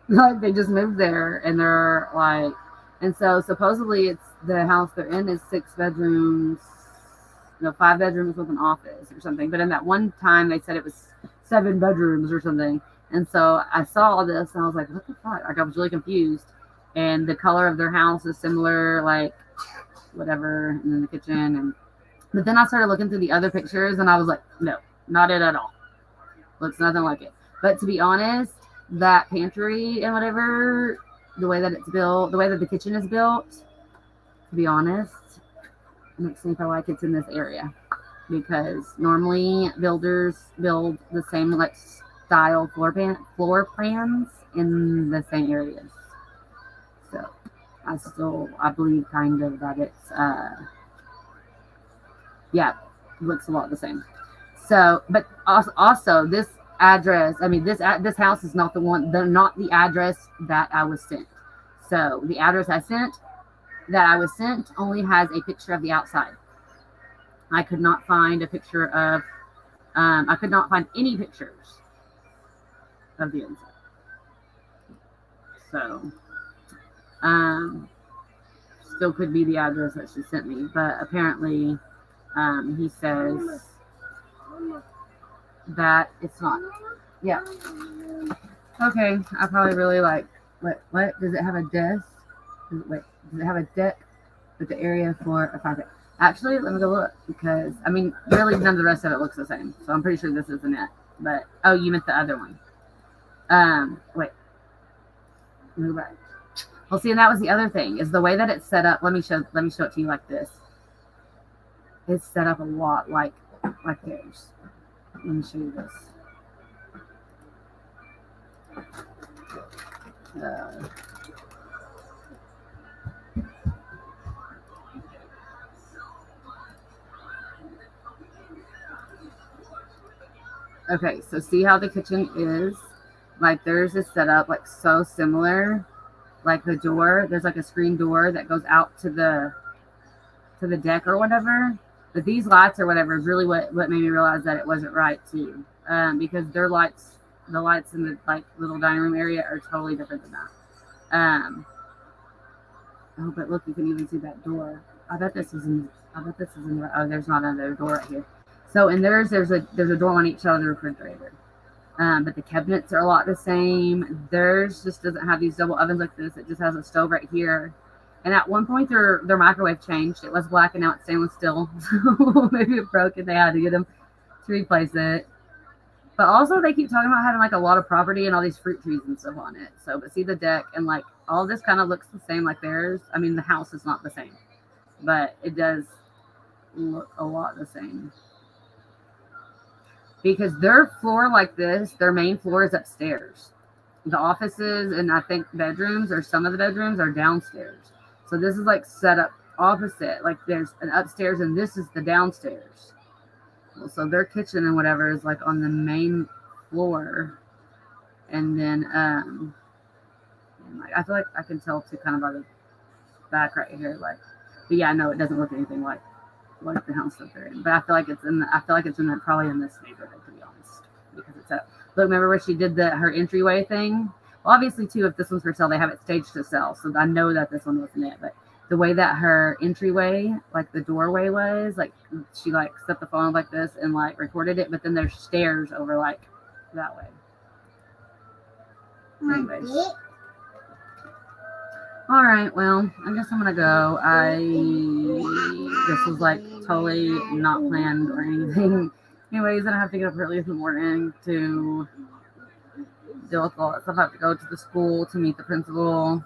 Like, they just moved there, and they're like, and so supposedly it's the house they're in is 6 bedrooms, 5 bedrooms with an office or something. But in that one time, they said it was 7 bedrooms or something. And so I saw all this, and I was like, what the fuck? Like, I was really confused. And the color of their house is similar, like whatever, and then the kitchen. But then I started looking through the other pictures, and I was like, no, not it at all. Looks nothing like it. But to be honest, that pantry and whatever, the way that it's built, the way that the kitchen is built, to be honest, makes me feel like it's in this area, because normally builders build the same like style floor plans in the same areas. So I believe kind of that it's looks a lot the same. So, but also this address, this house is not not the address that I was sent. So the address that I was sent only has a picture of the outside. I could not find a picture of, I could not find any pictures of the inside. So, um, still could be the address that she sent me, but apparently, he says that it's not. Yeah. Okay. I probably really like. What does it have a desk? Wait, does it have a deck with the area for a fire pit? Actually, let me go look because I mean, really, none of the rest of it looks the same. So I'm pretty sure this isn't it. But oh, you meant the other one. Wait, move back. Well, see, and that was the other thing is the way that it's set up. Let me show it to you like this. It's set up a lot like theirs. Let me show you this. Okay, so see how the kitchen is? Like theirs is set up like so similar. Like the door, there's like a screen door that goes out to the deck or whatever. But these lights or whatever is really what made me realize that it wasn't right too. Because their lights, the lights in the like little dining room area are totally different than that. Oh, but look, you can even see that door. I bet this is in. Oh, there's not another door right here. So in theirs, there's a door on each side of the refrigerator. But the cabinets are a lot the same. Theirs just doesn't have these double ovens like this. It just has a stove right here. And at one point, their microwave changed. It was black and now it's stainless steel. So maybe it broke and they had to get them to replace it. But also, they keep talking about having like a lot of property and all these fruit trees and stuff on it. So, but see the deck and like all this kind of looks the same like theirs. I mean, the house is not the same, but it does look a lot the same. Because their floor like this, their main floor is upstairs. The offices and I think bedrooms or some of the bedrooms are downstairs. So this is like set up opposite. Like there's an upstairs and this is the downstairs. So their kitchen and whatever is like on the main floor. And then and like I feel like I can tell too kind of by the back right here. Like, but yeah, no, it doesn't look anything like the house that they're in. But I feel like it's in probably in this neighborhood, to be honest. Because it's up. Look, remember where she did her entryway thing? Well, obviously too, if this one's for sale, they have it staged to sell. So I know that this one wasn't it. But the way that her entryway, like the doorway was, like she like set the phone like this and like recorded it, but then there's stairs over like that way. Anyways. All right, well, I guess I'm gonna go. This was like totally not planned or anything. Anyways, then I have to get up early in the morning to deal with all that stuff. I have to go to the school to meet the principal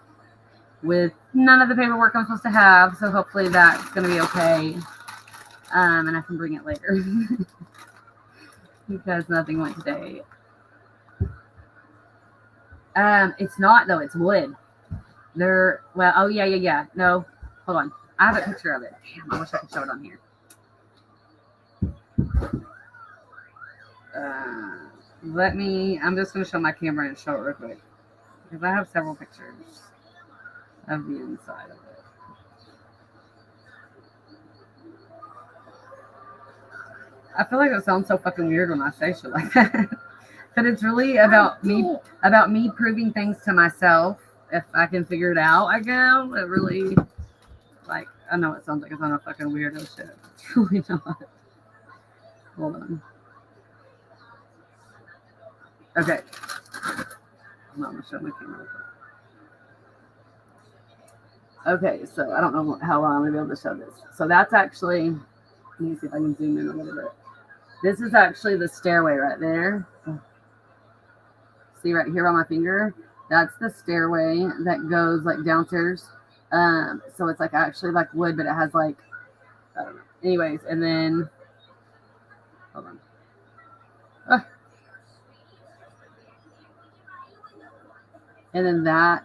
with none of the paperwork I'm supposed to have. So hopefully that's gonna be okay. And I can bring it later because nothing went today. It's not though. It's wood. Oh yeah. No, hold on. I have a picture of it. Damn, I wish I could show it on here. I'm just going to show my camera and show it real quick. Because I have several pictures of the inside of it. I feel like it sounds so fucking weird when I say shit like that. But it's really about me proving things to myself. If I can figure it out, I guess. It really, like, I know it sounds like it's on a fucking weirdo shit. It's really not. Hold on. Okay. I'm going to show my camera. Okay, so I don't know how long I'm going to be able to show this. So that's actually, let me see if I can zoom in a little bit. This is actually the stairway right there. See right here on my finger? That's the stairway that goes like downstairs. So it's like actually like wood, but it has like, I don't know. Anyways, and then, hold on. And then that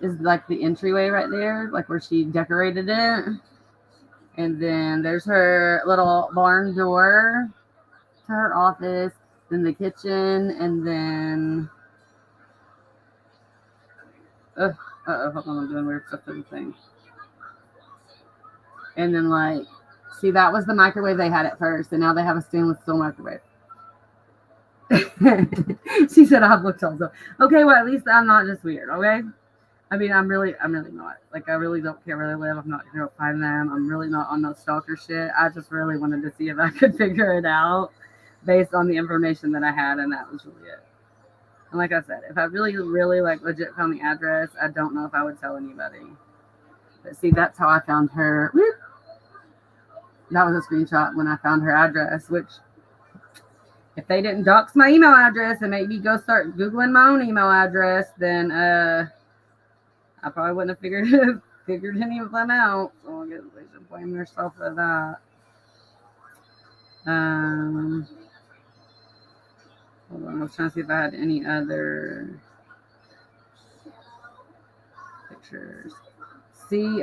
is like the entryway right there, like where she decorated it. And then there's her little barn door to her office, then the kitchen, and then hold on, I'm doing weird stuff to the thing. And then like See, that was the microwave they had at first, and now they have a stainless steel microwave. She said I've looked also. Okay, well, at least I'm not just weird, okay? I mean, I'm really not. Like, I really don't care where they live. I'm not going to find them. I'm really not on no stalker shit. I just really wanted to see if I could figure it out based on the information that I had, and that was really it. And like I said, if I really, really, like, legit found the address, I don't know if I would tell anybody. But see, that's how I found her. Whoop. That was a screenshot when I found her address, which, if they didn't dox my email address and make me go start Googling my own email address, then I probably wouldn't have figured any of them out. So I guess they should blame themselves for that. Hold on, I was trying to see if I had any other pictures. See,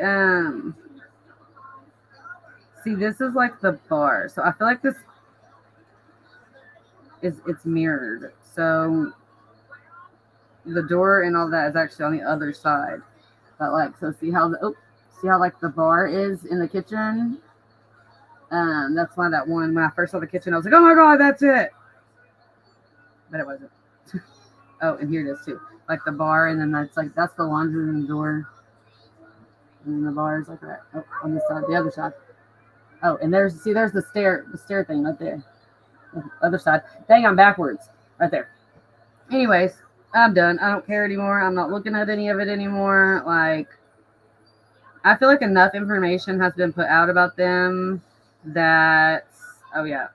this is like the bar. So I feel like this it's mirrored. So the door and all that is actually on the other side. But like, so see how like the bar is in the kitchen? That's why that one, when I first saw the kitchen, I was like, oh my God, that's it. But it wasn't. Oh, and here it is too. Like the bar, and then that's the laundry room door. And then the bar is like that. Oh, on this side, the other side. Oh, and there's the stair thing right there. Other side. Dang, I'm backwards. Right there. Anyways, I'm done. I don't care anymore. I'm not looking at any of it anymore. Like, I feel like enough information has been put out about them that, oh yeah.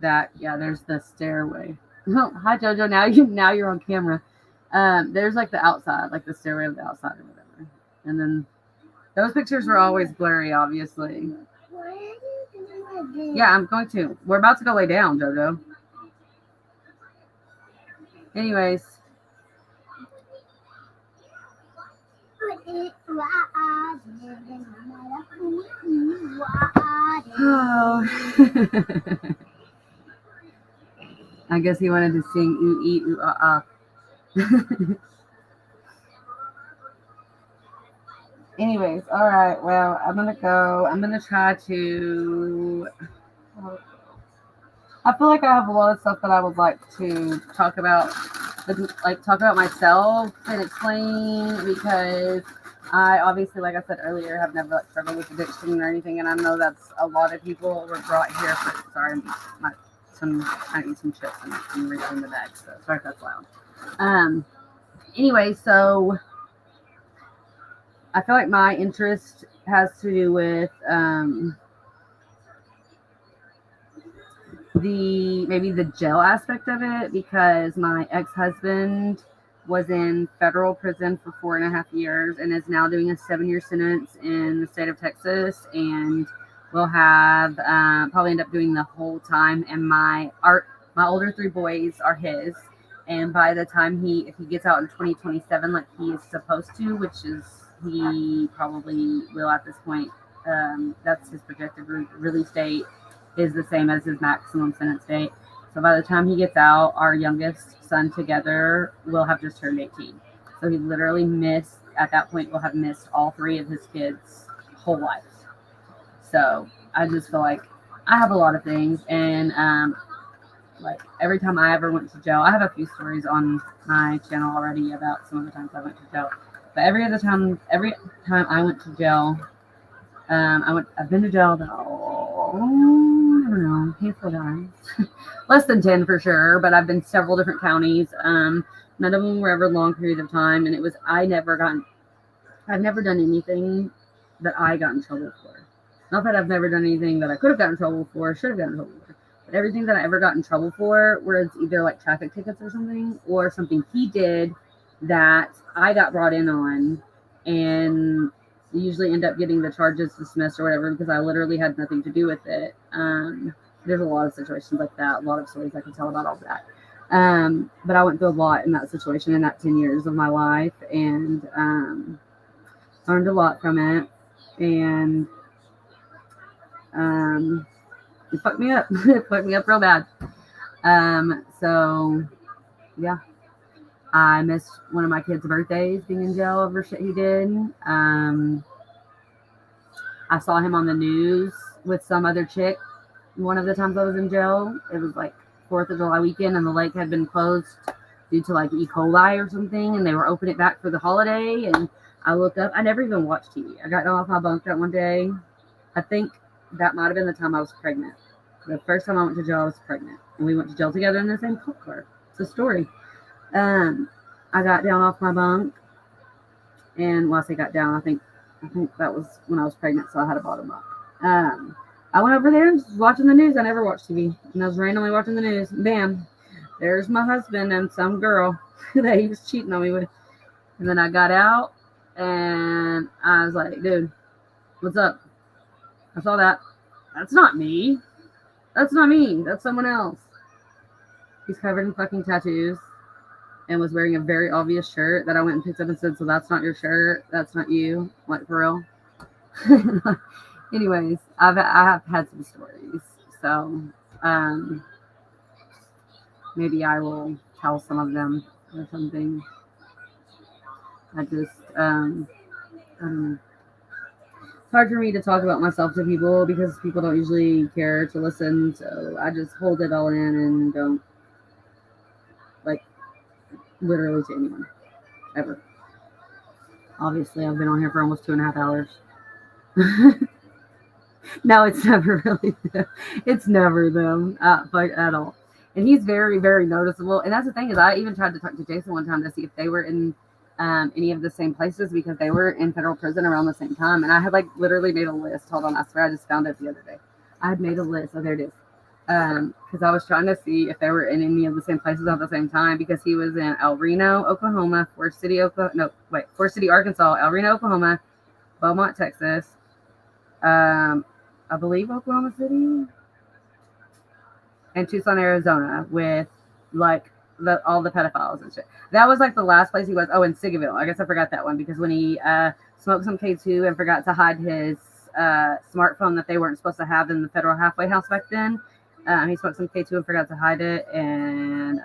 That, yeah, there's the stairway. Oh, hi Jojo, now you're on camera. There's like the outside, like the stairway of the outside or whatever. And then those pictures were always blurry, obviously. Yeah, I'm going to. We're about to go lay down, Jojo. Anyways. Oh. I guess he wanted to sing ooh ee ooh ah ah. Anyways, all right. Well, I'm gonna go. I'm gonna try to. I feel like I have a lot of stuff that I would like to talk about, talk about myself and explain, because I obviously, like I said earlier, have never struggled with addiction or anything, and I know that's a lot of people were brought here for. Sorry, I need some chips and I'm reaching the bag, so sorry if that's loud. Anyway, so I feel like my interest has to do with maybe the jail aspect of it, because my ex-husband was in federal prison for 4.5 years and is now doing a 7-year sentence in the state of Texas, and will have probably end up doing the whole time. And my older 3 boys are his, and by the time if he gets out in 2027, like he is supposed to, which is he probably will at this point, that's his projected release date, is the same as his maximum sentence date. So by the time he gets out, our youngest son together will have just turned 18. So he literally at that point, will have missed all 3 of his kids' whole life. So I just feel like I have a lot of things. And like every time I ever went to jail, I have a few stories on my channel already about some of the times I went to jail. But every time I went to jail, I've been to jail about, I don't know, a handful of times. Less than 10 for sure, but I've been several different counties. None of them were ever long periods of time, and I've never done anything that I got in trouble for. Not that I've never done anything that I could have gotten in trouble for, should have gotten in trouble for, but everything that I ever got in trouble for was either like traffic tickets or something he did that I got brought in on, and usually end up getting the charges dismissed or whatever, because I literally had nothing to do with it. There's a lot of situations like that, a lot of stories I can tell about all that. But I went through a lot in that situation in that 10 years of my life, and learned a lot from it, and it fucked me up. It fucked me up real bad. So yeah, I missed one of my kids' birthdays being in jail over shit he did. I saw him on the news with some other chick. One of the times I was in jail, it was like 4th of July weekend, and the lake had been closed due to like E. coli or something, and they were opening it back for the holiday. And I looked up. I never even watched TV. I got down off my bunk that one day. I think that might have been the time I was pregnant. The first time I went to jail, I was pregnant, and we went to jail together in the same cop car. It's a story. I got down off my bunk, and once I got down, I think that was when I was pregnant, so I had a bottom up. I went over there and was watching the news. I never watched TV, and I was randomly watching the news. Bam, there's my husband and some girl that he was cheating on me with. And then I got out, and I was like, dude, what's up? I saw that. That's not me. That's not me. That's someone else. He's covered in fucking tattoos and was wearing a very obvious shirt that I went and picked up and said, so that's not your shirt. That's not you. Like, for real. Anyways, I have had some stories. So, maybe I will tell some of them or something. I just, I don't know. It's hard for me to talk about myself to people because people don't usually care to listen. So I just hold it all in and don't, like, literally to anyone, ever. Obviously, I've been on here for almost 2.5 hours. No, it's never really them. It's never them, like, at all. And he's very, very noticeable. And that's the thing is, I even tried to talk to Jason one time to see if they were in any of the same places because they were in federal prison around the same time. And I had like literally made a list. Hold on, I swear I just found it the other day. I had made a list. Oh, there it is. Because I was trying to see if they were in any of the same places at the same time because he was in El Reno, Oklahoma, Forest City, Arkansas, El Reno, Oklahoma, Beaumont, Texas, I believe Oklahoma City, and Tucson, Arizona, with like all the pedophiles and shit. That was like the last place he was. Oh, in Sigaville. I guess I forgot that one because when he smoked some K2 and forgot to hide his smartphone that they weren't supposed to have in the federal halfway house back then, he smoked some K2 and forgot to hide it and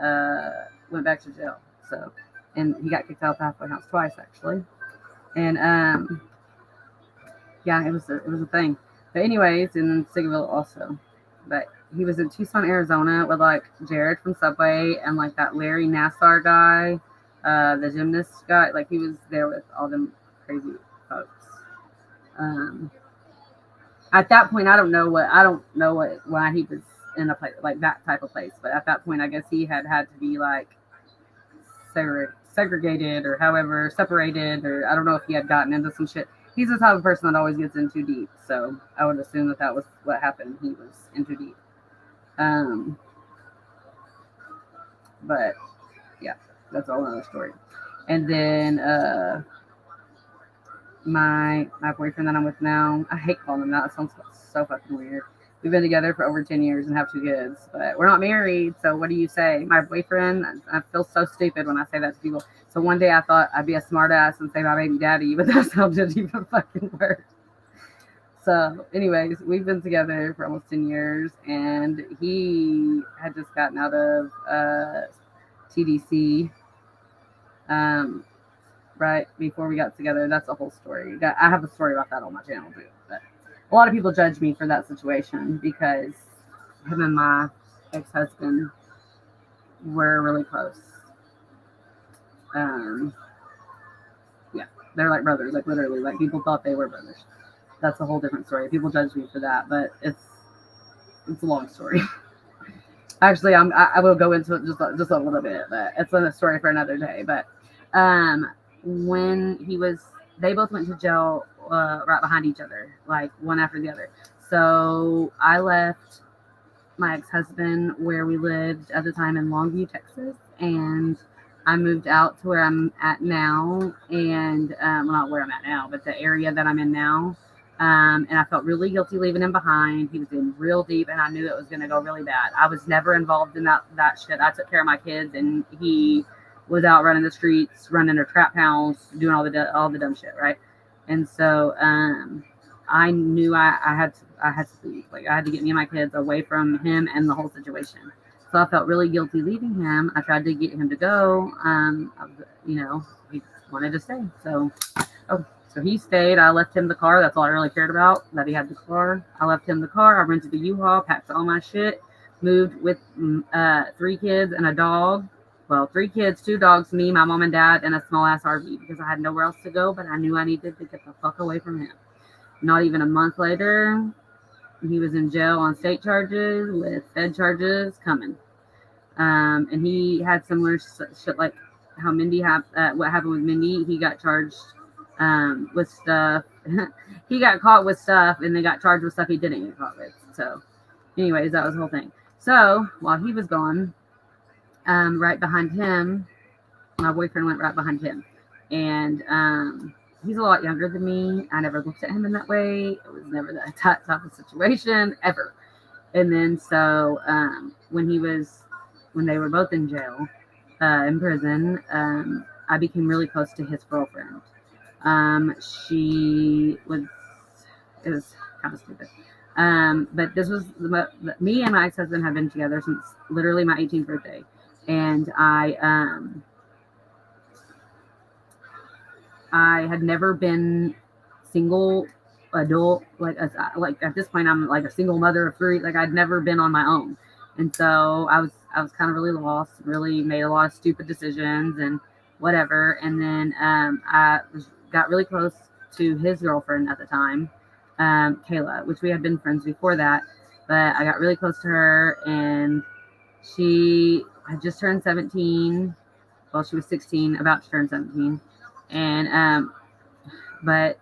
went back to jail. So, and he got kicked out of the halfway house twice actually. And yeah, it was a thing. But anyways, in Sigaville also. But he was in Tucson, Arizona with like Jared from Subway and like that Larry Nassar guy, the gymnast guy. Like he was there with all them crazy folks. At that point, I don't know why he was in a place like that type of place. But at that point, I guess he had to be like segregated or however separated, or I don't know if he had gotten into some shit. He's the type of person that always gets in too deep. So I would assume that was what happened. He was in too deep. But yeah, that's all another story. And then my boyfriend that I'm with now, I hate calling him that. It sounds so fucking weird. We've been together for over 10 years and have 2 kids, but we're not married. So what do you say? My boyfriend, I feel so stupid when I say that to people. So one day I thought I'd be a smart ass and say my baby daddy, but that sounded even fucking worse. So anyways, we've been together for almost 10 years and he had just gotten out of TDC right before we got together. That's a whole story. I have a story about that on my channel too. But a lot of people judge me for that situation because him and my ex-husband were really close. Yeah, they're like brothers, like literally, like people thought they were brothers. That's a whole different story. People judge me for that, but it's a long story. Actually, I will go into it just a little bit, but it's a story for another day. But when they both went to jail right behind each other, like one after the other. So I left my ex-husband where we lived at the time in Longview, Texas, and I moved out to where I'm at now, and well, not where I'm at now, but the area that I'm in now. And I felt really guilty leaving him behind. He was in real deep, and I knew it was going to go really bad. I was never involved in that shit. I took care of my kids, and he was out running the streets, running a trap house, doing all the dumb shit, right? And so I knew I had to leave. Like I had to get me and my kids away from him and the whole situation. So I felt really guilty leaving him. I tried to get him to go. He wanted to stay. So, So he stayed. I left him the car. That's all I really cared about, that he had the car. I left him the car. I rented the U-Haul, packed all my shit, moved with 3 kids and a dog. Well, 3 kids, 2 dogs, me, my mom and dad, and a small ass RV because I had nowhere else to go, but I knew I needed to get the fuck away from him. Not even a month later, he was in jail on state charges with fed charges coming. And he had similar shit like how Mindy what happened with Mindy. He got charged with stuff. He got caught with stuff, and they got charged with stuff he didn't get caught with. So, anyways, that was the whole thing. So while he was gone, right behind him, my boyfriend went right behind him, and he's a lot younger than me. I never looked at him in that way. It was never that type of situation ever. And then so when they were both in jail, in prison, I became really close to his girlfriend. She was, it was kind of stupid. But this was me and my ex-husband have been together since literally my 18th birthday. And I had never been single adult, like at this point I'm like a single mother of 3. Like I'd never been on my own, and so I was kind of really lost, really made a lot of stupid decisions and whatever. And then got really close to his girlfriend at the time, Kayla, which we had been friends before that, but I got really close to her, and she had just turned 17. Well, she was 16, about to turn 17, and but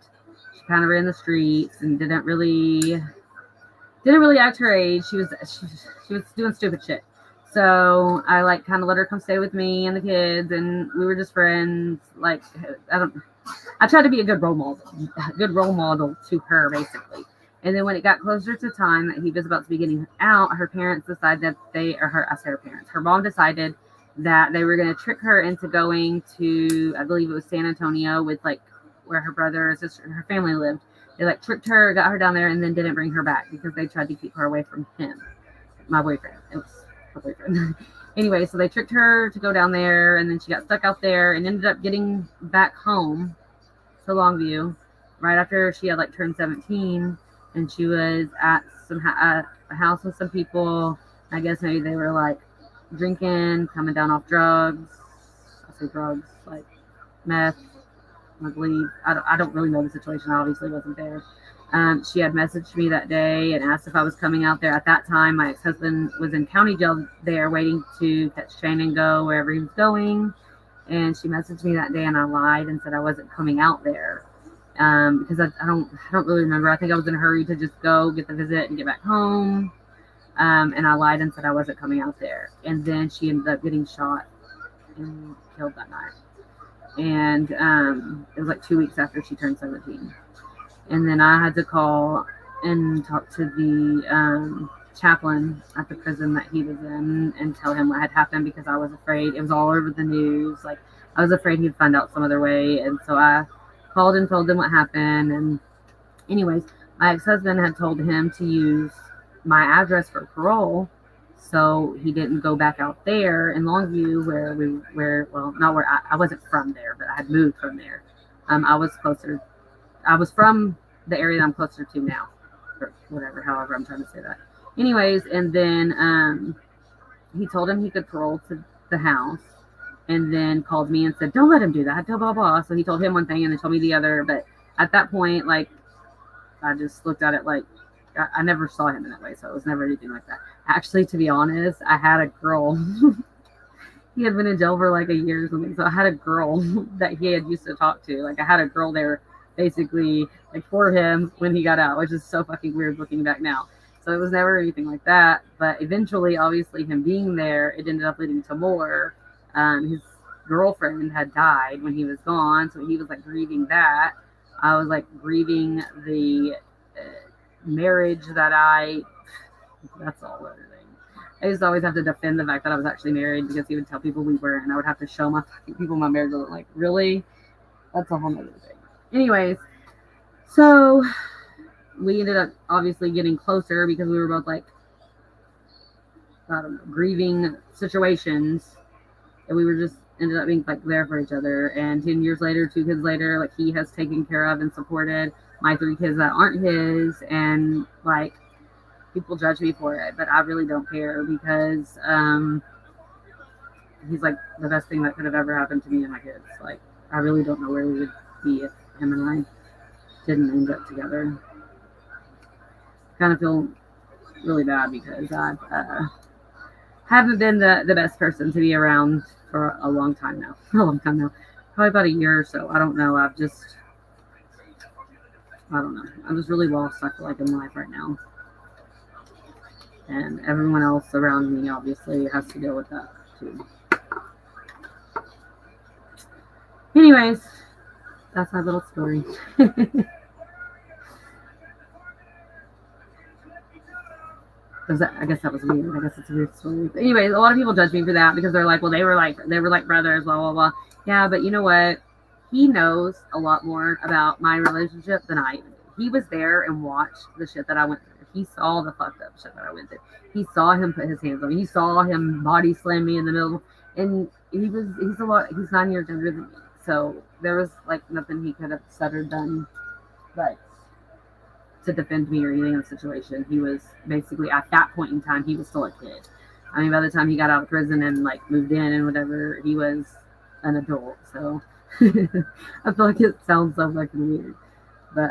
she kind of ran the streets and didn't really act her age. She was doing stupid shit. So I like kind of let her come stay with me and the kids, and we were just friends. Like I tried to be a good role model to her basically. And then when it got closer to time that he was about to be getting out, her parents decided that her mom decided that they were going to trick her into going to, I believe it was San Antonio, with like where her brother and sister, her family lived. They like tricked her, got her down there, and then didn't bring her back because they tried to keep her away from him, my boyfriend. It was her boyfriend. Anyway, so they tricked her to go down there, and then she got stuck out there and ended up getting back home to Longview right after she had like turned 17, and she was at a house with some people. I guess maybe they were like drinking, coming down off drugs. I say drugs, like meth, I believe. I don't really know the situation. I obviously wasn't there. She had messaged me that day and asked if I was coming out there. At that time, my ex-husband was in county jail there waiting to catch train and go wherever he was going. And she messaged me that day, and I lied and said I wasn't coming out there because I don't really remember. I think I was in a hurry to just go get the visit and get back home. And I lied and said I wasn't coming out there. And then she ended up getting shot and killed that night. And it was like 2 weeks after she turned 17. And then I had to call and talk to the chaplain at the prison that he was in and tell him what had happened because I was afraid. It was all over the news. Like I was afraid he'd find out some other way. And so I called and told them what happened. And anyways, my ex-husband had told him to use my address for parole, so he didn't go back out there in Longview not where I wasn't from there, but I had moved from there. I was from the area that I'm closer to now, or whatever, however I'm trying to say that. Anyways, and then he told him he could parole to the house, and then called me and said, "Don't let him do that, blah, blah, blah." So he told him one thing and then told me the other, but at that point, like, I just looked at it like, I never saw him in that way, so it was never anything like that. Actually, to be honest, I had a girl. He had been in jail for like a year or something, so I had a girl that he had used to talk to. Like, I had a girl there basically like for him when he got out, which is so fucking weird looking back now. So it was never anything like that. But eventually, obviously, him being there, it ended up leading to more. His girlfriend had died when he was gone, so he was like grieving that. I was like grieving the marriage that's all other thing. I used to always have to defend the fact that I was actually married because he would tell people we weren't, and I would have to show my people my marriage wasn't. Like, really? That's a whole other thing. Anyways, so we ended up obviously getting closer because we were both like, I don't know, grieving situations, and we were just ended up being like there for each other. And 10 years later, 2 kids later, like he has taken care of and supported my 3 kids that aren't his. And like people judge me for it, but I really don't care because he's like the best thing that could have ever happened to me and my kids. Like I really don't know where we would be if him and I didn't end up together. Kind of feel really bad because I haven't been the best person to be around for a long time now. For a long time now. Probably about a year or so. I don't know. I don't know. I'm just really lost, I feel like, in life right now. And everyone else around me obviously has to deal with that too. Anyways, that's my little story. I guess that was weird. I guess it's a weird story. But anyways, a lot of people judge me for that because they're like, well, they were like brothers, blah blah blah. Yeah, but you know what? He knows a lot more about my relationship than I even do. He was there and watched the shit that I went through. He saw the fucked up shit that I went through. He saw him put his hands on me. He saw him body slam me in the middle. And he's 9 years younger than me. So there was like nothing he could have said or done like to defend me or anything in the situation. He was basically at that point in time, he was still a kid. I mean, by the time he got out of prison and like moved in and whatever, he was an adult. So I feel like it sounds so fucking weird. But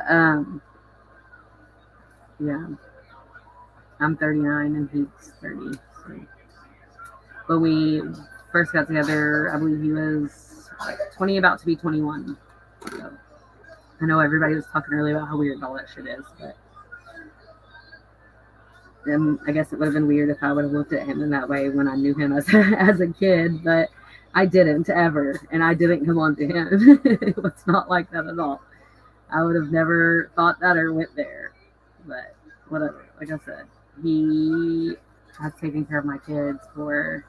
yeah, I'm 39 and he's 30. So. When we first got together, I believe he was like 20, about to be 21. So I know everybody was talking earlier about how weird all that shit is, but I guess it would have been weird if I would have looked at him in that way when I knew him as as a kid, but I didn't ever, and I didn't come on to him. It was not like that at all. I would have never thought that or went there, but whatever. Like I said, he has taken care of my kids for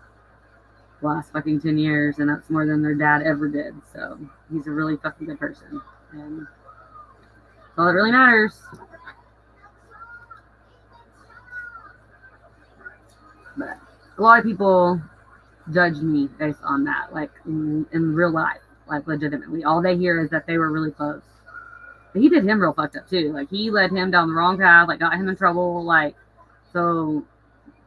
the last fucking 10 years, and that's more than their dad ever did. So he's a really fucking good person, and that's all that really matters. But a lot of people judge me based on that, like in real life, like legitimately. All they hear is that they were really close. But he did him real fucked up too. Like he led him down the wrong path, like got him in trouble. Like so,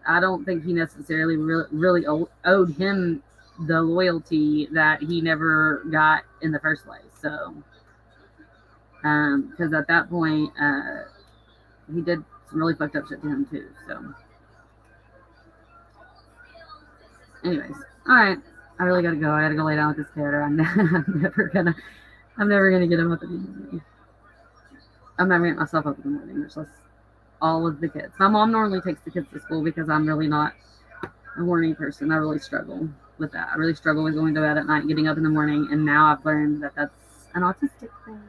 I don't think he necessarily really owed him the loyalty that he never got in the first place. So, because at that point, he did some really fucked up shit to him too. So. Anyways, all right. I really gotta go. I gotta go lay down with this kid, or I'm never gonna get him up in the morning. I'm never gonna get myself up in the morning, much less all of the kids. My mom normally takes the kids to school because I'm really not a morning person. I really struggle with that. I really struggle with going to bed at night, getting up in the morning, and now I've learned that that's an autistic thing.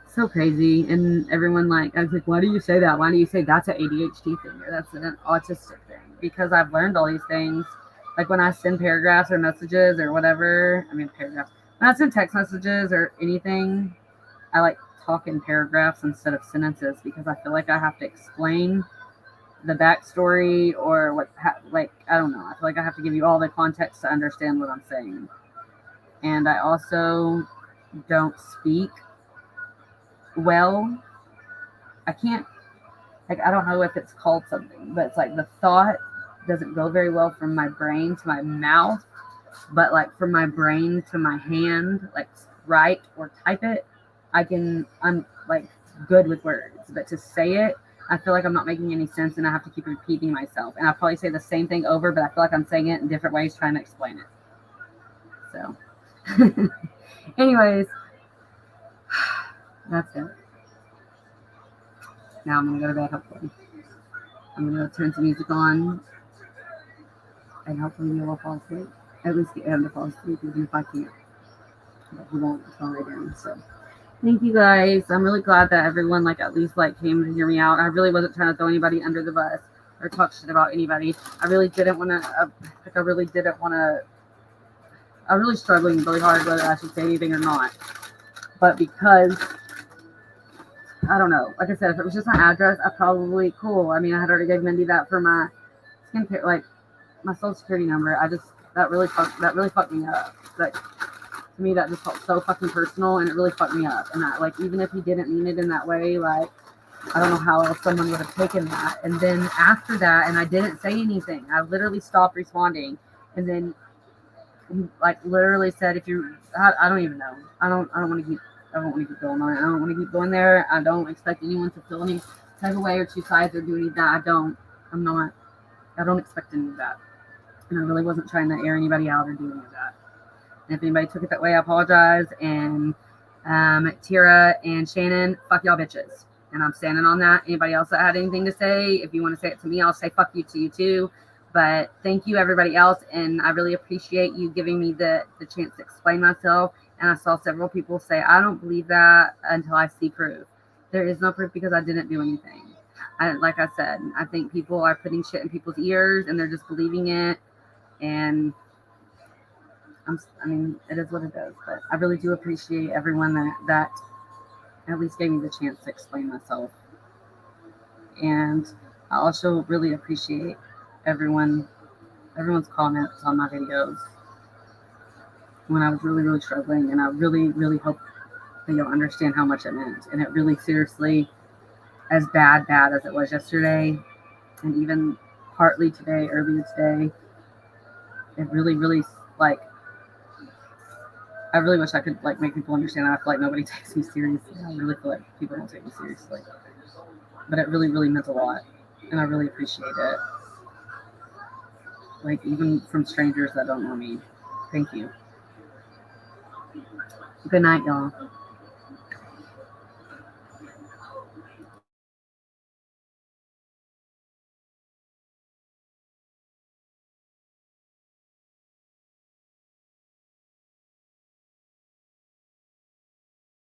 So crazy, and everyone I was like, why do you say that? Why do you say that's an ADHD thing or that's an autistic thing? Because I've learned all these things. Like when I send paragraphs or messages or whatever, paragraphs. When I send text messages or anything, I like talk in paragraphs instead of sentences because I feel like I have to explain the backstory or I don't know. I feel like I have to give you all the context to understand what I'm saying. And I also don't speak well. I can't, I don't know if it's called something, but it's like the thought doesn't go very well from my brain to my mouth, but like from my brain to my hand, like write or type it, I'm like good with words, but to say it, I feel like I'm not making any sense and I have to keep repeating myself. And I probably say the same thing over, but I feel like I'm saying it in different ways trying to explain it. So, anyways, that's it. Now I'm going to go to bed, hopefully. I'm going to turn some music on and hopefully you will fall asleep. At least get him to fall asleep, even if I can't. But he won't until I do. So, thank you guys. I'm really glad that everyone at least came to hear me out. I really wasn't trying to throw anybody under the bus or talk shit about anybody. I really didn't want to. I'm really struggling really hard whether I should say anything or not. But because I don't know, like I said, if it was just my address, I probably cool. I had already gave Mindy that for my skincare, my social security number. that really fucked me up. Like, to me, that just felt so fucking personal, and it really fucked me up. And that, like, even if he didn't mean it in that way, like, I don't know how else someone would have taken that. And then after that, and I didn't say anything. I literally stopped responding, and then he, like, literally said, "If you, I don't even know. I don't want to keep. I don't want to keep going on it. I don't want to keep going there. I don't expect anyone to feel any type of way or choose sides or do any of that. I don't. I'm not. I don't expect any of that. And I really wasn't trying to air anybody out or do any of that. And if anybody took it that way, I apologize. And Tira and Shannon, fuck y'all bitches. And I'm standing on that. Anybody else that had anything to say, if you want to say it to me, I'll say fuck you to you too. But thank you, everybody else. And I really appreciate you giving me the chance to explain myself. And I saw several people say, I don't believe that until I see proof. There is no proof because I didn't do anything. Like I said, I think people are putting shit in people's ears and they're just believing it. And I mean, it is what it is. But I really do appreciate everyone that at least gave me the chance to explain myself. And I also really appreciate everyone's comments on my videos when I was really, really struggling. And I really, really hope that you'll understand how much it meant. And it really, seriously, as bad as it was yesterday, and even partly today, earlier today, it really, really, like, I really wish I could, like, make people understand that I feel like nobody takes me seriously. I really feel like people don't take me seriously. But it really, really meant a lot. And I really appreciate it. Like, even from strangers that don't know me. Thank you. Good night, y'all.